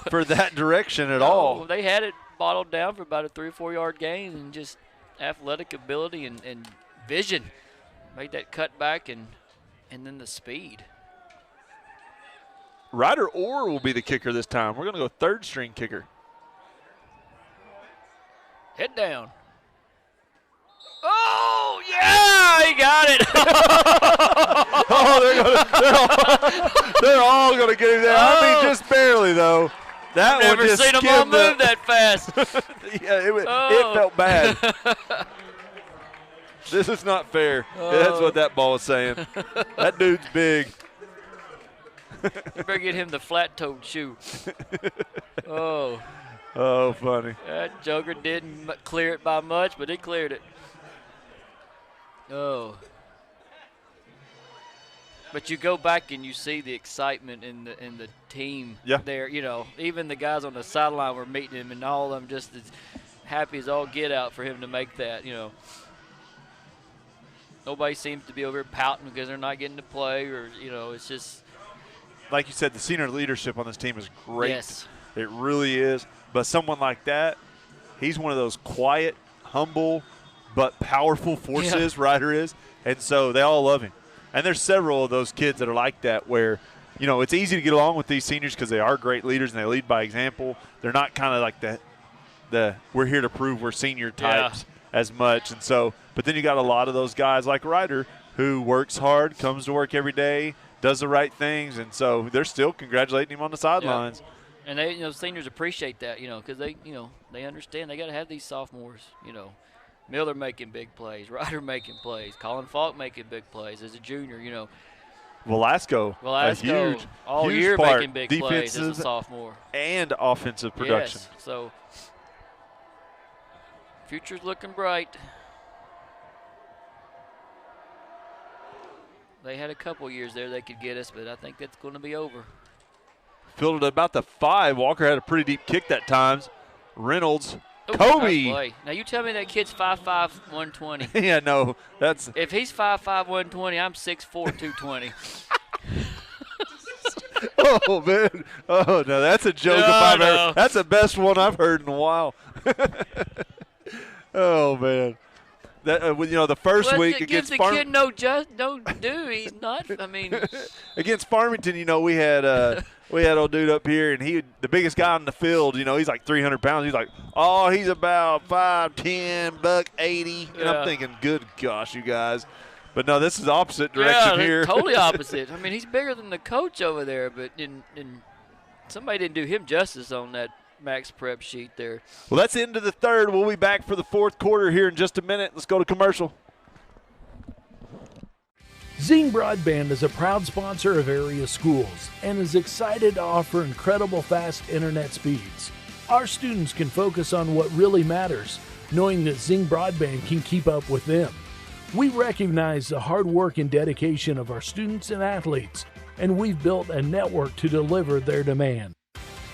for that direction at all. They had it bottled down for about a 3 or 4 yard gain, and just athletic ability and vision made that cut back, and then the speed. Ryder Orr will be the kicker this time. We're going to go third string kicker. Head down. Oh, yeah, he got it. They're all going to get him there. I mean, just barely, though. That I've never one just seen them all move that fast. Yeah, it felt bad. This is not fair. That's what that ball is saying. That dude's big. You better get him the flat-toed shoe. Oh, funny. that joker didn't clear it by much, but he cleared it. Oh. But you go back and you see the excitement in the team there. Even the guys on the sideline were meeting him, and all of them just as happy as all get out for him to make that. Nobody seems to be over here pouting because they're not getting to play, or it's just. Like you said, the senior leadership on this team is great. Yes. It really is. But someone like that, he's one of those quiet, humble, but powerful forces, Ryder is. And so they all love him. And there's several of those kids that are like that where, it's easy to get along with these seniors because they are great leaders and they lead by example. They're not kind of like the we're here to prove we're senior types. as much. And so, but then you got a lot of those guys like Ryder who works hard, comes to work every day, does the right things, and so they're still congratulating him on the sidelines. Yeah. And they, seniors appreciate that, because they understand they got to have these sophomores, Miller making big plays, Ryder making plays, Colin Falk making big plays as a junior, Velasco all huge year part, making big plays as a sophomore. And offensive production. Yes, so future's looking bright. They had a couple years there they could get us, but I think that's going to be over. Fielded at about the 5. Walker had a pretty deep kick that time. Reynolds. Ooh, Kobe. nice. Now you tell me that kid's 5'5", 120. Yeah, no, that's. If he's 5'5", 120, I'm 6'4", 220. Oh man! Oh no, that's a joke. If I've ever, that's the best one I've heard in a while. Oh man, that the first week against the kid no do. He's not. I mean, against Farmington, we had old dude up here, and the biggest guy on the field. He's like 300 pounds. He's like, oh, he's about 5'10", $180. And I'm thinking, good gosh, you guys. But no, this is the opposite direction here. Totally opposite. I mean, he's bigger than the coach over there, but somebody didn't do him justice on that Max Prep sheet there. Well, that's the end of the third. We'll be back for the fourth quarter here in just a minute. Let's go to commercial. Zing Broadband is a proud sponsor of area schools and is excited to offer incredible fast internet speeds. Our students can focus on what really matters, knowing that Zing Broadband can keep up with them. We recognize the hard work and dedication of our students and athletes, and we've built a network to deliver their demand.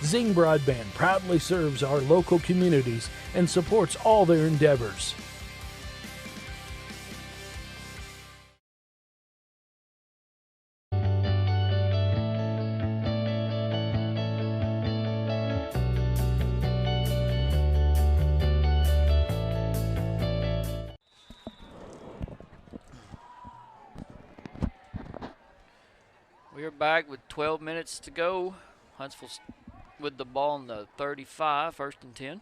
Zing Broadband proudly serves our local communities and supports all their endeavors. We are back with 12 minutes to go. Huntsville with the ball in the 35, 1st and 10.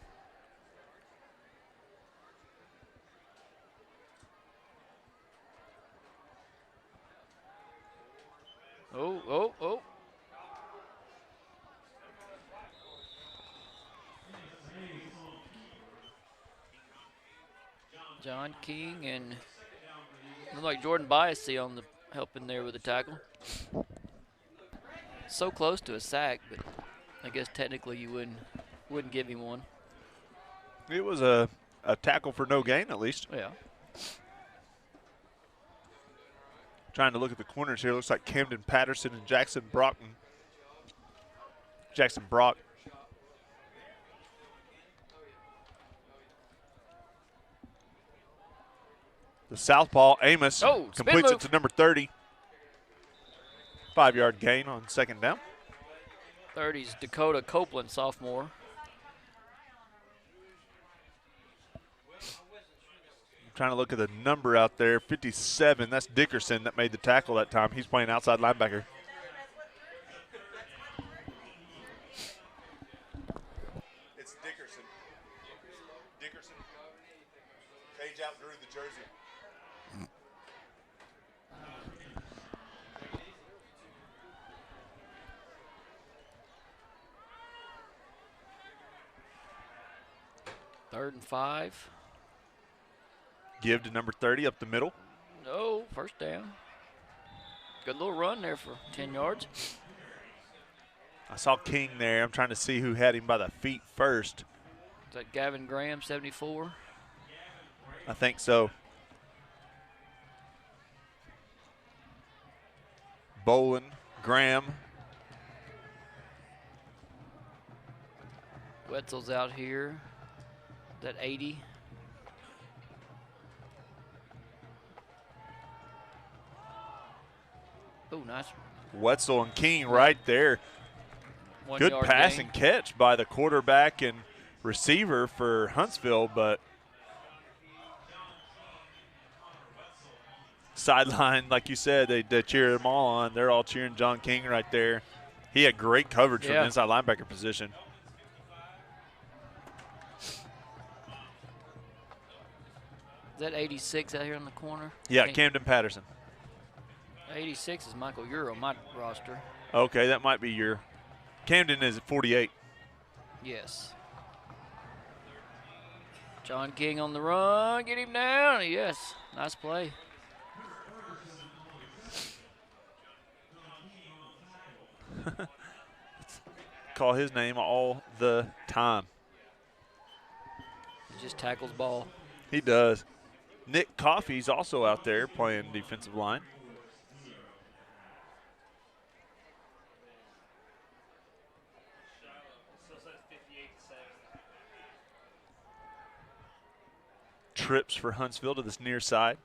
Oh. John King and look like Jordan Biasy on the helping there with the tackle. So close to a sack, but I guess technically you wouldn't give him one. It was a tackle for no gain, at least. Yeah. Trying to look at the corners here. Looks like Camden Patterson and Jackson Brock. The southpaw, Amos, completes it to number 30. 5-yard gain on 2nd down. 30's Dakota Copeland, sophomore. I'm trying to look at the number out there, 57. That's Dickerson that made the tackle that time. He's playing outside linebacker. It's Dickerson. Page outgrew the jersey. Third and 5. Give to number 30 up the middle. No, 1st down. Good little run there for 10 yards. I saw King there. I'm trying to see who had him by the feet first. Is that Gavin Graham, 74? I think so. Bolin, Graham. Wetzel's out here. Is that 80? Oh, nice. Wetzel and King right there. Good pass and catch by the quarterback and receiver for Huntsville, but sideline, like you said, they cheer them all on. They're all cheering John King right there. He had great coverage from the inside linebacker position. Is that 86 out here on the corner? Yeah, Camden Patterson. 86 is Michael Ure on my roster. Okay, that might be your. Camden is at 48. Yes. John King on the run. Get him down. Yes. Nice play. Call his name all the time. He just tackles ball. He does. Nick Coffey's also out there playing defensive line. Trips for Huntsville to this near side.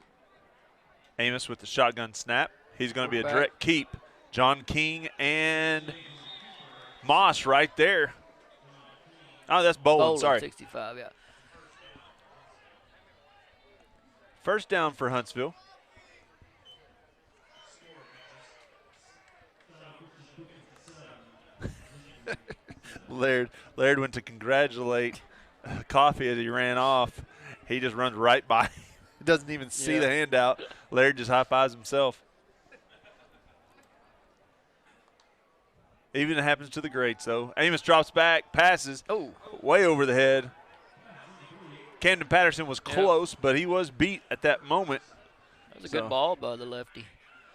Amos with the shotgun snap. He's going to be a direct keep. John King and Moss right there. Oh, that's Bolin, sorry. 65, yeah. First down for Huntsville. Laird went to congratulate Coffey as he ran off. He just runs right by. He doesn't even see the handout. Laird just high-fives himself. Even it happens to the greats, though. Amos drops back, passes way over the head. Camden Patterson was close, but he was beat at that moment. That was a good ball by the lefty.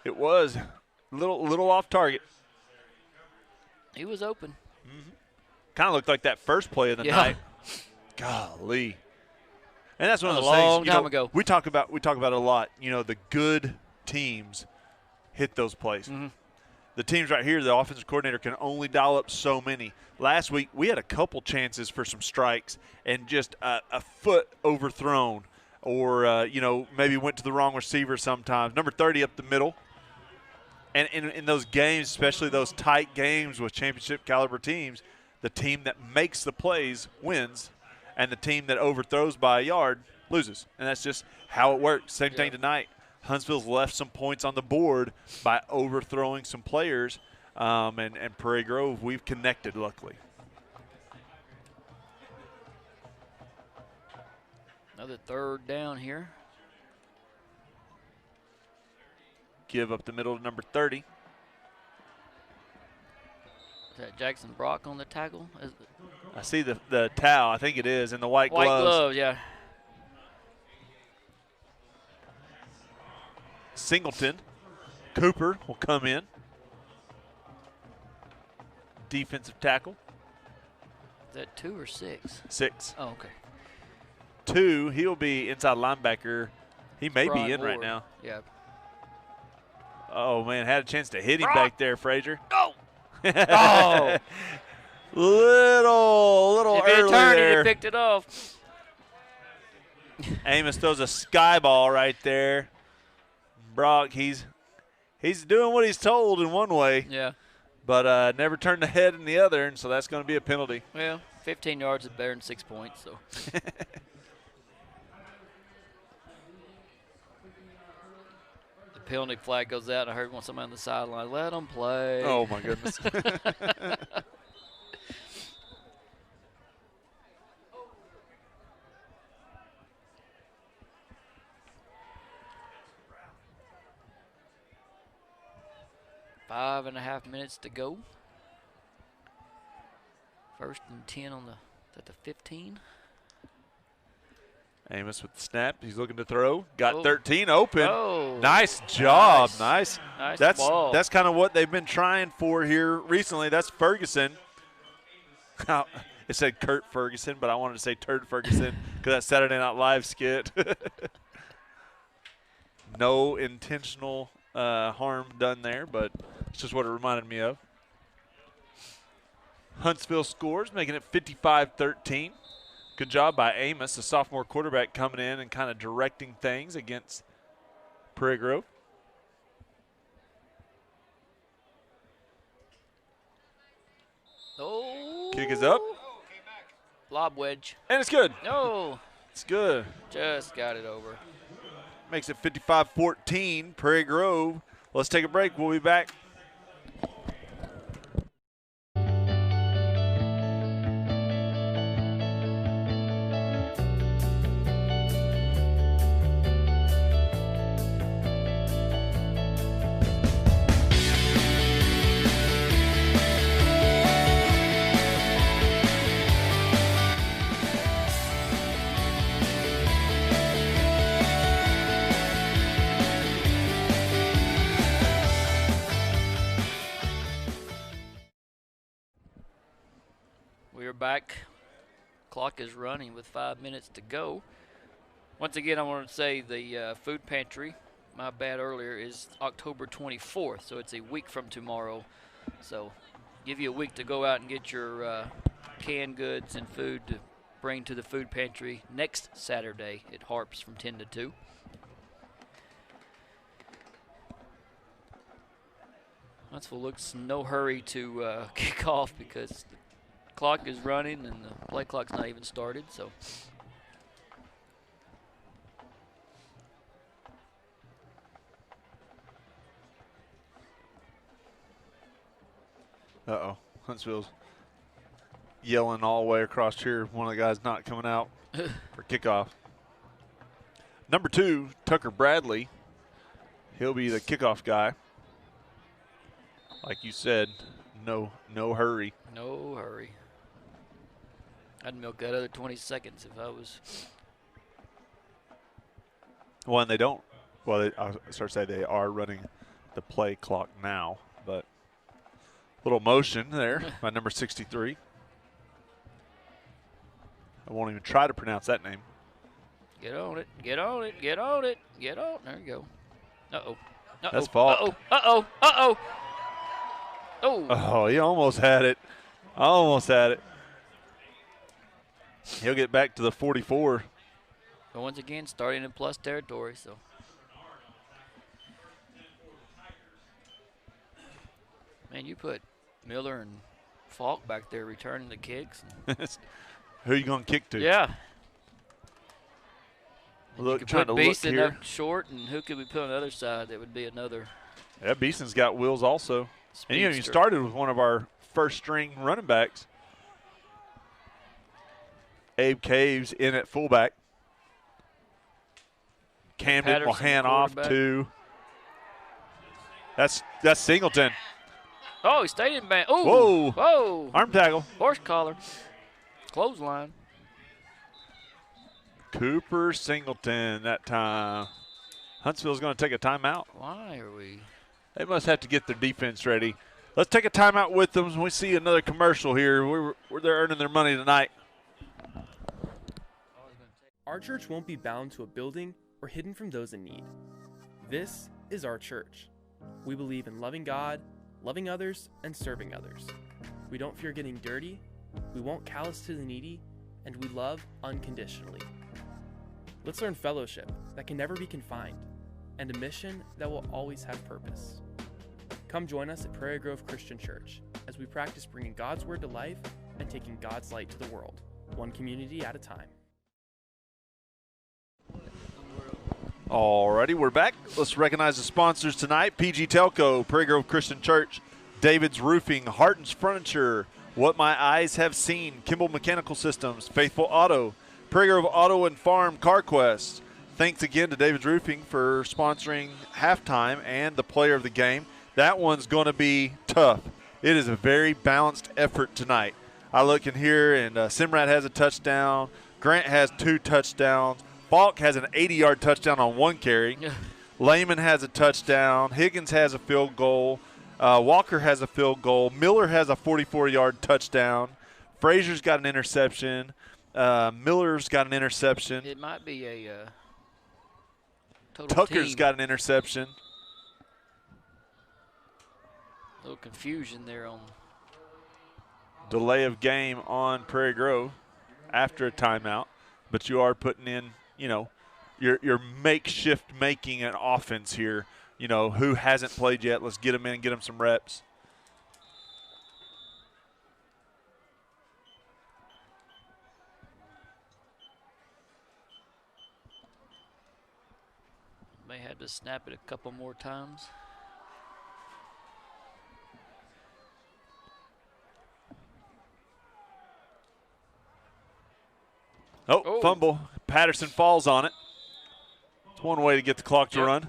It was a little off target. He was open. Kind of looked like that first play of the night. Golly. And that's one of those things. Long time ago. We talk about it a lot. You know, the good teams hit those plays. The teams right here, the offensive coordinator can only dial up so many. Last week, we had a couple chances for some strikes and just a foot overthrown or, maybe went to the wrong receiver sometimes. Number 30 up the middle. And in those games, especially those tight games with championship caliber teams, the team that makes the plays wins, and the team that overthrows by a yard loses. And that's just how it works. Same thing tonight. Huntsville's left some points on the board by overthrowing some players, and Prairie Grove, we've connected, luckily. Another third down here. Give up the middle to number 30. Is that Jackson Brock on the tackle? I see the towel. I think it is, and the white gloves. White gloves, yeah. Singleton. Cooper will come in. Defensive tackle. Is that 2 or 6? 6. Oh, okay. 2, he'll be inside linebacker. He may be in right now. Yeah. Oh, man, had a chance to hit him back there, Frazier. Oh! Oh! little if early turned, there. He picked it off. Amos throws a sky ball right there. Brock, he's doing what he's told in one way. Yeah. But never turned the head in the other, and so that's going to be a penalty. Well, 15 yards is better than 6 points, so. The penalty flag goes out. I heard somebody on the sideline, let them play. Oh, my goodness. 5.5 minutes to go. 1st and 10 on the 15. Amos with the snap. He's looking to throw. Got 13 open. Oh, nice job. Nice. Ball. That's kind of what they've been trying for here recently. That's Ferguson. It said Kurt Ferguson, but I wanted to say Turd Ferguson because that Saturday Night Live skit. No intentional harm done there, but it's just what it reminded me of. Huntsville scores, making it 55-13. Good job by Amos, a sophomore quarterback, coming in and kind of directing things against Prairie Grove. Oh. Kick is up. Lob wedge. And it's good. No. It's good. Just got it over. Makes it 55-14, Prairie Grove. Let's take a break. We'll be back. back. Clock is running with 5 minutes to go. Once again, I want to say the food pantry, my bad earlier, is October 24th, so it's a week from tomorrow. So give you a week to go out and get your canned goods and food to bring to the food pantry next Saturday at Harps from 10 to 2. Huntsville looks no hurry to kick off because the clock is running and the play clock's not even started. So Huntsville's yelling all the way across here. One of the guys not coming out for kickoff. Number 2, Tucker Bradley. He'll be the kickoff guy. Like you said, no hurry. no hurry. I'd milk that other 20 seconds if I was. Well, and they don't. Well, I start to say they are running the play clock now, but little motion there by number 63. I won't even try to pronounce that name. Get on it, get on it, get on it, get on. There you go. Uh-oh. Uh-oh. That's fault. Uh-oh. Uh-oh. Uh-oh. Oh. Oh, he almost had it. Almost had it. He'll get back to the 44. But once again, starting in plus territory, so. Man, you put Miller and Falk back there returning the kicks. Who are you going to kick to? Yeah. Look, you trying could to put look Beeson here. up short, and who could we put on the other side? That would be another. Yeah, Beeson's got wheels also. And you Speedster. started with one of our first-string running backs. Abe Caves in at fullback. Camden will Patterson, hand off quarterback. to. That's Singleton. Oh, he stayed in band. Ooh. Whoa. Whoa. Arm tackle. Horse collar. Clothesline. Cooper Singleton that time. Huntsville's going to take a timeout. Why are we? They must have to get their defense ready. Let's take a timeout with them when we see another commercial here. They're earning their money tonight. Our church won't be bound to a building or hidden from those in need. This is our church. We believe in loving God, loving others, and serving others. We don't fear getting dirty, we won't callous to the needy, and we love unconditionally. Let's learn fellowship that can never be confined, and a mission that will always have purpose. Come join us at Prairie Grove Christian Church as we practice bringing God's Word to life and taking God's light to the world, one community at a time. Alrighty, we're back. Let's recognize the sponsors tonight. PG Telco, Prairie Grove Christian Church, David's Roofing, Harton's Furniture, What My Eyes Have Seen, Kimball Mechanical Systems, Faithful Auto, Prairie Grove Auto and Farm CarQuest. Thanks again to David's Roofing for sponsoring halftime and the player of the game. That one's going to be tough. It is a very balanced effort tonight. I look in here, and Simrat has a touchdown. Grant has 2 touchdowns. Falk has an 80-yard touchdown on 1 carry. Lehman has a touchdown. Higgins has a field goal. Walker has a field goal. Miller has a 44-yard touchdown. Frazier's got an interception. Miller's got an interception. It might be a total Tucker's team. got an interception. A little confusion there on. Delay of game on Prairie Grove after a timeout. But you are putting in, your makeshift making an offense here. Who hasn't played yet? Let's get them in and get them some reps. May have to snap it a couple more times. Oh, fumble. Patterson falls on it. It's one way to get the clock to run.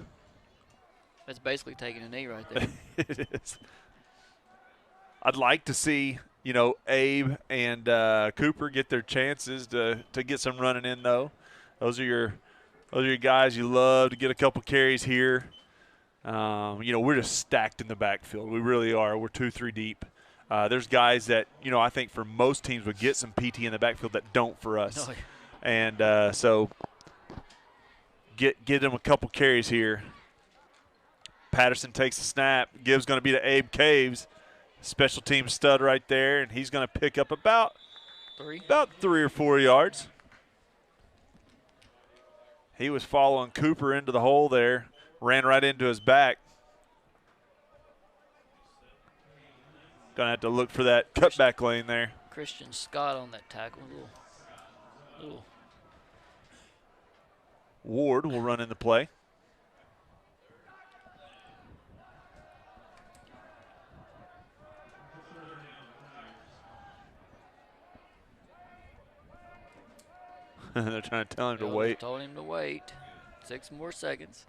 That's basically taking a knee right there. It is. I'd like to see, Abe and Cooper get their chances to get some running in, though. Those are your guys you love to get a couple carries here. We're just stacked in the backfield. We really are. We're 2-3 deep. There's guys that, I think for most teams would get some PT in the backfield that don't for us. Oh, yeah. And so get him a couple carries here. Patterson takes the snap. Gibbs going to be to Abe Caves. Special team stud right there, and he's going to pick up about 3 or 4 yards. He was following Cooper into the hole there, ran right into his back. Going to have to look for that cutback lane there. Christian Scott on that tackle. Little. Ward will run into play. They're trying to tell him to wait. Told him to wait. 6 more seconds.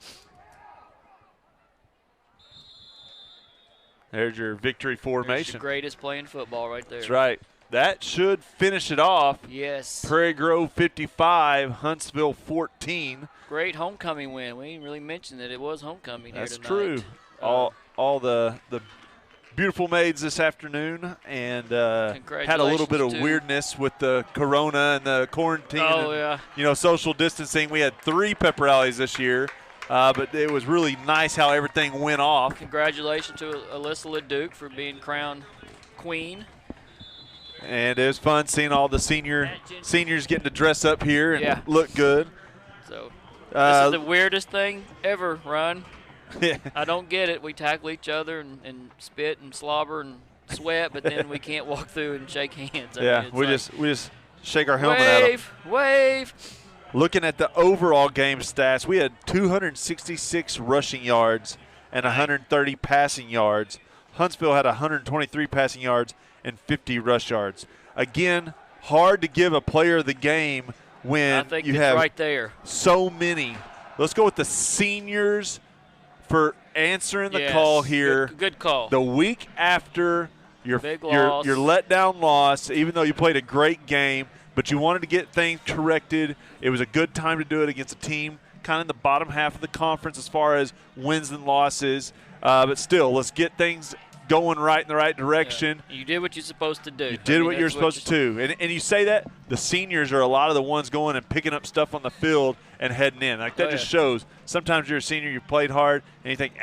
There's your victory formation. There's the greatest play in football right there. That's right. That should finish it off. Yes. Prairie Grove 55, Huntsville 14. Great homecoming win. We didn't really mention that it was homecoming here tonight. That's true. All the beautiful maids this afternoon, and had a little bit of weirdness with the corona and the quarantine. Oh, and, social distancing. We had 3 pep rallies this year. But it was really nice how everything went off. Congratulations to Alyssa LeDuc for being crowned queen. And it was fun seeing all the seniors getting to dress up here and look good. So this is the weirdest thing ever, Ron. Yeah. I don't get it. We tackle each other and spit and slobber and sweat, but then we can't walk through and shake hands. We just shake our helmet at them. Wave. Looking at the overall game stats, we had 266 rushing yards and 130 passing yards. Huntsville had 123 passing yards and 50 rush yards. Again, hard to give a player of the game when you have right there. So many. Let's go with the seniors for answering the call here. Good call. The week after your letdown loss, even though you played a great game, but you wanted to get things corrected. It was a good time to do it against a team kind of in the bottom half of the conference as far as wins and losses. But still, let's get things going right in the right direction. Yeah. You did what you're supposed to do. You did what you're supposed to do. And you say that, the seniors are a lot of the ones going and picking up stuff on the field and heading in. Like that just shows sometimes you're a senior, you played hard, and you think,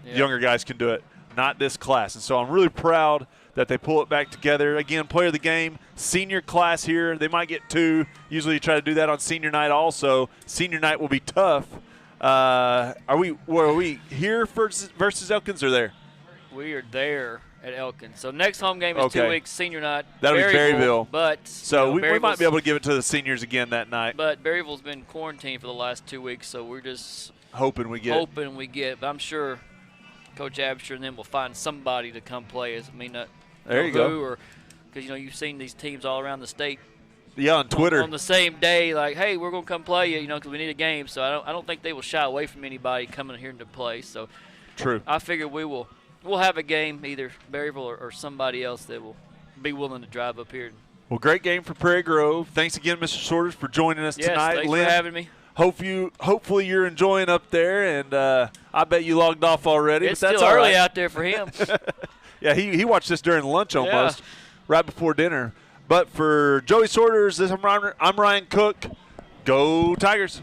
younger guys can do it. Not this class. And so I'm really proud that they pull it back together. Again, player of the game, senior class here. They might get 2. Usually you try to do that on senior night also. Senior night will be tough. Are we here versus Elkins or there? We are there at Elkins. So next home game is 2 weeks, senior night. That'll be Berryville. But so we might be able to give it to the seniors again that night. But Berryville's been quarantined for the last 2 weeks, so we're just hoping we get. But I'm sure Coach Absher and them will find somebody to come play. There you go. Because you've seen these teams all around the state. Yeah, on Twitter on the same day, like, hey, we're gonna come play you, because we need a game. So I don't think they will shy away from anybody coming here to play. So true. I figure we'll have a game, either Berryville or somebody else that will be willing to drive up here. Well, great game for Prairie Grove. Thanks again, Mr. Sorters, for joining us tonight. Thanks Lynn, for having me. Hopefully you're enjoying up there, and I bet you logged off already. It's but that's still all early right. out there for him. Yeah, he watched this during lunch almost, right before dinner. But for Joey Sorters, I'm Ryan Cook. Go Tigers.